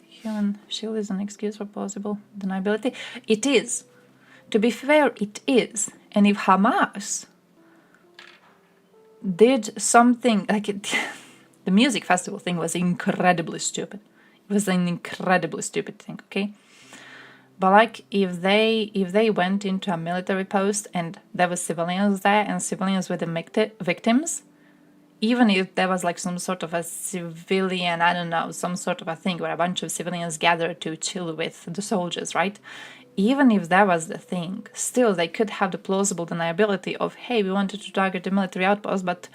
Human shield is an excuse for plausible deniability. It is. To be fair, it is. And if Hamas did something like it, the music festival thing was incredibly stupid. It was an incredibly stupid thing, okay? But like if they went into a military post and there were civilians there and civilians were the victims, even if there was like some sort of a civilian, I don't know, some sort of a thing where a bunch of civilians gathered to chill with the soldiers, right? Even if that was the thing, still they could have the plausible deniability of, hey, we wanted to target the military outpost, but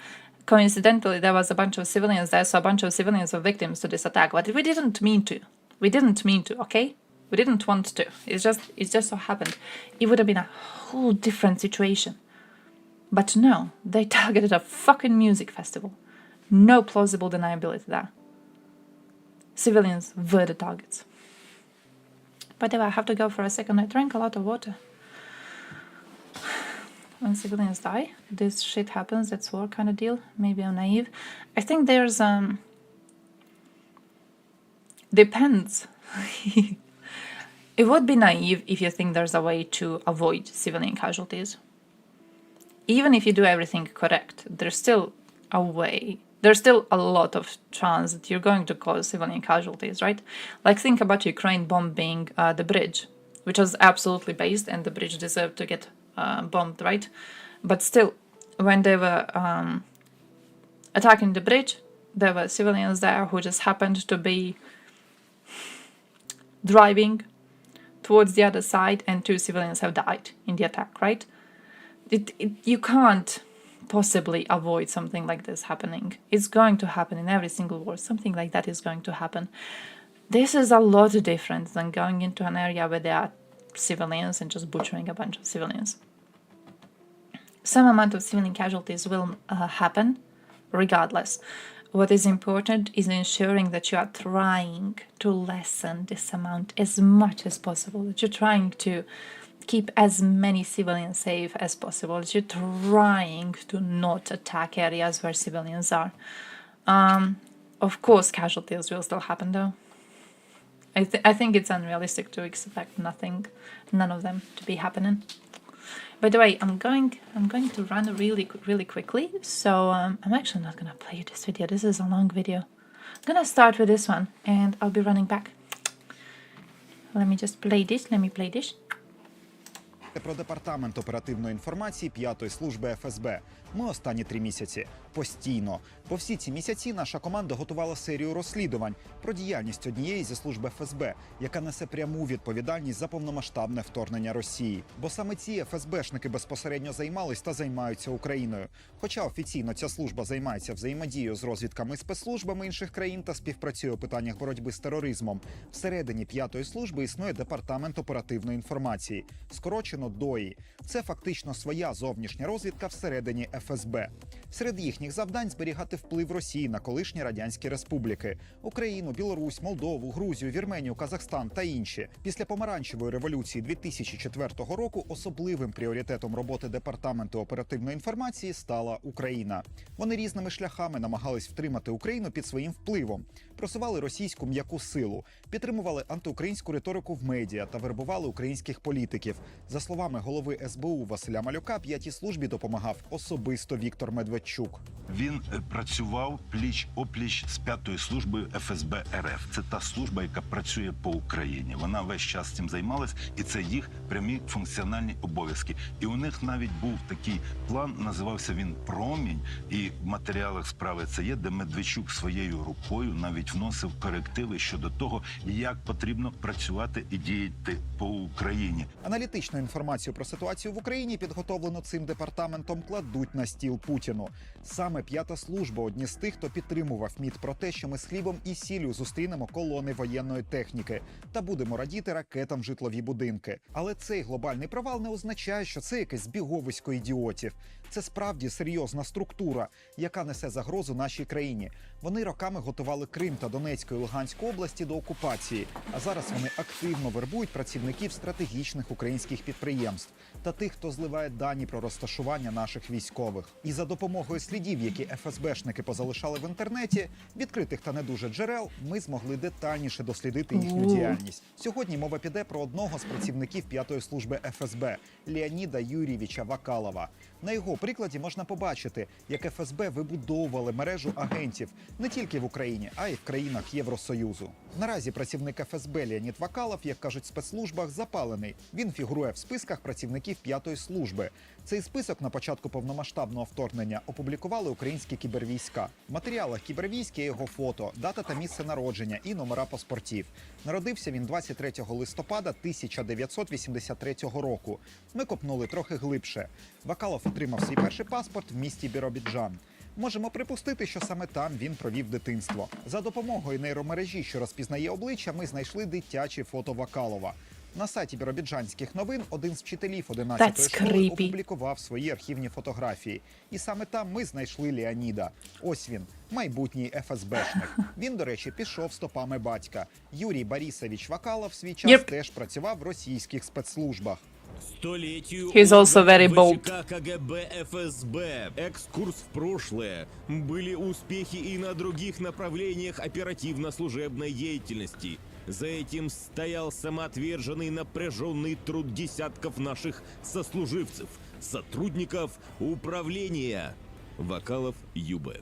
coincidentally there was a bunch of civilians there, so a bunch of civilians were victims to this attack. But we didn't mean to. We didn't mean to, okay? We didn't want to. It just so happened. It would have been a whole different situation. But no, they targeted a fucking music festival. No plausible deniability there. Civilians were the targets. But if I have to go for a second, I drank a lot of water. When civilians die, this shit happens, that's war kind of deal. Maybe I'm naive. I think there's depends. It would be naive if you think there's a way to avoid civilian casualties. Even if you do everything correct, there's still a way. There's still a lot of chance that you're going to cause civilian casualties, right? Like think about Ukraine bombing the bridge, which was absolutely based, and the bridge deserved to get bombed, right? But still, when they were attacking the bridge, there were civilians there who just happened to be driving towards the other side, and 2 civilians have died in the attack, right? You can't possibly avoid something like this happening. It's going to happen in every single war. Something like that is going to happen. This is a lot different than going into an area where there are civilians and just butchering a bunch of civilians. Some amount of civilian casualties will happen regardless. What is important is ensuring that you are trying to lessen this amount as much as possible, that you're trying to keep as many civilians safe as possible. You're trying to not attack areas where civilians are. Of course, casualties will still happen, though. I think it's unrealistic to expect none of them to be happening. By the way, I'm going to run really quickly, so I'm actually not gonna play this video. This is a long video. I'm gonna start with this one, and I'll be running back. Let me just play this. Let me play this. Про департамент оперативної інформації 5-ї служби ФСБ. Ми останні 3 місяці постійно. Бо всі ці місяці наша команда готувала серію розслідувань про діяльність однієї зі служб ФСБ, яка несе пряму відповідальність за повномасштабне вторгнення Росії. Бо саме ці ФСБшники безпосередньо займались та займаються Україною. Хоча офіційно ця служба займається взаємодією з розвідками і спецслужбами інших країн та співпрацює у питаннях боротьби з тероризмом, всередині 5-ї служби існує департамент оперативної інформації, скорочено ДОІ. Це фактично своя зовнішня розвідка всередині ФСБ. Серед їхніх завдань зберігати вплив Росії на колишні радянські республіки – Україну, Білорусь, Молдову, Грузію, Вірменію, Казахстан та інші. Після помаранчевої революції 2004 року особливим пріоритетом роботи Департаменту оперативної інформації стала Україна. Вони різними шляхами намагались втримати Україну під своїм впливом, просували російську м'яку силу, підтримували антиукраїнську риторику в медіа та вербували українських політиків. За словами голови СБУ Василя Малюка, 5-й службі допомагав особисто Віктор Медведчук. Він працював пліч-опліч з 5-ю службою ФСБ РФ. Це та служба, яка працює по Україні. Вона весь час цим займалась, і це їх прямі функціональні обов'язки. І у них навіть був такий план, називався він «Промінь», і в матеріалах справи це є, де Медведчук своєю рукою навіть вносив корективи щодо того, як потрібно працювати і діяти по Україні. Аналітичну інформацію про ситуацію в Україні, підготовлену цим департаментом, кладуть на стіл Путіну. Саме 5-та служба – одні з тих, хто підтримував міт про те, що ми з хлібом і сіллю зустрінемо колони воєнної техніки та будемо радіти ракетам в житлові будинки. Але цей глобальний провал не означає, що це якесь збіговисько ідіотів. Це справді серйозна структура, яка несе загрозу нашій країні. Вони роками готували Крим та Донецьку і Луганську області до окупації, а зараз вони активно вербують працівників стратегічних українських підприємств та тих, хто зливає дані про розташування наших військових. І за допомогою слідів, які ФСБшники позалишали в інтернеті, відкритих та не дуже джерел, ми змогли детальніше дослідити їхню діяльність. Сьогодні мова піде про одного з працівників 5-ї служби ФСБ – Леоніда Юрійовича Вакалова. На його прикладі можна побачити, як ФСБ вибудовували мережу агентів не тільки в Україні, а й в країнах Євросоюзу. Наразі працівник ФСБ Леонід Вакалов, як кажуть в спецслужбах, запалений. Він фігурує в списках працівників 5-ї служби. Цей список на початку повномасштабного вторгнення опублікували українські кібервійська. В матеріалах кібервійськ є його фото, дата та місце народження і номера паспортів. Народився він 23 листопада 1983 року. Ми копнули трохи глибше. Вакалов отримав свій перший паспорт в місті Біробіджан. Можемо припустити, що саме там він провів дитинство. За допомогою нейромережі, що розпізнає обличчя, ми знайшли дитячі фото Вакалова. На сайті біробіджанських новин один з вчителів 11-ї школи опублікував свої архівні фотографії. І саме там ми знайшли Леоніда. Ось він, майбутній ФСБшник. Він, до речі, пішов стопами батька. Юрій Борисович Вакалов в свій час теж працював в російських спецслужбах. He's also very bold. КГБ, ФСБ. Экскурс в прошлое. Были успехи и на других направлениях оперативно-служебной деятельности. За этим стоял самоотверженный напряженный труд десятков наших сослуживцев, сотрудников управления. Вакалов Ю.Б.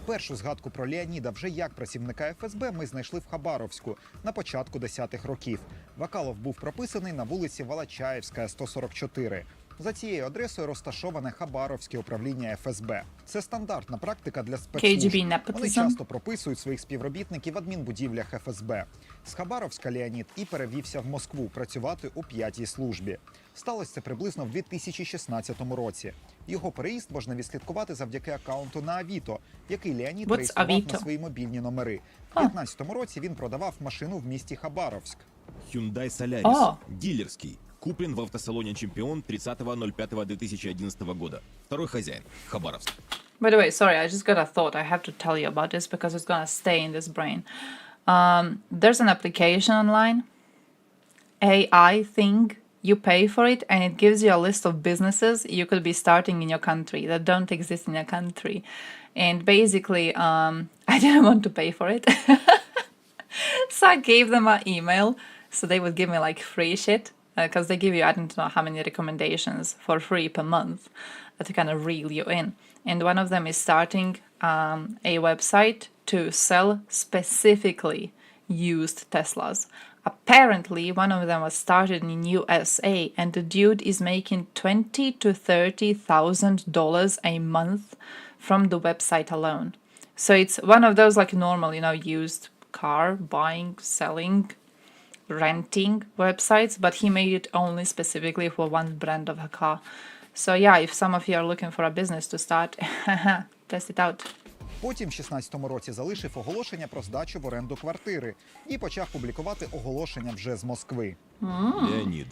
Першу згадку про Леоніда вже як працівника ФСБ ми знайшли в Хабаровську на початку 10-х років. Вакалов був прописаний на вулиці Волочаєвська, 144. За цією адресою розташоване Хабаровське управління ФСБ. Це стандартна практика для спецслужб. Вони часто прописують своїх співробітників в адмінбудівлях ФСБ. З Хабаровська Леонід і перевівся в Москву працювати у 5-й службі. Сталося це приблизно в 2016 році. Його переїзд можна відслідкувати завдяки акаунту на Авіто, який Леонід реєстрував на свої мобільні номери. У 2015 році він продавав машину в місті Хабаровськ. Hyundai Solaris. Дилерский. Куплен в автосалоне «Чемпион» 30.05.2011 года. Второй хозяин. Хабаровск. By the way, sorry, I just got a thought. I have to tell you about this because it's gonna stay in this brain. There's an application online, AI thing, You pay for it, and it gives you a list of businesses you could be starting in your country that don't exist in your country. And basically, I didn't want to pay for it. So I gave them an email so they would give me like free shit, because they give you, I don't know how many recommendations for free per month to kind of reel you in. And one of them is starting a website to sell specifically used Teslas. Apparently, one of them was started in USA, and the dude is making $20,000 to $30,000 a month from the website alone. So it's one of those like normal, used car buying, selling, renting websites, but he made it only specifically for one brand of a car. So yeah, if some of you are looking for a business to start, test it out. Потім в 16-му році залишив оголошення про здачу в оренду квартири і почав публікувати оголошення вже з Москви. Леонид.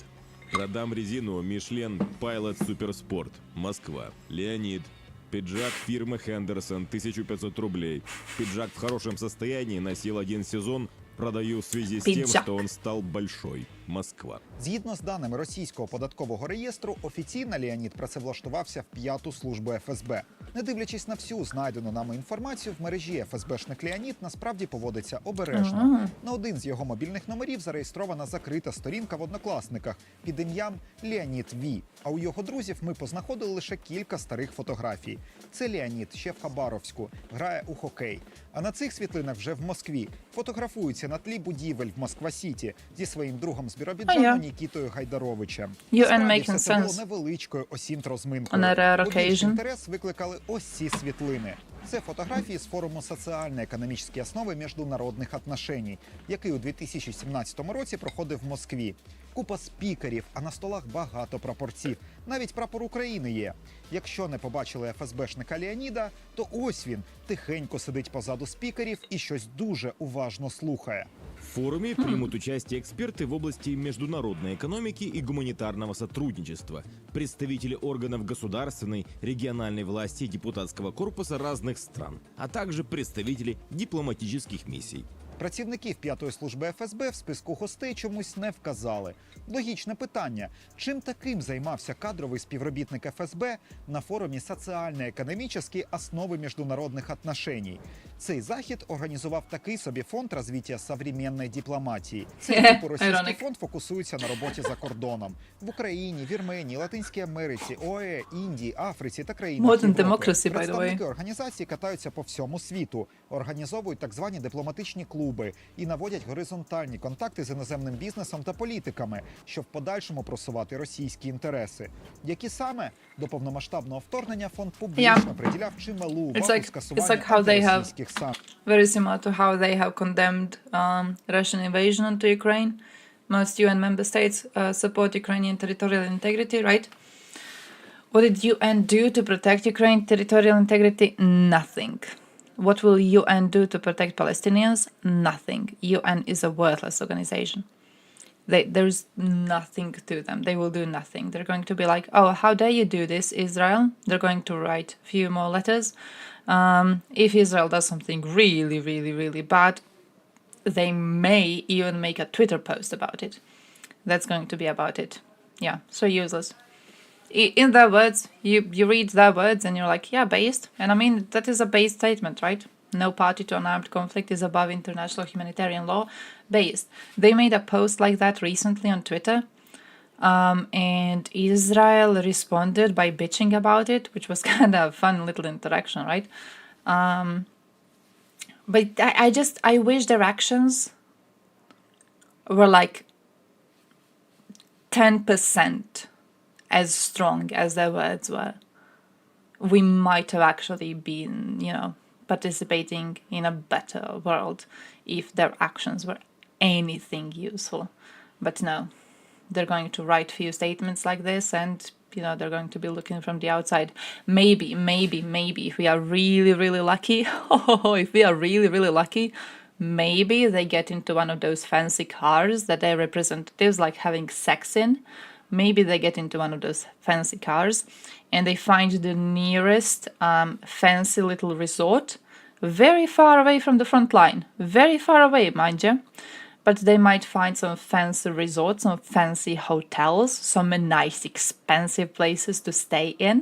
Продам резину Michelin Pilot Суперспорт. Москва. Леонид. Пиджак фирмы Хендерсон, 1500 рублей. Пиджак в хорошем состоянии, носил 1 сезон. Продаю в связи с тем, что он стал большой. Москва. Згідно з даними російського податкового реєстру, офіційно Леонід працевлаштувався в 5-ту службу ФСБ. Не дивлячись на всю знайдену нами інформацію, в мережі ФСБшник Леонід насправді поводиться обережно. На один з його мобільних номерів зареєстрована закрита сторінка в Однокласниках під ім'ям Леонід Ві. А у його друзів ми познаходили лише кілька старих фотографій. Це Леонід ще в Хабаровську, грає у хокей. А на цих світлинах вже в Москві фотографуються на тлі будівель в Москва-Сіті зі своїм другом з Біробіджану Нікітою Гайдаровичем. Справді, все це було невеличкою осінт-розминкою. Більший інтерес викликали ось ці світлини. Це фотографії з форуму «Соціально-економічні основи міжнародних отношень», який у 2017 році проходив в Москві. Купа спікерів, а на столах багато прапорців. Навіть прапор України є. Якщо не побачили ФСБшника Леоніда, то ось він тихенько сидить позаду спікерів і щось дуже уважно слухає. В форуме примут участие эксперты в области международной экономики и гуманитарного сотрудничества, представители органов государственной, региональной власти и депутатского корпуса разных стран, а также представители дипломатических миссий. Працівників 5-ї служби ФСБ в списку гостей чомусь не вказали. Логічне питання – чим таким займався кадровий співробітник ФСБ на форумі «Соціально-економічні основи міжнародних отношень»? Цей захід організував такий собі фонд розвитку сучасної дипломатії. Цей типу російський фонд фокусується на роботі за кордоном. В Україні, Вірменії, Латинській Америці, ОЕ, Індії, Африці та країнах Європи. Представники організації катаються по всьому світу, організовують так звані дипломатичні клуби і наводять горизонтальні контакти з іноземним бізнесом та політиками, щоб в подальшому просувати російські інтереси. Які саме до повномасштабного вторгнення фонд публічно приділяв чималу увагу скасуванню антиросійських санкцій. Very similar to how they have condemned Russian invasion onto Ukraine. Most UN member states support Ukrainian territorial integrity, right? What did UN do to protect Ukraine territorial integrity? Nothing. What will UN do to protect Palestinians? Nothing. UN is a worthless organization. There's nothing to them. They will do nothing. They're going to be like, oh, how dare you do this, Israel? They're going to write a few more letters. If Israel does something really, really, really bad, they may even make a Twitter post about it. That's going to be about it. Yeah, so useless. In their words, you read their words and you're like, yeah, based. And I mean, that is a based statement, right? No party to an armed conflict is above international humanitarian law. Based. They made a post like that recently on Twitter. And Israel responded by bitching about it, which was kind of a fun little interaction, right? But I wish their actions were like 10% as strong as their words were. We might have actually been, participating in a better world if their actions were anything useful. But no, they're going to write few statements like this and, they're going to be looking from the outside. Maybe, if we are really, really lucky, maybe they get into one of those fancy cars that their representatives like having sex in. Maybe they get into one of those fancy cars and they find the nearest fancy little resort very far away from the front line. Very far away, mind you. but they might find some fancy resorts, some fancy hotels, some nice expensive places to stay in.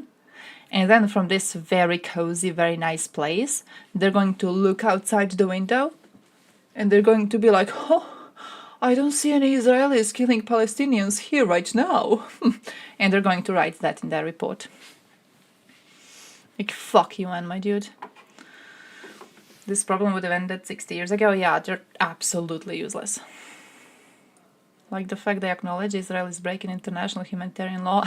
And then from this very cozy, very nice place, they're going to look outside the window and they're going to be like, oh, I don't see any Israelis killing Palestinians here right now. And they're going to write that in their report. Like, fuck you, man, my dude. This problem would have ended 60 years ago. Yeah, they're absolutely useless. Like the fact they acknowledge Israel is breaking international humanitarian law.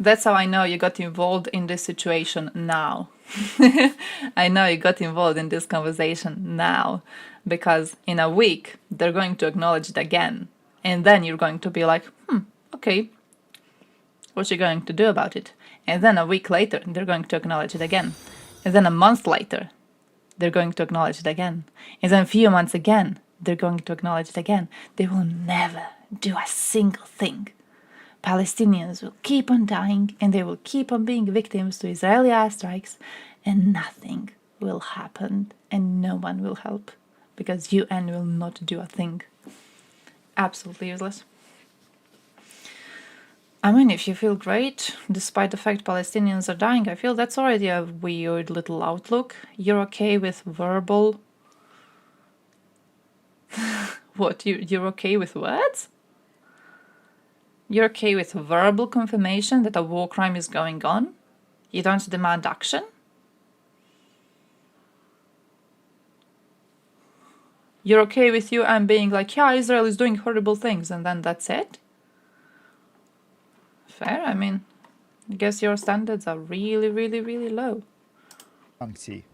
That's how I know you got involved in this situation now. I know you got involved in this conversation now. Because in a week, they're going to acknowledge it again. And then you're going to be like, okay, what you going to do about it? And then a week later, they're going to acknowledge it again. And then a month later, they're going to acknowledge it again. And then a few months again, they're going to acknowledge it again. They will never do a single thing. Palestinians will keep on dying and they will keep on being victims to Israeli airstrikes and nothing will happen and no one will help because UN will not do a thing. Absolutely useless. I mean, if you feel great, despite the fact Palestinians are dying, I feel that's already a weird little outlook. You're okay with verbal... What? You're okay with what? You're okay with verbal confirmation that a war crime is going on? You don't demand action? You're okay with you and being like, yeah, Israel is doing horrible things, and then that's it? Fair, I mean, I guess your standards are really, really, really low. Санкції.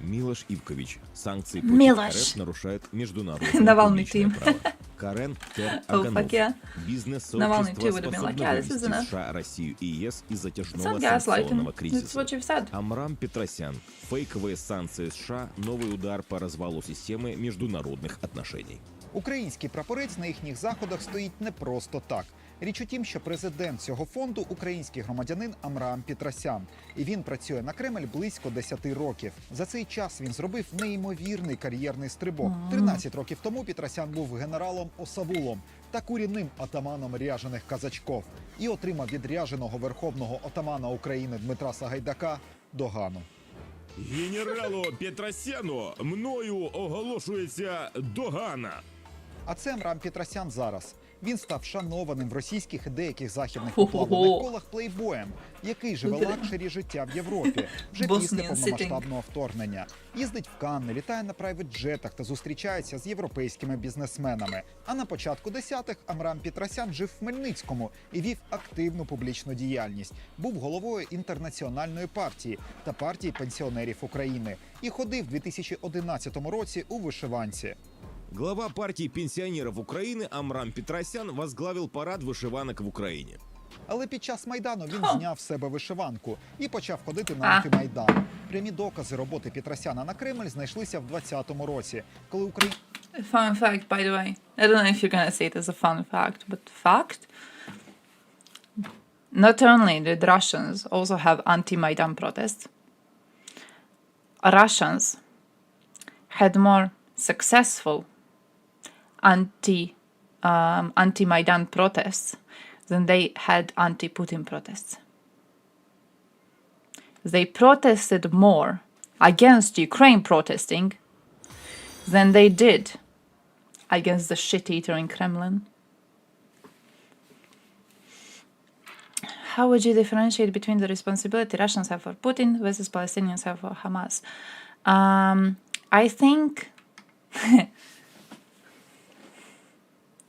Милош Ивкович. Санкции Милош. против РФ нарушают международное Навальный публичное team. право. Карен Тер Аганов. yeah. Бизнес-сообщество Навальный too would have been like, способно yeah, this is вывести enough. США, Россию и ЕС из затяжного It's not gaslighting. санкционного That's кризиса. what you've said. Амрам Петросян. Фейковые санкции США. Новый удар по развалу системы международных отношений. Український прапорець на їхніх заходах стоїть не просто так. Річ у тім, що президент цього фонду – український громадянин Амрам Петросян. І він працює на Кремль близько 10 років. За цей час він зробив неймовірний кар'єрний стрибок. 13 років тому Петросян був генералом Осавулом та курінним атаманом ряжених казачков. І отримав від ряженого верховного отамана України Дмитра Сагайдака догану. Генералу Петросяну мною оголошується догана. А це Амрам Петросян зараз. Він став шанованим в російських і деяких західних уплавлених колах плейбоєм, який живе лакшері життя в Європі вже після повномасштабного вторгнення. Їздить в Канни, літає на прайвет-джетах та зустрічається з європейськими бізнесменами. А на початку 10-х Амрам Петросян жив в Хмельницькому і вів активну публічну діяльність. Був головою Інтернаціональної партії та партії пенсіонерів України. І ходив в 2011 році у вишиванці. Глава партии пенсионеров Украины Амрам Петросян возглавил парад вышиванок в Украине. Але під час Майдану він зняв з себе вишиванку і почав ходити на антимайдан. Прямі докази роботи Петросяна на Кремль знайшлися в 2020 році, коли Україна... Fun fact, by the way. I don't know if you're gonna say it as a fun fact, but fact. Not only did Russians also have anti-Maidan protests, Russians had more successful anti-Maidan protests than they had anti-Putin protests. They protested more against Ukraine protesting than they did against the shit-eater in Kremlin. How would you differentiate between the responsibility Russians have for Putin versus Palestinians have for Hamas? I think...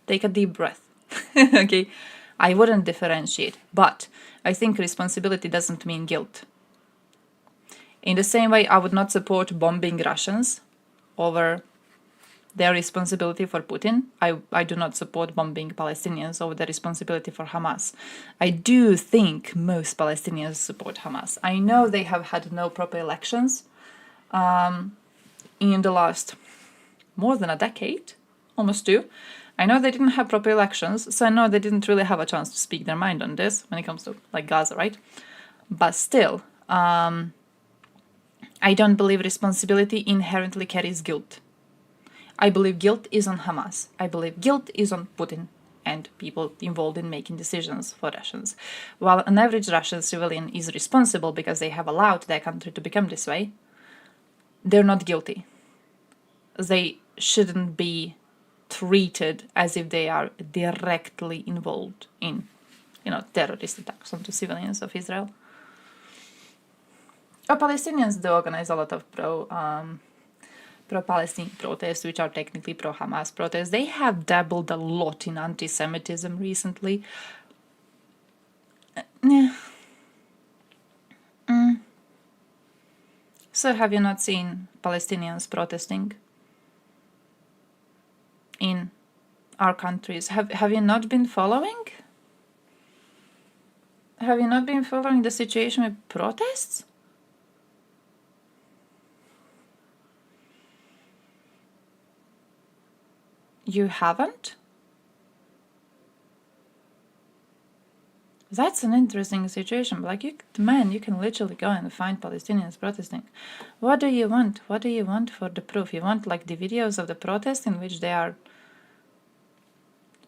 Take a deep breath. Okay, I wouldn't differentiate, but I think responsibility doesn't mean guilt. In the same way, I would not support bombing Russians over their responsibility for Putin. I do not support bombing Palestinians over their responsibility for Hamas. I do think most Palestinians support Hamas. I know they have had no proper elections in the last more than a decade, almost two. I know they didn't have proper elections, so I know they didn't really have a chance to speak their mind on this when it comes to, like, Gaza, right? But still, I don't believe responsibility inherently carries guilt. I believe guilt is on Hamas. I believe guilt is on Putin and people involved in making decisions for Russians. While an average Russian civilian is responsible because they have allowed their country to become this way, they're not guilty. They shouldn't be treated as if they are directly involved in, terrorist attacks onto civilians of Israel. Palestinians do organize a lot of pro-Palestine protests, which are technically pro-Hamas protests. They have dabbled a lot in anti-Semitism recently. So have you not seen Palestinians protesting in our countries? Have you not been following? Have you not been following the situation with protests? You haven't? That's an interesting situation. Like, you can literally go and find Palestinians protesting. What do you want? What do you want for the proof? You want, like, the videos of the protest in which they are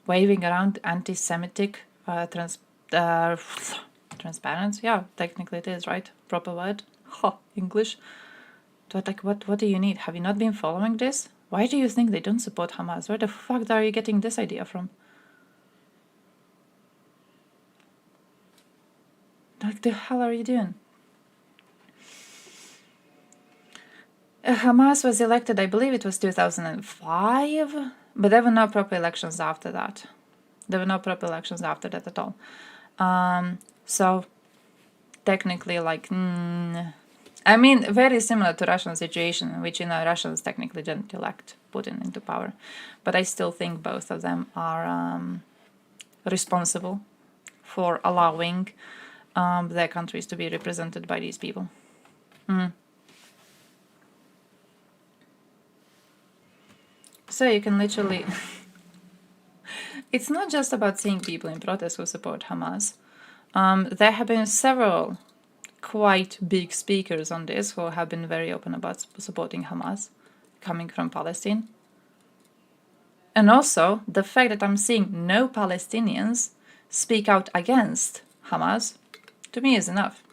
waving around anti-Semitic transparency? Yeah, technically it is, right? Proper word. English. But, like, what do you need? Have you not been following this? Why do you think they don't support Hamas? Where the fuck are you getting this idea from? What the hell are you doing? Hamas was elected, I believe it was 2005, but there were no proper elections after that. There were no proper elections after that at all. So, technically, like, very similar to Russian situation, in which, Russians technically didn't elect Putin into power. But I still think both of them are responsible for allowing their countries to be represented by these people. So you can literally... It's not just about seeing people in protest who support Hamas. There have been several quite big speakers on this who have been very open about supporting Hamas, coming from Palestine. And also, the fact that I'm seeing no Palestinians speak out against Hamas, to me, is enough.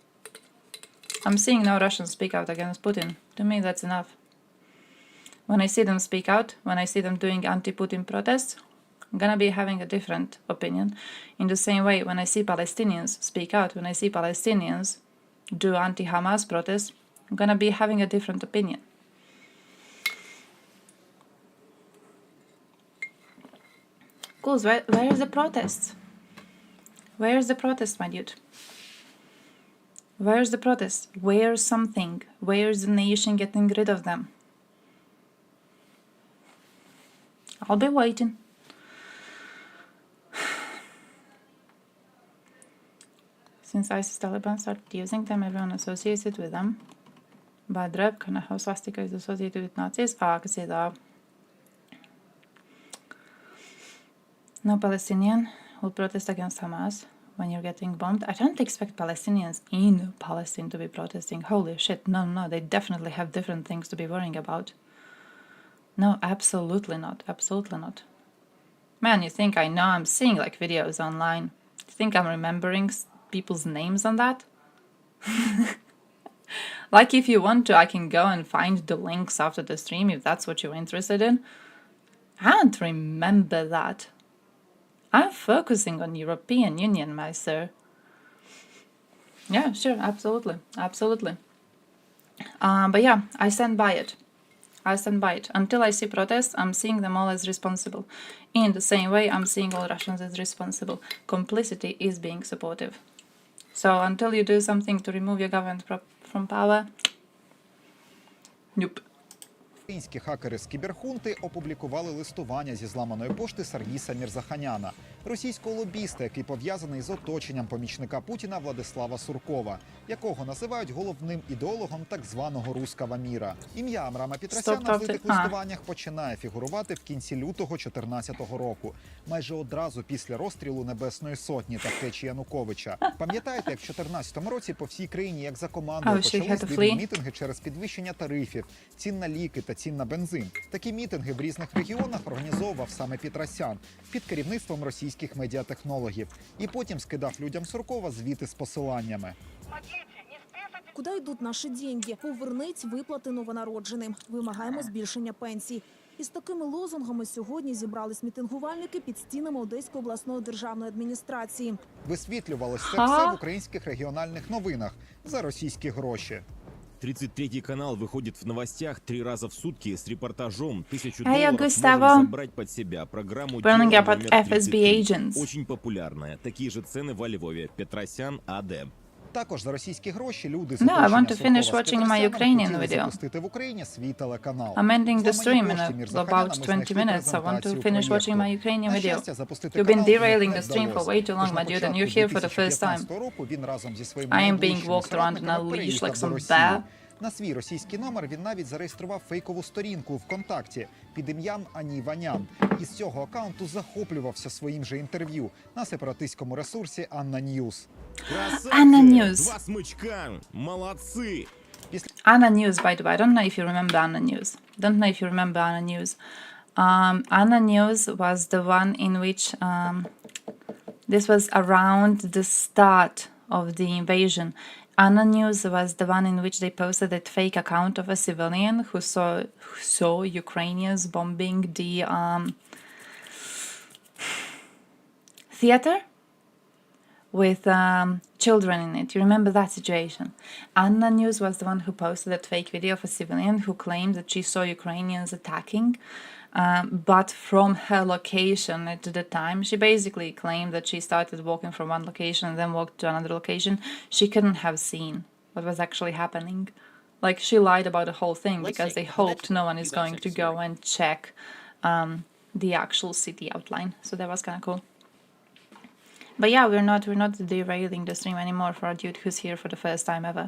I'm seeing no Russians speak out against Putin. To me, that's enough. When I see them speak out, when I see them doing anti-Putin protests, I'm gonna be having a different opinion. In the same way, when I see Palestinians speak out, when I see Palestinians do anti-Hamas protests, I'm gonna be having a different opinion. Ghouls, where is the protests? Where's the protest, my dude? Where's the protest? Where's something? Where's the nation getting rid of them? I'll be waiting. Since ISIS Taliban started using them, everyone associates it with them. Bad rep, kind of how swastika is associated with Nazis. I can see that. No Palestinian will protest against Hamas when you're getting bombed. I don't expect Palestinians in Palestine to be protesting. Holy shit, no, they definitely have different things to be worrying about. No, absolutely not, absolutely not. Man, you think I know? I'm seeing like videos online. You think I'm remembering people's names on that? Like, if you want to, I can go and find the links after the stream if that's what you're interested in. I don't remember that. I'm focusing on European Union, my sir. Yeah, sure, absolutely, absolutely. But yeah, I stand by it. I stand by it. Until I see protests, I'm seeing them all as responsible. In the same way, I'm seeing all Russians as responsible. Complicity is being supportive. So until you do something to remove your government from power, nope. Українські хакери з кіберхунти опублікували листування зі зламаної пошти Саргіса Мірзаханяна. російського лобіста, який пов'язаний з оточенням помічника Путіна Владислава Суркова, якого називають головним ідеологом так званого «руского міра». Ім'я Амрама Петросяна в злитих листуваннях починає фігурувати в кінці лютого 2014 року, майже одразу після розстрілу Небесної Сотні та втечі Януковича. Пам'ятаєте, як в 2014 році по всій країні, як за командою, почались дивні мітинги через підвищення тарифів, цін на ліки та цін на бензин. Такі мітинги в різних регіонах організовував саме Петросян під керівництвом російських медіатехнологів. І потім скидав людям Суркова звіти з посиланнями. Куди йдуть наші деньги? Поверніть виплати новонародженим. Вимагаємо збільшення пенсій. Із такими лозунгами сьогодні зібрались мітингувальники під стінами Одеської обласної державної адміністрації. Висвітлювалось це все в українських регіональних новинах за російські гроші. 33-й канал выходит в новостях 3 раза в сутки с репортажом. $1000 Gustavo. можно забрать под себя. Программу Burning «Дело up at номер FSB 33». agents. Очень популярная. Такие же цены во Львове. Петросян АД. Також за російські гроші люди з No, I want to оточення finish Суркова з watching my Петросяном Ukrainian хотіли video. запустити в Україні свій телеканал. I'm ending the Зламані stream in кошти Мірза about Ханяна 20 знайшли minutes. I want to презентацію finish watching my проєкту. Ukrainian На video. щастя, запустити You've been канал їм derailing не the stream for вдалося. way too long, Тож на my dude, and початку you're here for the first time. 2015 року він разом зі своїми I am being найближчими walked around in a соратниками leash переїхав like до some Росії. bear. На свій російський номер він навіть зареєстрував фейкову сторінку ВКонтакті під ім'ям Ані Ванян. І з цього акаунту захоплювався своїм же інтерв'ю на сепаратистському ресурсі Анна Ньюс. Anna News. Два смычка. Молодцы. Anna News, by the way. I don't know if you remember Anna News. Don't know if you remember Anna News. Anna News was the one in which this was around the start of the invasion. Anna News was the one in which they posted that fake account of a civilian who saw Ukrainians bombing the theater with children in it. You remember that situation? Anna News was the one who posted that fake video of a civilian who claimed that she saw Ukrainians attacking, but from her location at the time, she basically claimed that she started walking from one location and then walked to another location. She couldn't have seen what was actually happening. Like, she lied about the whole thing because they hoped no one is going to go and check the actual city outline. So that was kind of cool. But yeah, we're not derailing the stream anymore for a dude who's here for the first time ever.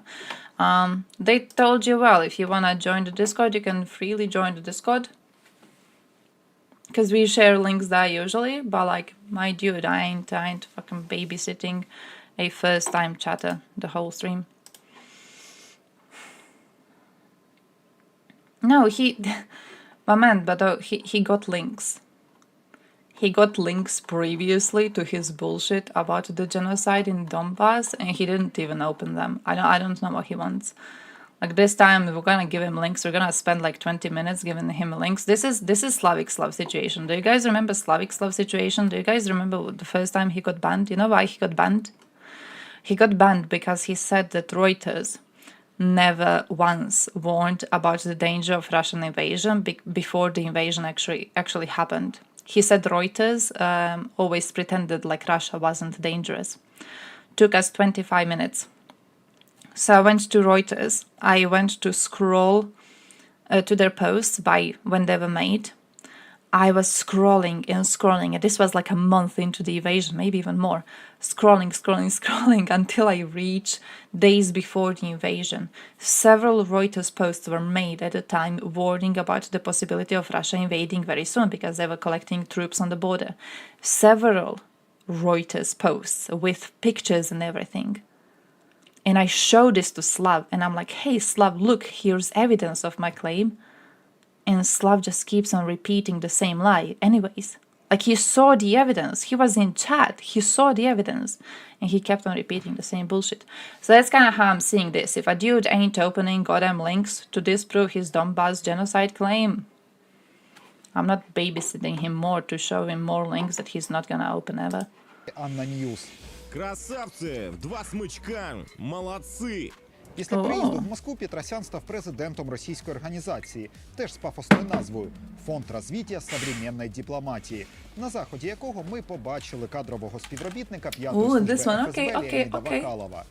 They told you, well, if you wanna join the Discord, you can freely join the Discord. Because we share links there usually, but like, my dude, I ain't fucking babysitting a first-time chatter the whole stream. No, he got links. He got links previously to his bullshit about the genocide in Donbass, and he didn't even open them. I don't know what he wants. Like, this time we're gonna give him links. We're gonna spend like 20 minutes giving him links. This is Slavic Slav situation. Do you guys remember Slavic Slav situation? Do you guys remember the first time he got banned? You know why he got banned? He got banned because he said that Reuters never once warned about the danger of Russian invasion before the invasion actually happened. He said Reuters always pretended like Russia wasn't dangerous. Took us 25 minutes. So I went to Reuters. I went to scroll to their posts by when they were made. I was scrolling and scrolling, and this was like a month into the invasion, maybe even more. Scrolling until I reached days before the invasion. Several Reuters posts were made at the time warning about the possibility of Russia invading very soon because they were collecting troops on the border. Several Reuters posts with pictures and everything. And I showed this to Slav, and I'm like, hey, Slav, look, here's evidence of my claim. And Slav just keeps on repeating the same lie anyways. Like, he saw the evidence. He was in chat. He saw the evidence. And he kept on repeating the same bullshit. So that's kind of how I'm seeing this. If a dude ain't opening goddamn links to disprove his Donbass genocide claim, I'm not babysitting him more to show him more links that he's not gonna open ever. Анна Ньюс. Красавцы! Два смычка! Молодцы! Після приїзду в Москву Петросян став президентом російської організації, теж з пафосною назвою «Фонд розвиття современної дипломатії», на заході якого ми побачили кадрового співробітника 5-ї служби ФСБ Леоніда Вакалова.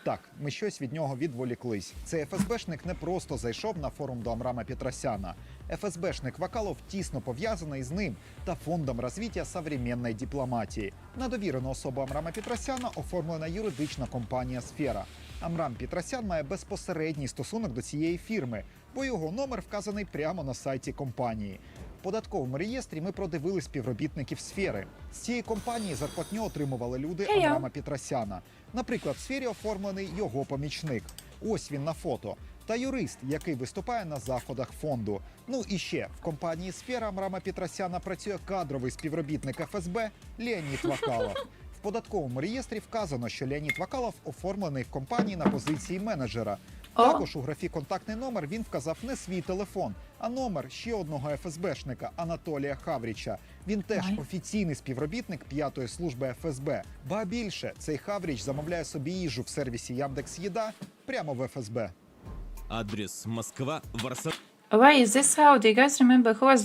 Так, ми щось від нього відволіклись. Цей ФСБшник не просто зайшов на форум до Амрама Петросяна. ФСБшник Вакалов тісно пов'язаний з ним та фондом розвиття современної дипломатії. На довірену особу Амрама Петросяна оформлена юридична компанія «Сфера». Амрам Петросян має безпосередній стосунок до цієї фірми, бо його номер вказаний прямо на сайті компанії. В податковому реєстрі ми продивили співробітників «Сфери». З цієї компанії зарплатню отримували люди Амрама Петросяна. Наприклад, в «Сфері» оформлений його помічник. Ось він на фото. Та юрист, який виступає на заходах фонду. Ну і ще, в компанії «Сфера» Амрама Петросяна працює кадровий співробітник ФСБ Леонід Вакалов. В податковому реєстрі вказано, що Леонід Вакалов оформлений в компанії на позиції менеджера. Також у графі «Контактний номер» він вказав не свій телефон, а номер ще одного ФСБшника Анатолія Хавріча. Він теж офіційний співробітник 5-ї служби ФСБ. Ба більше, цей Хавріч замовляє собі їжу в сервісі Яндекс.Їда прямо в ФСБ. Адрес Москва, Варшава. Why is this how? Do you guys remember who was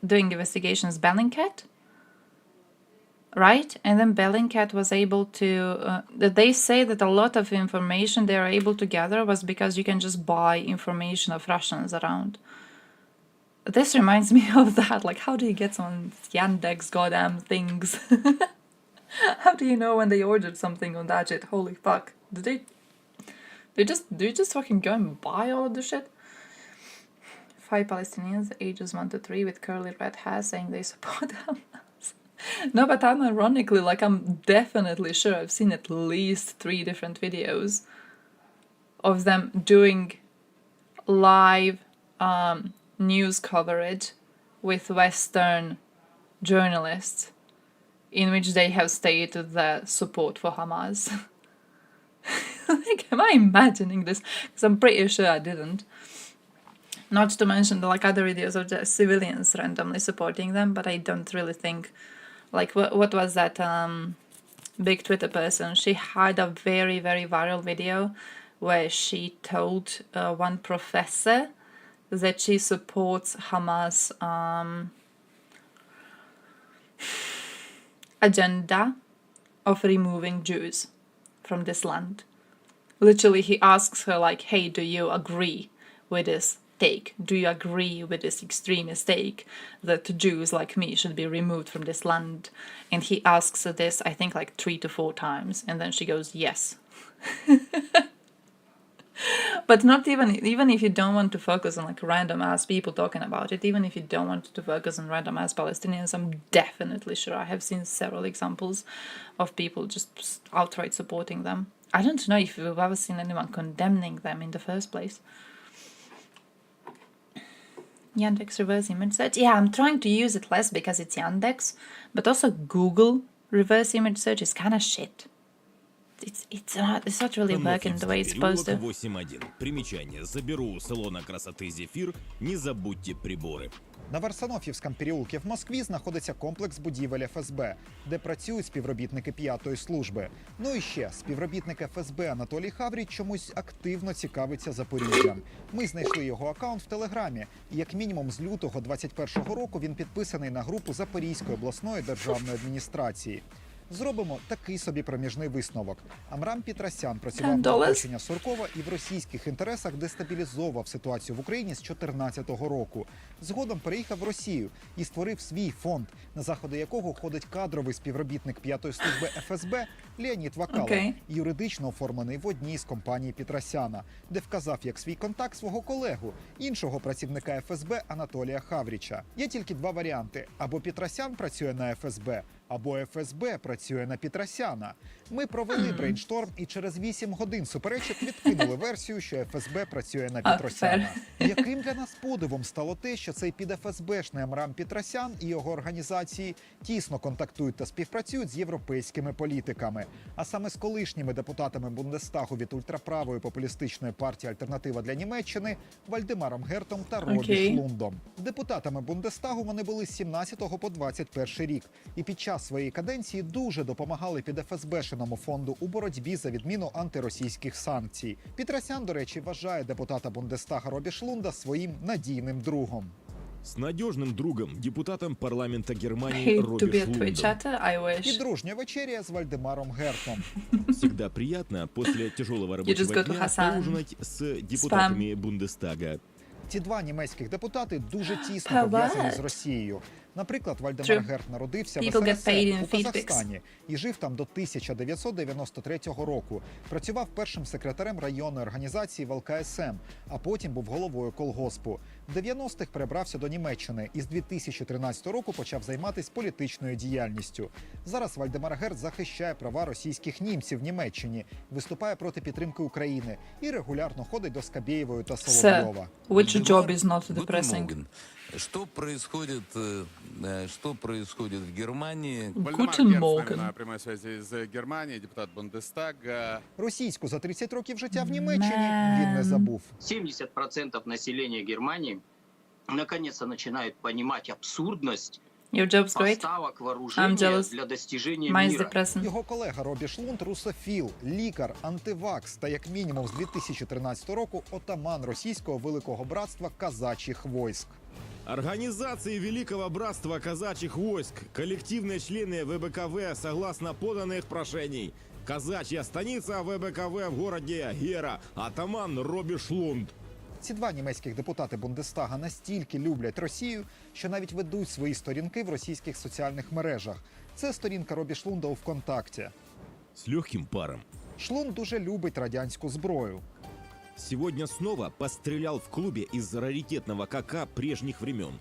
doing investigations? Bellingcat? Right? And then Bellingcat was able to... they say that a lot of information they are able to gather was because you can just buy information of Russians around. This reminds me of that. Like, how do you get some Yandex goddamn things? How do you know when they ordered something on that shit? Holy fuck. Do you just fucking go and buy all of the shit? 5 Palestinians, ages 1 to 3, with curly red hair, saying they support Hamas. No, but I'm ironically, like, I'm definitely sure I've seen at least 3 different videos of them doing live news coverage with Western journalists in which they have stated their support for Hamas. Like, am I imagining this? Because I'm pretty sure I didn't. Not to mention the like other videos of just civilians randomly supporting them, but I don't really think, like, what was that big Twitter person? She had a very, very viral video where she told one professor that she supports Hamas agenda of removing Jews from this land. Literally, he asks her, like, hey, do you agree with this take? Do you agree with this extremist take that Jews like me should be removed from this land? And he asks her this, I think, like 3 to 4 times, and then she goes, yes. But not even if you don't want to focus on like random ass people talking about it, even if you don't want to focus on random ass Palestinians, I'm definitely sure I have seen several examples of people just outright supporting them. I don't know if you've ever seen anyone condemning them in the first place. Yandex reverse image search. Yeah, I'm trying to use it less because it's Yandex, but also Google reverse image search is kind of shit. It's not really working the way it's supposed to. 8.1. Примечание. Заберу у салона красоты «Зефир». Не забудьте приборы. На Варсонофівському переулку в Москві знаходиться комплекс будівель ФСБ, де працюють співробітники 5-ї служби. Ну і ще, співробітник ФСБ Анатолій Хавріч чомусь активно цікавиться Запоріжжям. Ми знайшли його аккаунт в Телеграмі, і як мінімум з лютого 2021 року він підписаний на групу Запорізької обласної державної адміністрації. Зробимо такий собі проміжний висновок. Амрам Петросян працював на оточення Суркова і в російських інтересах дестабілізовував ситуацію в Україні з 2014 року. Згодом переїхав в Росію і створив свій фонд, на заходи якого ходить кадровий співробітник 5-ї служби ФСБ Леонід Вакалов, юридично оформлений в одній з компаній Петросяна, де вказав як свій контакт свого колегу, іншого працівника ФСБ Анатолія Хавріча. Є тільки 2 варіанти. Або Петросян працює на ФСБ, або ФСБ працює на Петросяна. Ми провели брейншторм і через 8 годин суперечок відкинули версію, що ФСБ працює на Петросяна. Яким для нас подивом стало те, що цей підФСБшний Амрам Петросян і його організації тісно контактують та співпрацюють з європейськими політиками. А саме з колишніми депутатами Бундестагу від ультраправої популістичної партії «Альтернатива для Німеччини» Вальдемаром Гертом та Робі Шлундом. Депутатами Бундестагу вони були з 17 по 21 рік. І під час своєї каденції дуже допомагали підФСБшеному фонду у боротьбі за відміну антиросійських санкцій. Петросян, до речі, вважає депутата Бундестага Робі Шлунда своїм надійним другом. С надежным другом, депутатом парламента Германии Hate to Робби be a Twitch Шлундом. chatter, I І wish. дружня вечеря з Вальдемаром Гертом. Всегда приятно после тяжелого just рабочего go to дня Hassan. поужинать с депутатами Бундестага. Ці два німецьких депутати дуже тісно How пов'язані з what? Росією. Наприклад, Вальдемар True. Герт народився в People get paid СРСР in у feedbacks. Казахстані і жив там до 1993 року. Працював першим секретарем районної організації в ЛКСМ, а потім був головою колгоспу. В 90-х перебрався до Німеччини і з 2013 року почав займатися політичною діяльністю. Зараз Вальдемар Герт захищає права російських німців в Німеччині, виступає проти підтримки України і регулярно ходить до Скабєєвої та Соловйова. Which job is not depressing? Что происходит в Германии? Guten Morgen. На прямой связи з Германії, депутат Бундестага. Російську за 30 років життя в Німеччині він не забув. 70% населения Германии наконец-то начинают понимать абсурдность Your job's great. поставок I'm вооружения jealous. для достижения Mine is мира. depressing. Його колега Робі Шлунд – русофіл, лікар, антивакс та як мінімум з 2013 року отаман російського великого братства казачьих войск. Организации Великого Братства казачьих войск, коллективные члены ВБКВ согласно поданных прошений. Казачья станица ВБКВ в городе Гера, атаман Робби Шлунд. Ці два німецьких депутати Бундестага настільки люблять Росію, що навіть ведуть свої сторінки в російських соціальних мережах. Це сторінка Робі Шлунда у ВКонтакті. С легким паром. Шлунд дуже любить радянську зброю. Сегодня снова пострелял в клубе из раритетного КК прежних времен.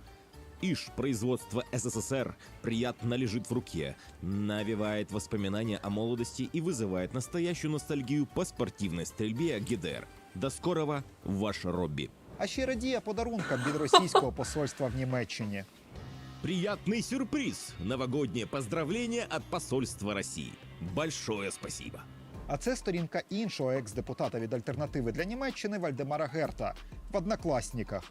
Ишь, производство СССР приятно лежит в руке, навевает воспоминания о молодости и вызывает настоящую ностальгию по спортивной стрельбе ГДР. До скорого, ваш Робби. А ще радіє подарункам від російського посольства в Німеччині. Приятный сюрприз! Новогоднее поздравление от посольства России. Большое спасибо. А це сторінка іншого екс-депутата від «Альтернативи для Німеччини» Вальдемара Герта в «Одноклассниках».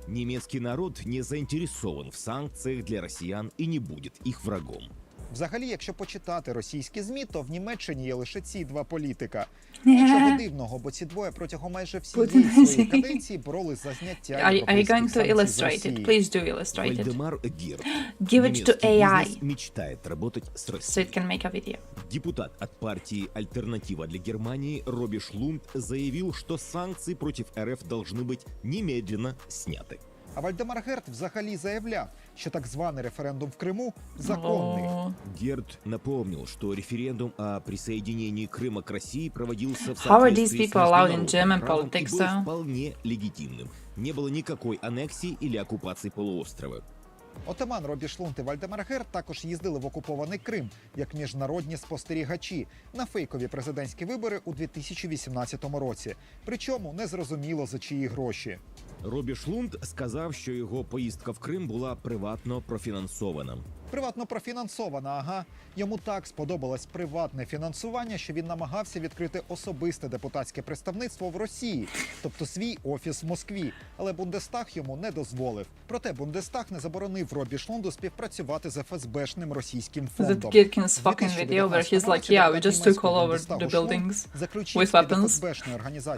Немецкий народ не заинтересован в санкциях для россиян и не будет их врагом. Взагалі, якщо почитати російські ЗМІ, то в Німеччині є лише ці два політика. Нічого дивного, бо ці двоє протягом майже всієї своєї каденції боролись за зняття Are you європейських going to санкцій з illustrate it? Росії. Please do illustrate it. Вальдемар Герт. Give it to Немецкий AI. бизнес мечтает работать с So Россией. it can make a video. Депутат от партии «Альтернатива для Германии» Робби Шлунд заявил, что санкции против РФ должны быть немедленно сняты. А Вальдемар Герт взагалі заявляв, що так званий референдум в Криму законний. Герт напомнил, что референдум о присоединении Крыма к России проводился в How are these соответствии с people allowed in международным German правом и politics, был though? вполне легитимным. Не было никакой аннексии или оккупации полуострова. Отаман Робі Шлунд і Вальдемар Герт також їздили в окупований Крим як міжнародні спостерігачі на фейкові президентські вибори у 2018 році. Причому незрозуміло за чиї гроші. Робі Шлунд сказав, що його поїздка в Крим була приватно профінансована. Приватно профінансована, ага. Йому так сподобалось приватне фінансування, що він намагався відкрити особисте депутатське представництво в Росії, тобто свій офіс в Москві. Але Бундестаг йому не дозволив. Проте Бундестаг не заборонив Робі Шлунду співпрацювати з ФСБшним російським фондом. That Gherkin's fucking video where he's like, yeah, we just took all over the buildings with weapons.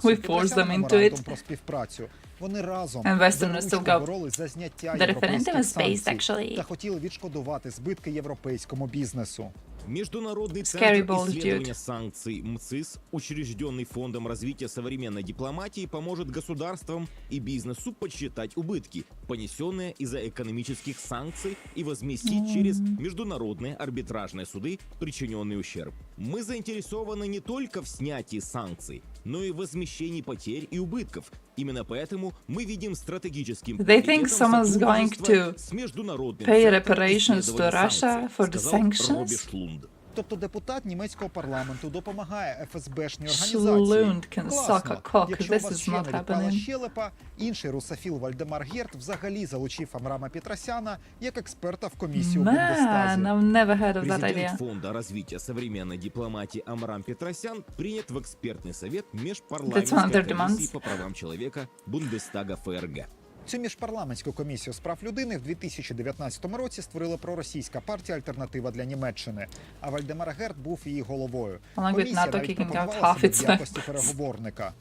We forced them into it. Про співпрацю. Вони разом And Westerners still go. боролись за зняття The referendum європейських is based, санкцій actually. та хотіли відшкодувати збитки європейському бізнесу. Международный Scary центр balls, исследования dude. санкций МЦИС, учрежденный Фондом развития современной дипломатии, поможет государствам и бизнесу подсчитать убытки, понесенные из-за экономических санкций, и возместить через международные арбитражные суды причиненный ущерб. Мы заинтересованы не только в снятии санкций, но и в возмещении потерь и убытков. Именно поэтому мы видим стратегическим They think приоритетом someone's going сотрудничество to с международным pay центром reparations to исследования Russia санкций, for the сказал sanctions? Робби Шлунд. Тобто депутат німецького парламенту допомагає ФСБшній організації. Шлунд can Класно. suck a cock. Якщо This у вас is ще not не відпала happening. щелепа, інший русофіл Вальдемар Герт взагалі залучив Амрама Петросяна як експерта в комісію у Бундестазі. Man, I've never heard of that Президент idea. Фонда развития современной дипломатии Амрам Петросян принят в экспертный совет That's one of межпарламентской their комиссии demands. по правам человека Бундестага ФРГ. Цю міжпарламентську комісію з прав людини в 2019 році створила проросійська партія «Альтернатива для Німеччини», а Вальдемар Герт був її головою. Along with Комісія NATO навіть kicking out пропонувала half себе its в якості переговорника.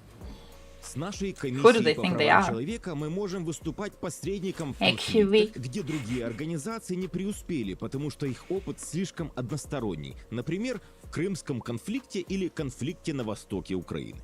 С нашей Who do комиссией they по think they правам are? человека мы можем выступать посредником в Actually. конфликтах, где другие организации не преуспели, потому что их опыт слишком односторонний. Например, в Крымском конфликте или конфликте на востоке Украины.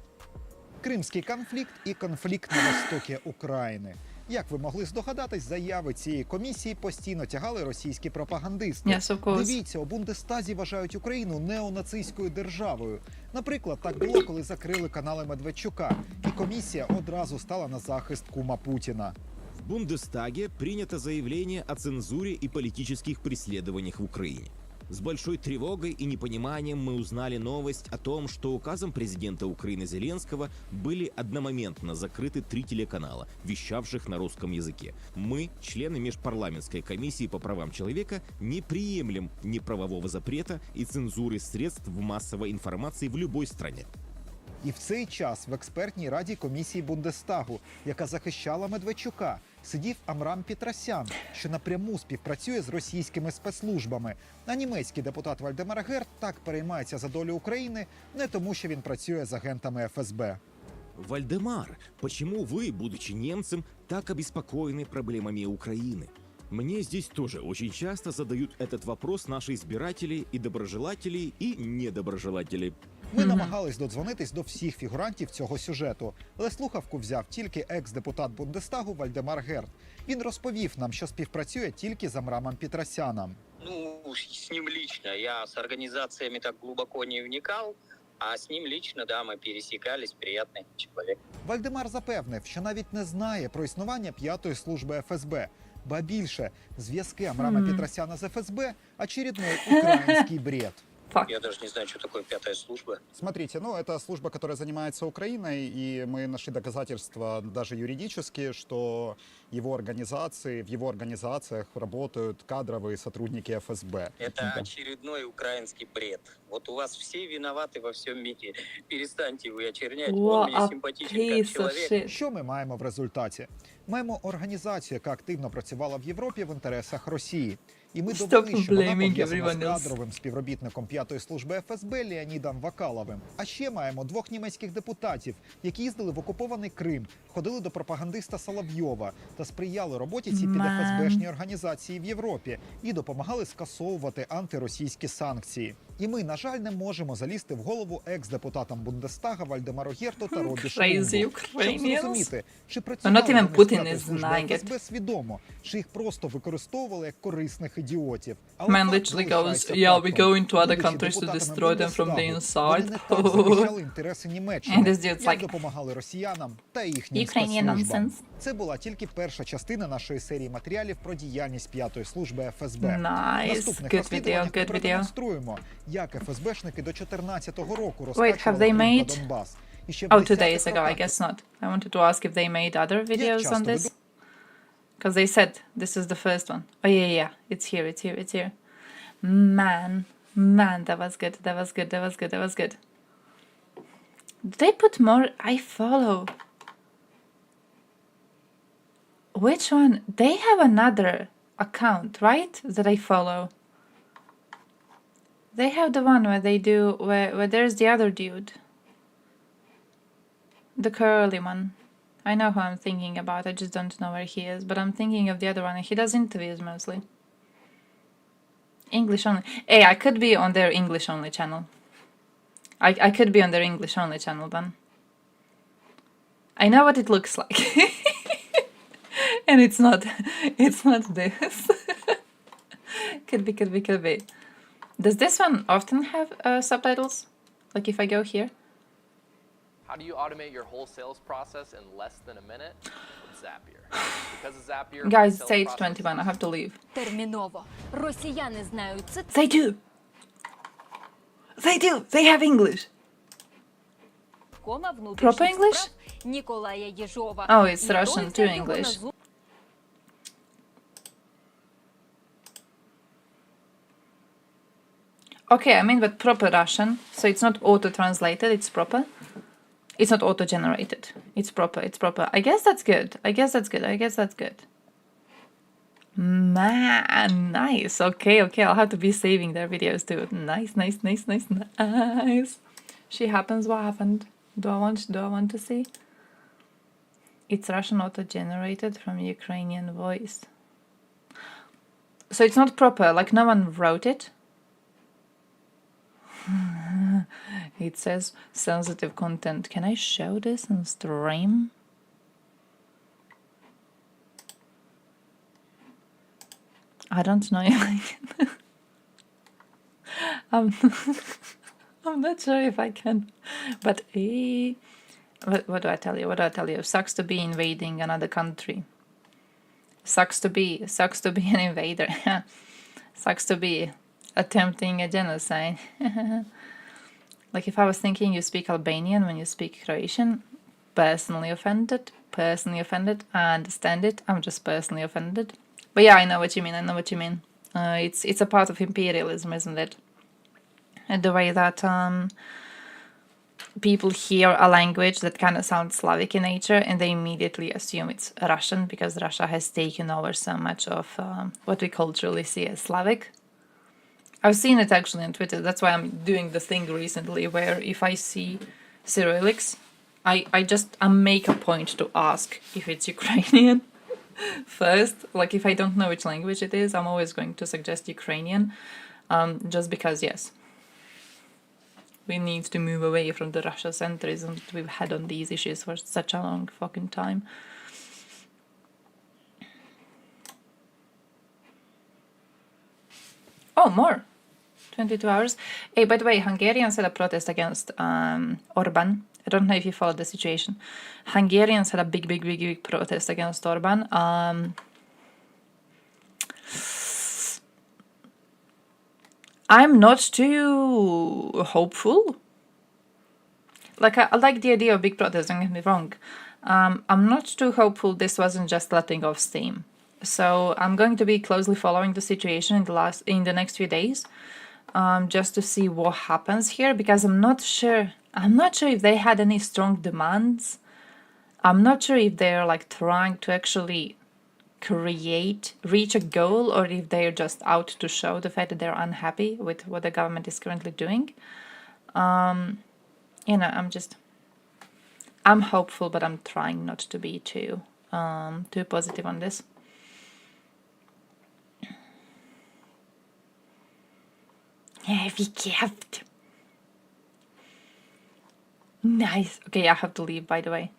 Кримський конфлікт і конфлікт на востокі України. Як ви могли здогадатись, заяви цієї комісії постійно тягали російські пропагандисти. Yes, of course. Дивіться, у Бундестазі вважають Україну неонацистською державою. Наприклад, так було, коли закрили канали Медведчука, і комісія одразу стала на захист кума Путіна. В Бундестаге принято заявление о цензуре и политических преследованиях в Украине. С большой тревогой и непониманием мы узнали новость о том, что указом президента Украины Зеленского были одномоментно закрыты 3 телеканала, вещавших на русском языке. Мы, члены Межпарламентской комиссии по правам человека, не приемлем ни правового запрета и цензуры средств массовой информации в любой стране. І в цей час в експертній раді комісії Бундестагу, яка захищала Медведчука, сидів Амрам Петросян, що напряму співпрацює з російськими спецслужбами. А німецький депутат Вальдемар Герт так переймається за долю України не тому, що він працює з агентами ФСБ. Вальдемар, почему вы, будучи немцем, так обеспокоены проблемами Украины? Мне здесь тоже очень часто задают этот вопрос наши избиратели и доброжелатели, и недоброжелатели. Ми намагались додзвонитись до всіх фігурантів цього сюжету, але слухавку взяв тільки екс-депутат Бундестагу Вальдемар Герт. Він розповів нам, що співпрацює тільки з Амрамом Петросяном. Ну, с ним лично. Я с организациями так глубоко не вникал, а с ним лично, да, мы пересекались, приятный человек. Вальдемар запевнив, що навіть не знає про існування 5-ї служби ФСБ. Ба більше, зв'язки Амрама Петросяна з ФСБ – очередной украинский бред. Я даже не знаю, что такое 5-я служба. Смотрите, ну это служба, которая занимается Украиной, и мы нашли доказательства даже юридические, что в его организациях работают кадровые сотрудники ФСБ. Это очередной украинский бред. Вот у вас все виноваты во всем мире. Перестаньте вы очернять. Он мне симпатичен как человек. Що ми маємо в результаті? Маємо організацію, яка активно працювала в Європі в інтересах Росії. І ми довели, що вона пов'язана з кадровим співробітником 5-ї служби ФСБ Леонідом Вакаловим. А ще маємо 2 німецьких депутатів, які їздили в окупований Крим, ходили до пропагандиста Соловйова та сприяли роботі цій підФСБшній організації в Європі і допомагали скасовувати антиросійські санкції. І ми, на жаль, не можемо залізти в голову екс-депутатам Бундестага Вальдемару Герту та Робі Шумову. Щоб зрозуміти, чи працювали вони з служби ФСБ свідомо, чи їх просто використовували як корисних ідіотів. Man literally goes, yeah, we go into other countries to destroy them from the inside. And this dude's like, допомагали росіянам та їхнім Ukrainian спецслужбам. nonsense. Це була тільки перша частина нашої серії матеріалів про діяльність 5-ї служби ФСБ. Nice. Наступних Good розслідуваннях video, ми good video. продемонструємо, як ФСБшники до 14-го року Wait, have розкачували they Крим та made? Донбас. І ще в Oh, 2 10-х days ago, I роках guess not. I wanted to ask if they made other videos on this. Because they said this is the first one. Oh, yeah. It's here, it's here, it's here. Man, that was good, that was good, that was good, that was good. Did they put more? I follow. Which one? They have another account, right? That I follow. They have the one where they do, where there's the other dude. The curly one. I know who I'm thinking about, I just don't know where he is, but I'm thinking of the other one, and he does interviews mostly. English only. Hey, I could be on their English only channel. I could be on their English only channel then. I know what it looks like. And it's not this. Could be. Does this one often have subtitles? Like if I go here? How do you automate your whole sales process in less than a minute? With Zapier. Because of Zapier, Guys, it's 8:21, I have to leave. Терміново. Росіяни знають це. They do! They have English! Proper English? Ніколая Єжова. Oh, it's Russian too, English. Okay, I mean, but proper Russian, so it's not auto-translated, it's proper. It's not auto-generated. It's proper. I guess that's good. Man, nice. Okay, I'll have to be saving their videos too. Nice. She happens, what happened? Do I want to see? It's Russian auto-generated from Ukrainian voice. So it's not proper, like no one wrote it. It says sensitive content. Can I show this on stream? I don't know if I can. I'm not sure if I can. But what do I tell you? What do I tell you? Sucks to be invading another country. Sucks to be an invader. Sucks to be attempting a genocide. Like if I was thinking you speak Albanian when you speak Croatian, personally offended. I understand it. I'm just personally offended. But yeah, I know what you mean. It's a part of imperialism, isn't it? And the way that people hear a language that kind of sounds Slavic in nature and they immediately assume it's Russian because Russia has taken over so much of what we culturally see as Slavic. I've seen it actually on Twitter. That's why I'm doing the thing recently where if I see Cyrillics, I make a point to ask if it's Ukrainian first. Like if I don't know which language it is, I'm always going to suggest Ukrainian, just because yes, we need to move away from the Russia-centrism that we've had on these issues for such a long fucking time. Oh, more. 22 hours. Hey, by the way, Hungarians had a protest against Orban. I don't know if you followed the situation. Hungarians had a big protest against Orban. I'm not too hopeful. Like, I like the idea of big protests, don't get me wrong. I'm not too hopeful this wasn't just letting off steam. So I'm going to be closely following the situation in the next few days, just to see what happens here, because I'm not sure if they had any strong demands. I'm not sure if they're like trying to actually reach a goal, or if they're just out to show the fact that they're unhappy with what the government is currently doing. You know, I'm hopeful, but I'm trying not to be too positive on this. Yeah, we kept. Nice. Okay, I have to leave, by the way.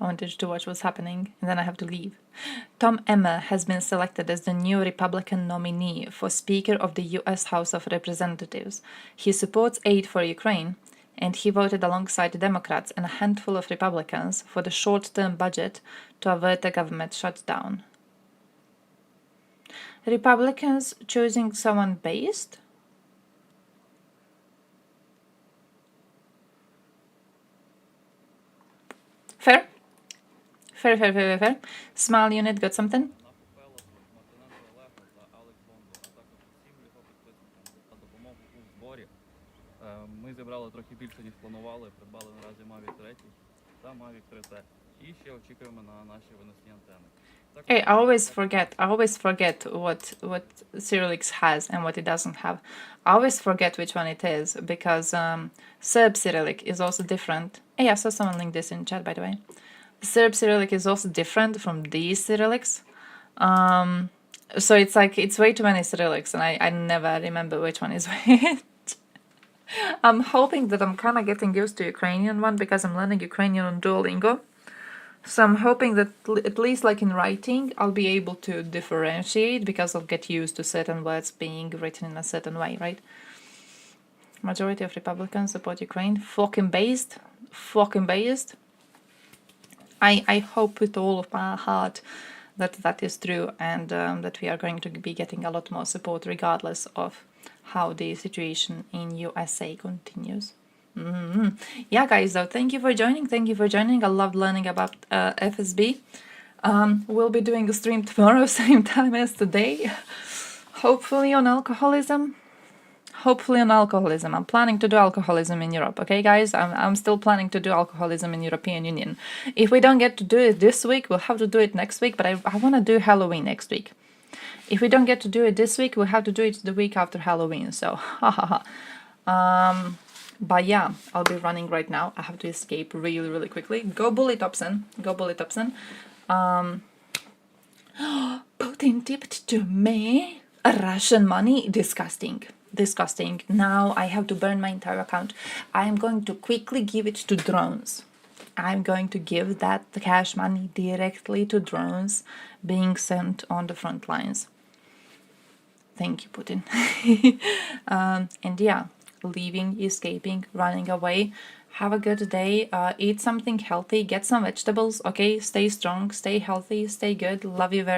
I wanted to watch what's happening, and then I have to leave. Tom Emmer has been selected as the new Republican nominee for Speaker of the U.S. House of Representatives. He supports aid for Ukraine, and he voted alongside the Democrats and a handful of Republicans for the short-term budget to avert the government shutdown. Republicans choosing someone based? Fair. Smile unit got something? Ми зібрали трохи більше, ніж планували, придбали наразі Mavic 3 та Mavic 3T. І ще очікуємо на наші виносні антени. Hey, I always forget what Cyrillics has and what it doesn't have. I always forget which one it is, because Serb Cyrillic is also different. Hey, I saw someone link this in chat, by the way. Serb Cyrillic is also different from these Cyrillics. So it's like, it's way too many Cyrillics, and I never remember which one is which. I'm hoping that I'm kind of getting used to Ukrainian one, because I'm learning Ukrainian on Duolingo. So I'm hoping that at least like in writing, I'll be able to differentiate, because I'll get used to certain words being written in a certain way, right? Majority of Republicans support Ukraine. Fucking based. I hope with all of my heart that is true, and that we are going to be getting a lot more support regardless of how the situation in USA continues. Yeah, guys, so thank you for joining. I loved learning about FSB. We'll be doing a stream tomorrow, same time as today, hopefully on alcoholism. I'm planning to do alcoholism in Europe, okay, guys? I'm still planning to do alcoholism in European Union. If we don't get to do it this week, we'll have to do it next week, but I want to do Halloween next week. If we don't get to do it this week, we'll have to do it the week after Halloween, so But yeah, I'll be running right now. I have to escape really, really quickly. Go Bully Thompson. Go Bully Thompson. Putin tipped to me Russian money. Disgusting. Disgusting. Now I have to burn my entire account. I'm going to quickly give it to drones. I'm going to give that cash money directly to drones being sent on the front lines. Thank you, Putin. And yeah, leaving, escaping, running away. Have a good day. Eat something healthy. Get some vegetables. Okay, stay strong, stay healthy, stay good. Love you very